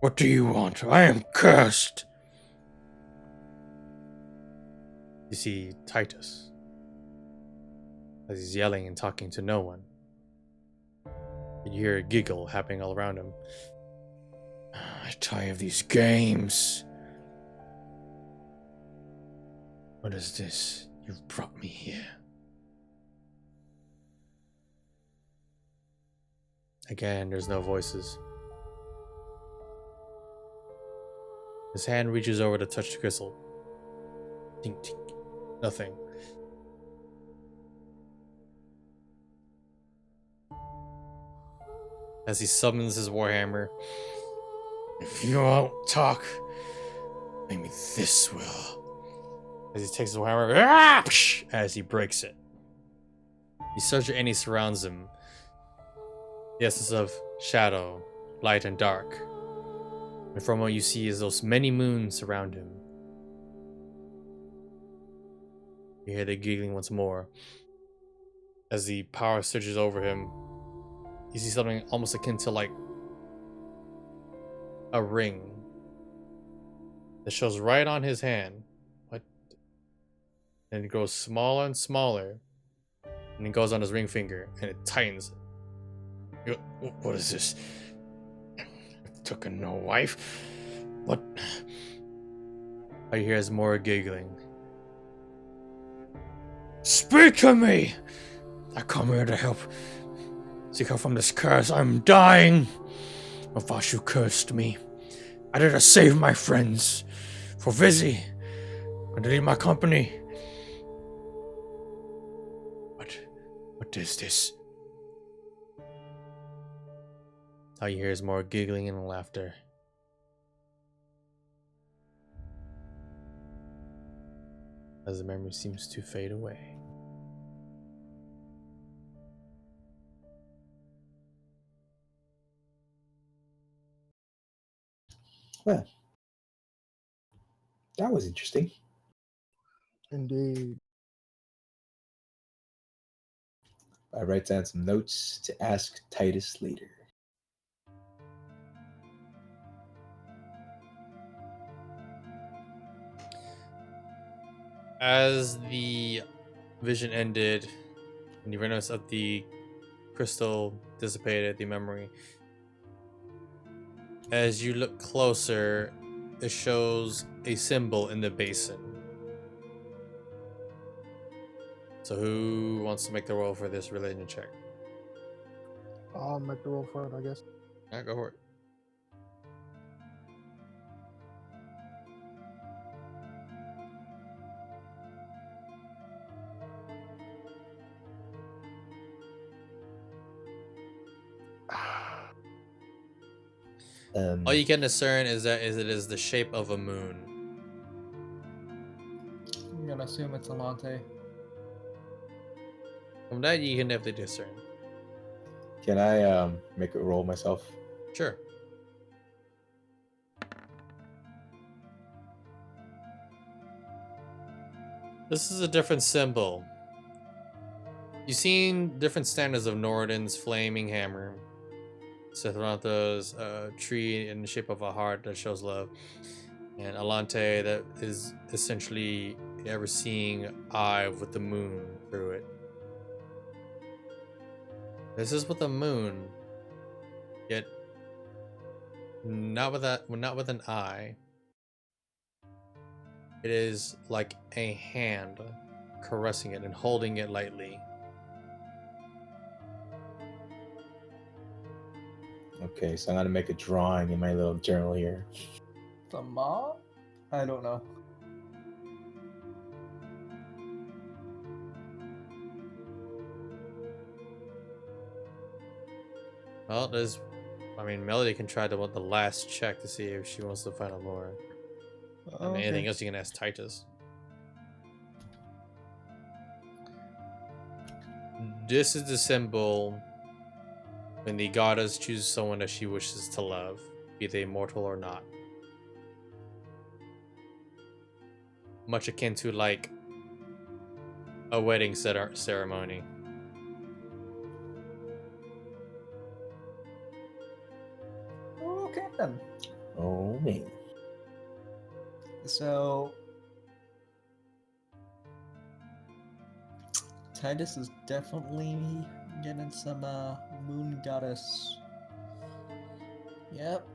What do you want? I am cursed. You see Titus as he's yelling and talking to no one. And you hear a giggle happening all around him. I tire of these games. What is this? You've brought me here. Again, there's no voices. His hand reaches over to touch the crystal. Tink, tink. Nothing. As he summons his warhammer. If you won't talk, maybe this will. As he takes his warhammer, as he breaks it. He searches and he surrounds him. The essence of shadow, light, and dark. And from what you see is those many moons surround him. You hear the giggling once more. As the power surges over him, you see something almost akin to like a ring that shows right on his hand. What? And it grows smaller and smaller. And it goes on his ring finger and it tightens. What is this? Took a no wife? What? All you hear is more giggling. Speak to me! I come here to help. Seek her from this curse. I'm dying. I thought you cursed me. I did to save my friends. For Vizzy. And to leave my company. What is this? All you hear is more giggling and laughter. As the memory seems to fade away. Well, that was interesting. Indeed. I write down some notes to ask Titus later. As the vision ended, and the awareness of the crystal dissipated, the memory. As you look closer, it shows a symbol in the basin. So who wants to make the roll for this religion check? I'll make the roll for it, I guess. Alright, go for it. All you can discern is that it is the shape of a moon. I'm gonna assume it's Alante. From that, you can definitely discern. Can I make a roll myself? Sure. This is a different symbol. You've seen different standards of Noradin's flaming hammer. Setharanta's tree in the shape of a heart that shows love. And Alante that is essentially the ever-seeing eye with the moon through it. This is with a moon, yet not with an eye. It is like a hand caressing it and holding it lightly. Okay, so I'm gonna make a drawing in my little journal here. The mom? I don't know. Well, Melody can try the last check to see if she wants to find out more. Anything else you can ask Titus. This is the symbol when the goddess chooses someone that she wishes to love, be they mortal or not. Much akin to like a wedding ceremony. Okay then. Oh man. So Titus is definitely getting some moon goddess. Yep.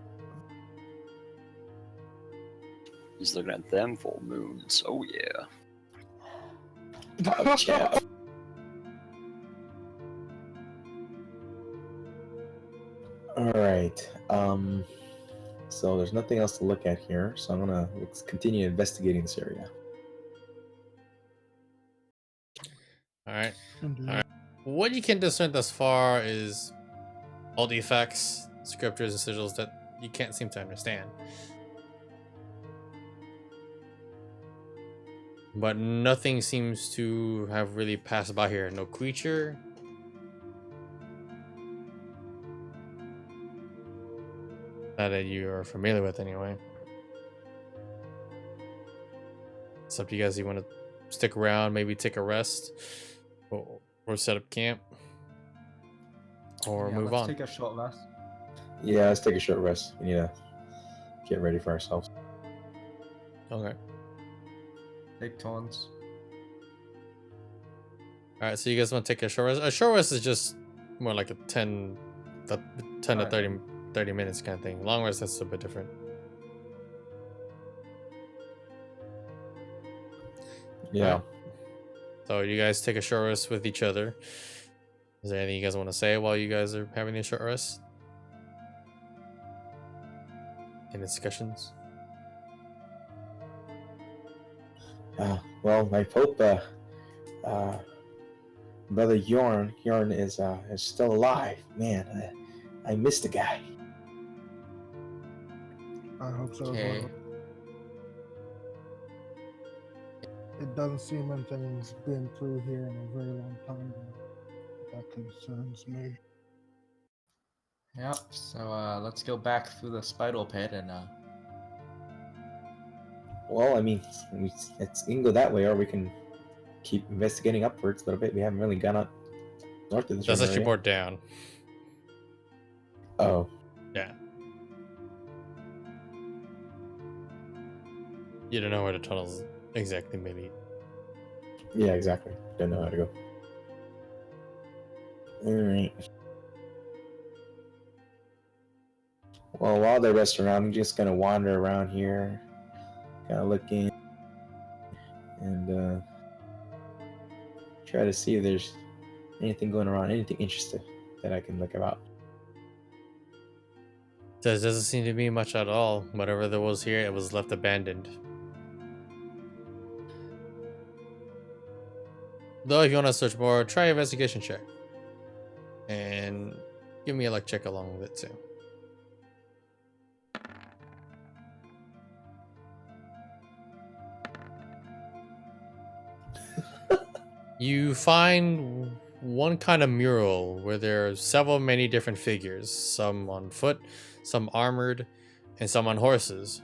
He's looking at them full moons. Oh yeah. Oh, Jeff. All right. So there's nothing else to look at here. So let's continue investigating this area. All right. Indeed. What you can discern thus far is all the effects, scriptures, and sigils that you can't seem to understand. But nothing seems to have really passed by here. No creature. Not that you are familiar with, anyway. It's up to you guys. You want to stick around, maybe take a rest, or set up camp, or Yeah, move let's on. take a short rest. Yeah, let's take a short rest. We need to get ready for ourselves. Okay. Take turns. All right. So you guys want to take a short rest? A short rest is just more like a 10 to Alright. 30 minutes kind of thing. Long rest, that's a bit different. Yeah. Alright. So you guys take a short rest with each other. Is there anything you guys want to say while you guys are having a short rest? Any discussions? Well, I hope brother Yorn is still alive. Man, I missed the guy. I hope so as Okay. well. It doesn't seem anything's been through here in a very long time. That concerns me. Yep. So let's go back through the spiral pit and Well, I mean, we can go that way, or we can keep investigating upwards a little bit. We haven't really gone up north of this That's actually area. more down. Oh, Yeah. You don't know where the tunnels exactly may lead. yeah, exactly. Don't know how to go. All right. Well, while they rest around, I'm just gonna wander around here, kind of looking, and try to see if there's anything going around, anything interesting that I can look about. There doesn't seem to be much at all. Whatever there was here, it was left abandoned. Though, if you want to search more, try investigation check. And give me a luck check along with it too. You find one kind of mural where there are many different figures, some on foot, some armored, and some on horses.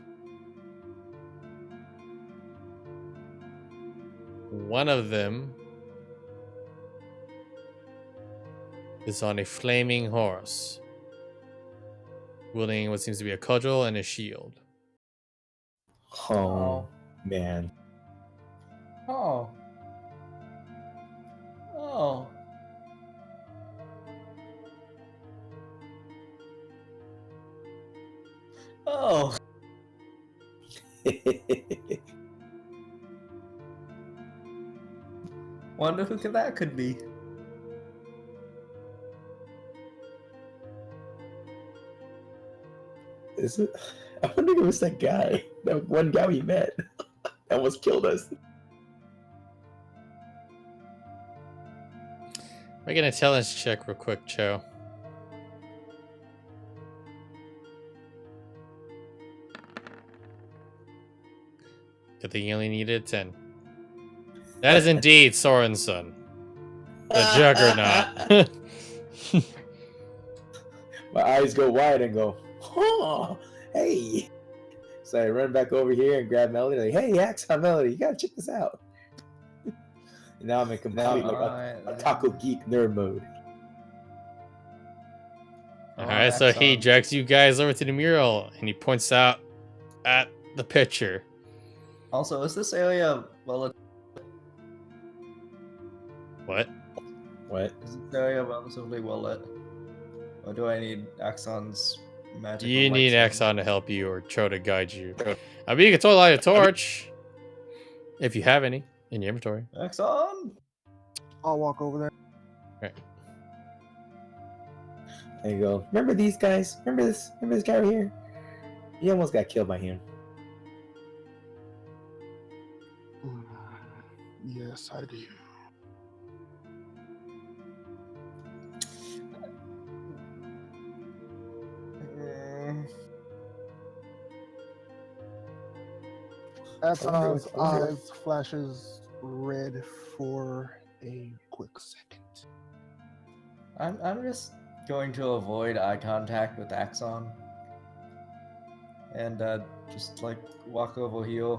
One of them is on a flaming horse, wielding what seems to be a cudgel and a shield. Oh, man. Oh. Oh. Oh. Wonder who that could be. Is it? I wonder if it was that guy, that one guy we met, that almost killed us. Make an intelligence check real quick, Cho. Good thing you only needed a 10. That is indeed Soren's son. The Juggernaut. My eyes go wide and go, oh, hey. So I run back over here and grab Melody, like, hey, Axon Melody, you gotta check this out. And now I'm in complete a taco geek nerd mode. Alright, so he drags you guys over to the mural and he points out at the picture. Also, is this area well? What? What? Is this area relatively well lit? Or do I need Axon's magic? You need Axon to help you or Cho to guide you. I mean, you can totally light a torch if you have any in your inventory. Axon. I'll walk over there. There you go. Remember these guys? Remember this guy right here? You almost got killed by him. Yes, I do. Axon's eyes flashes red for a quick second. I'm just going to avoid eye contact with Axon. And just like walk over here.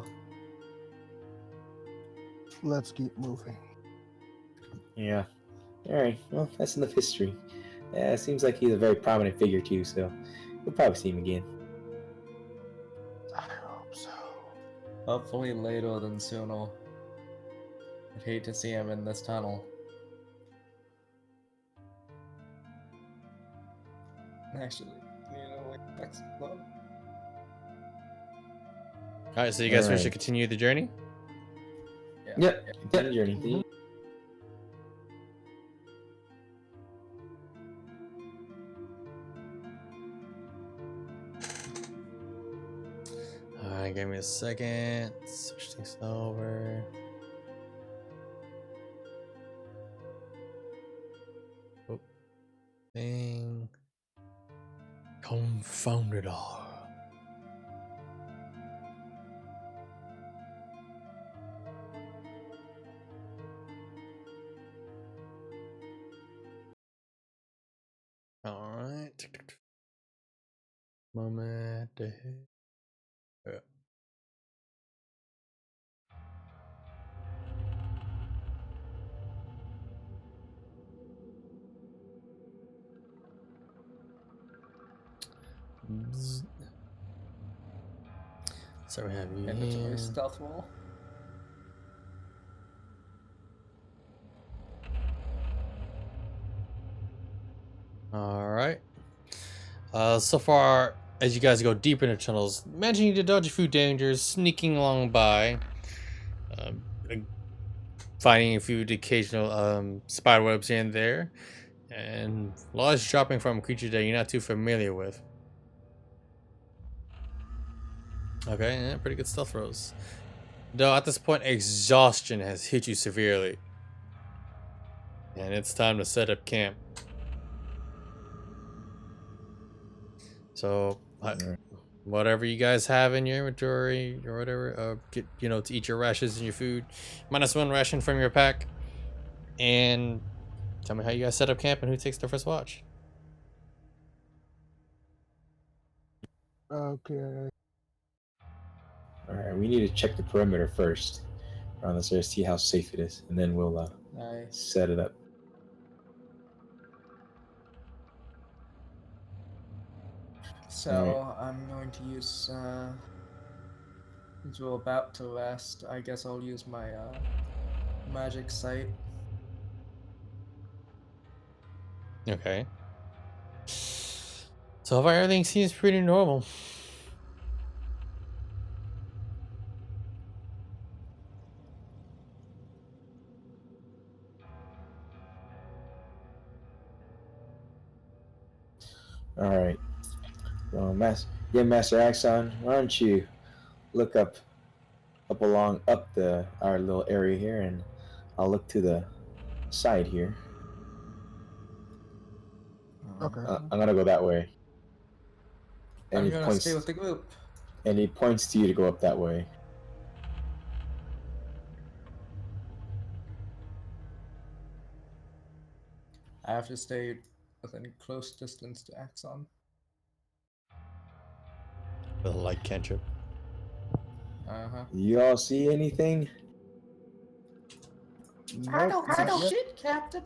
Let's keep moving. Yeah. Alright, well, that's enough history. Yeah, it seems like he's a very prominent figure too, so we'll probably see him again. Hopefully later than sooner. I'd hate to see him in this tunnel. Actually, next one. Alright, so you guys wish to Alright. continue the journey? Yep. Continue journey. Mhm. Alright, give me a second. Switch things over. Oh, thing. Confound it all. Alright. Moment. Yeah. Bzz. So we have you Mandatory here. stealth roll. Alright. So far, as you guys go deeper into tunnels, managing to dodge a few dangers, sneaking along by, um, uh, finding a few occasional spider webs here and there, and large dropping from a creature that you're not too familiar with. Okay, yeah, pretty good stealth rolls. Though at this point, exhaustion has hit you severely, and it's time to set up camp. So, whatever you guys have in your inventory or whatever, get to eat your rations and your food, -1 ration from your pack, and tell me how you guys set up camp and who takes the first watch. Okay. Alright, we need to check the perimeter first around this area, see how safe it is, and then we'll Nice. set it up. So Alright. I'm going to use. Since we're about to rest, I guess I'll use my magic sight. Okay. So far, everything seems pretty normal. Alright. Well, Master Axon, why don't you look up along our little area here, and I'll look to the side here. Okay. I'm gonna go that way. And I'm he gonna points, stay with the group. and he points to you to go up that way. I have to stay within close distance to Axon. With a light cantrip. You all see anything? I don't Nope, not see yet. shit, Captain.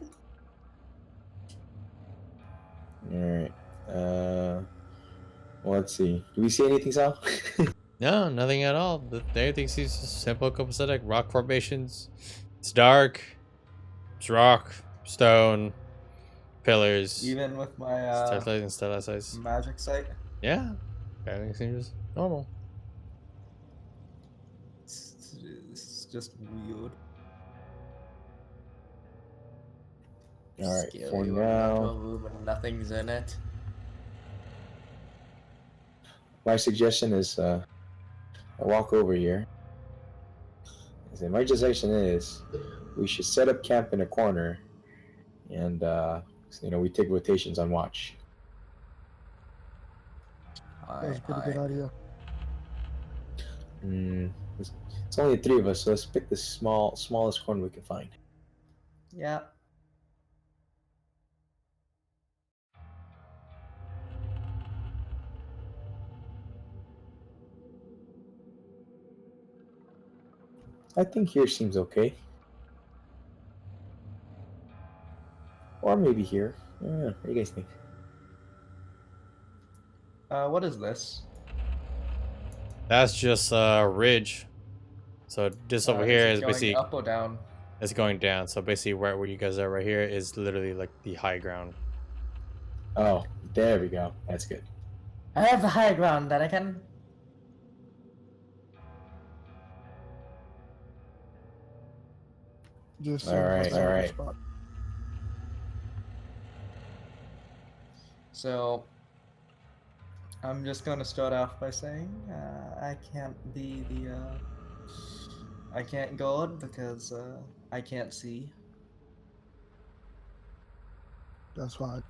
Alright. Well, let's see. Do we see anything, Sal? No, nothing at all. Everything seems simple, copacetic. Rock formations. It's dark. It's rock, stone, pillars, Even with my stalactites and stalactites. magic sight. Yeah, everything seems normal. This is just weird. Alright, Scary for when you go to a now, room and nothing's in it. my suggestion is I walk over here. My suggestion is we should set up camp in a corner, and we take rotations on watch. That's a pretty good idea. It's only the three of us, so let's pick the smallest corner we can find. Yeah. I think here seems okay. Or maybe here. I don't know. What do you guys think? What is this? That's just a ridge So this over here is going basically up or down. it's going down. So basically, right where you guys are right here is literally like the high ground. Oh, there we go. That's good. I have the high ground that I can. Just All right, solid all right. spot. So I'm just going to start off by saying I can't be the I can't guard because I can't see. That's fine.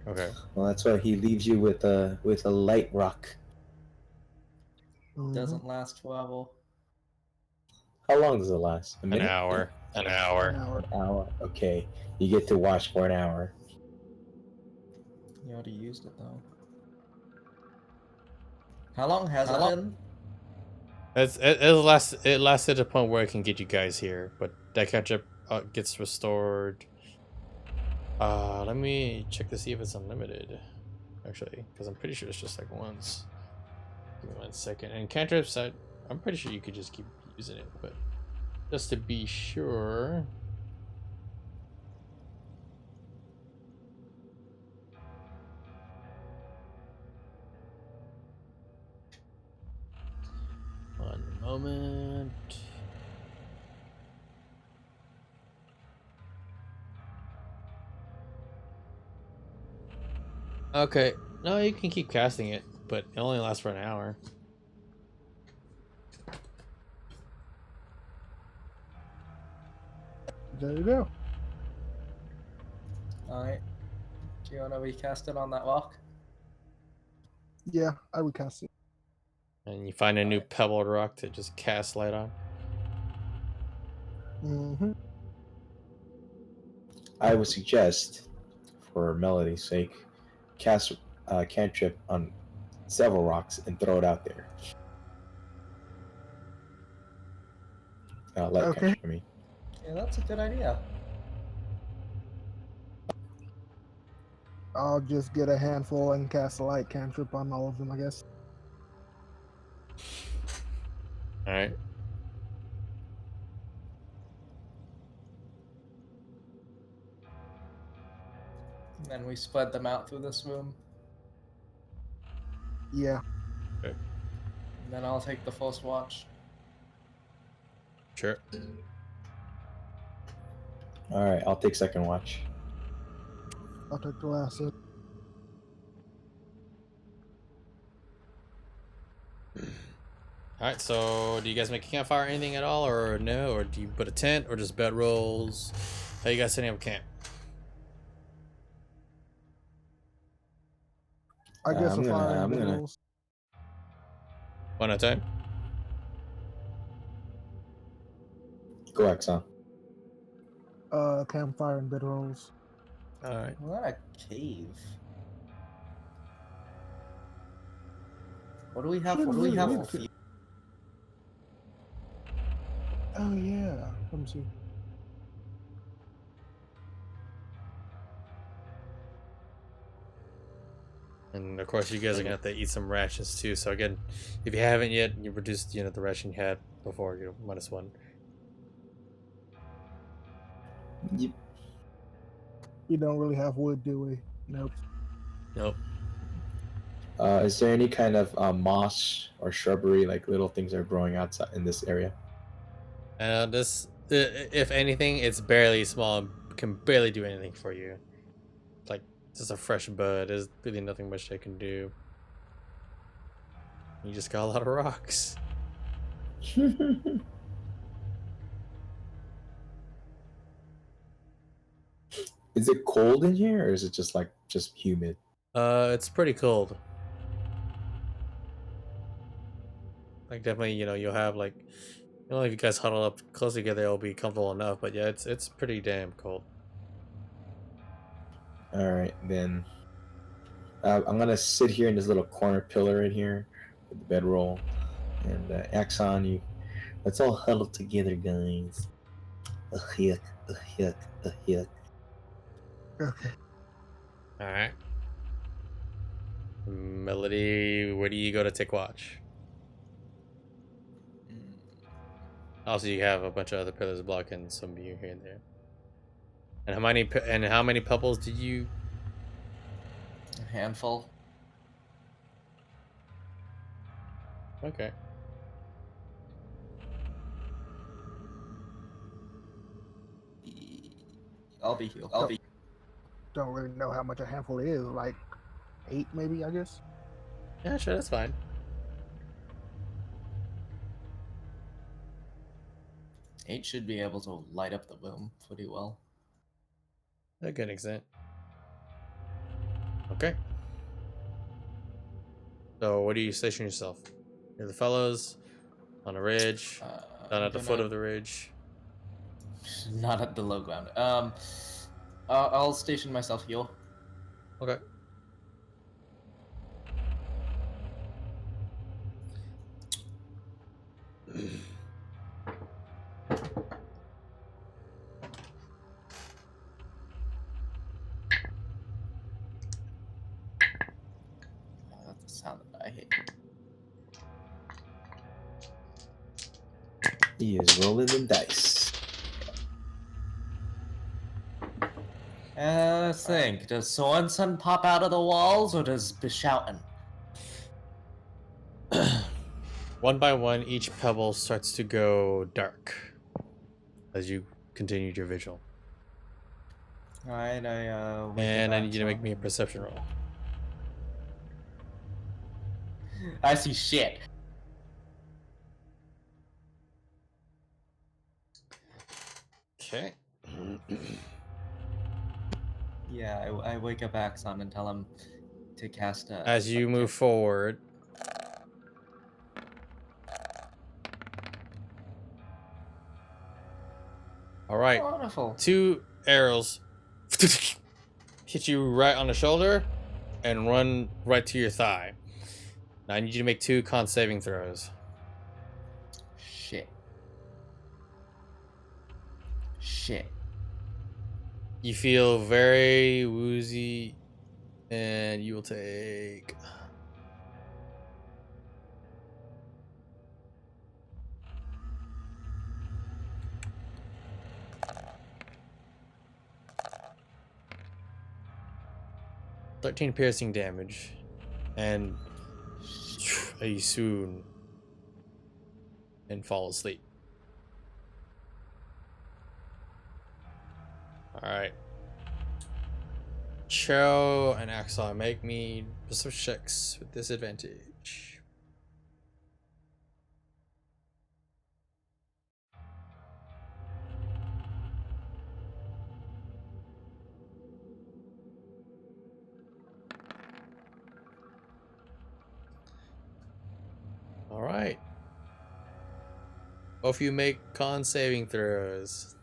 Okay. Well, that's why he leaves you with a light rock. Mhm. Doesn't last forever. How long does it last? A An minute? hour. An An hour. hour. An hour. Okay, you get to watch for an hour. You already used it though. How long has it been? It lasted to the point where it can get you guys here, but that catch-up gets restored. Let me check to see if it's unlimited. Actually, because I'm pretty sure it's just like once. Give me 1 second. And cantrips, I'm pretty sure you could just keep using it, but just to be sure. One moment. Okay. No, you can keep casting it, but it only lasts for an hour. There you go. Alright. Do you want to recast it on that rock? Yeah, I recast it. And you find a new Alright. pebbled rock to just cast light on. Mm-hmm. I would suggest, for melody's sake, cast cantrip on several rocks and throw it out there. Light Okay. cantrip, I mean. Yeah, that's a good idea. I'll just get a handful and cast a light cantrip on all of them, I guess. Alright. And then we spread them out through this room. Yeah. And then I'll take the first watch. Sure. All right, I'll take second watch. I'll take the last hit. Alright, so do you guys make a campfire or anything at all, or no? Or do you put a tent, or just bedrolls? How you guys setting up camp? I guess I'm a fire gonna- and I'm gonna- rolls. One at a time? Go Exxon. Campfire and bedrolls. Alright. What a cave. What do we have? Shouldn't What do we really have need for to. fuel? Oh yeah. Let me see. And of course, you guys are gonna have to eat some rations too. So again, if you haven't yet, you reduced the ration you had before, -1. Yep. We don't really have wood, do we? Nope. Nope. Is there any kind of moss or shrubbery, like little things that are growing outside in this area? If anything, it's barely small and can barely do anything for you. Like just a fresh bud. There's really nothing much they can do. You just got a lot of rocks. Is it cold in here, or is it just humid? It's pretty cold. Like definitely, you'll have like, if you guys huddle up close together, it'll be comfortable enough. But yeah, it's pretty damn cold. All right, then. I'm gonna sit here in this little corner pillar in here with the bedroll, and Axon, let's all huddle together, guys. A yuck, a yuck, a yuck. Okay. All right. Melody, where do you go to take watch? Also, you have a bunch of other pillars blocking some of you here and there. And how many pebbles did you? A handful. Okay. I'll be healed. Don't really know how much a handful is. Like 8, maybe, I guess. Yeah, sure, that's fine. Eight should be able to light up the room pretty well. To a good extent. Okay. So, where do you station yourself? Near the fellows, on a ridge, down at the foot of the ridge. Not at the low ground. I'll station myself here. Okay. That's the sound that I hate. He is rolling them dice. Think. Does Sorensen pop out of the walls, or does Bishouten? One by one, each pebble starts to go dark as you continued your vigil. Alright, And I need you to make me a perception roll. I see shit. Okay. Yeah, I wake up Axon and tell him to cast a... As you move forward, all right, Wonderful. 2 arrows hit you right on the shoulder and run right to your thigh. Now I need you to make 2 con saving throws. Shit. Shit. You feel very woozy, and you will take... $13 piercing damage, and you soon and fall asleep. Alright. Cho and Axon, make me some checks with disadvantage. Alright. Both of you make con saving throws.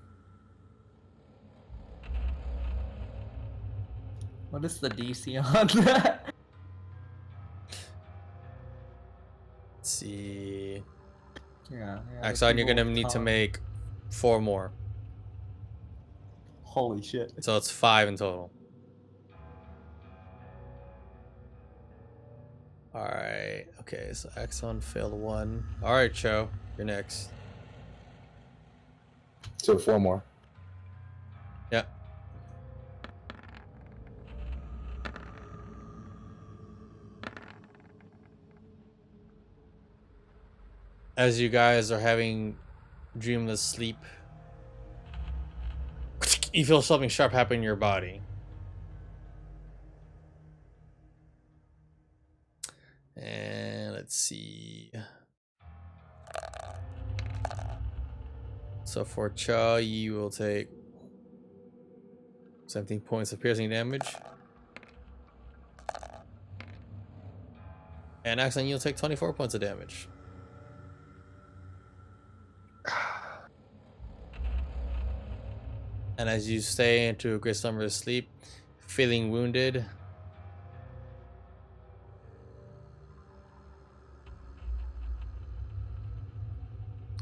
What is the DC on that? Let's see. Yeah. Axon, you're gonna people need to con- make 4 more. Holy shit. So it's 5 in total. Alright. Okay, so Axon failed 1. Alright, Cho, you're next. So 4 more. Yeah. As you guys are having dreamless sleep, you feel something sharp happen in your body. And let's see. So for Cha, you will take 17 points of piercing damage. And Axon, you'll take 24 points of damage. And as you stay into a great slumber of sleep, feeling wounded,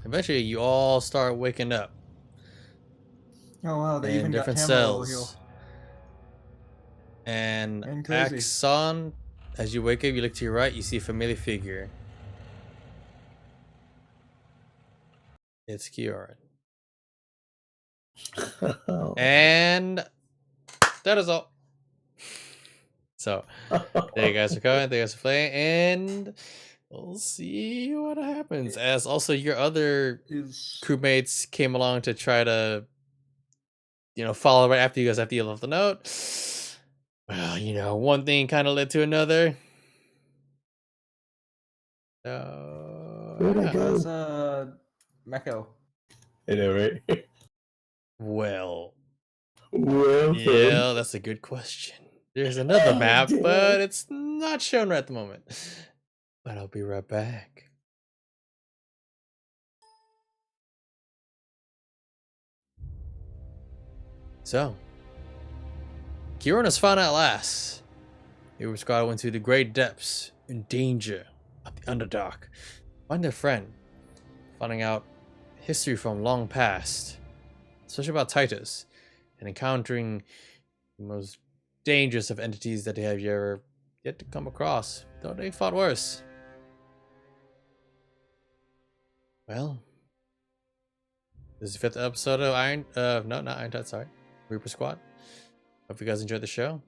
eventually you all start waking up Oh wow, they in even got different Tamara over here. cells. And And crazy. Axon As you wake up, you look to your right, you see a familiar figure. It's Kieran. And that is all. So, thank you guys for coming, thank you guys for playing, and we'll see what happens. As also your other crewmates came along to try to, follow right after you guys after you left the note. Well, one thing kind of led to another. Where'd I go? How's Meko? I know, right? Well, Well, yeah, that's a good question. There's another Oh, map, damn. but it's not shown right at the moment. But I'll be right back. So, Kieran has found out at last. Your squad went to the great depths in danger of the Underdark. Find their friend. Finding out history from long past, especially about Titus, and encountering the most dangerous of entities that they have ever yet to come across, though they fought worse. Well, this is the 5th episode of not Iron Tide, sorry, Reaper Squad. Hope you guys enjoyed the show.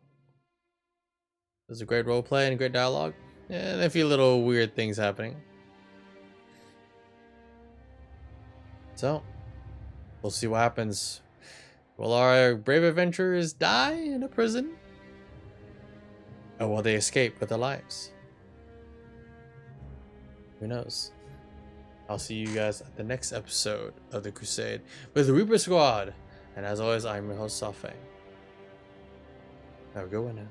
There's a great roleplay and great dialogue, and a few little weird things happening. So, we'll see what happens. Will our brave adventurers die in a prison? Or will they escape with their lives? Who knows? I'll see you guys at the next episode of the Crusade with the Reaper Squad. And as always, I'm your host, Sawfang. Have a good one now.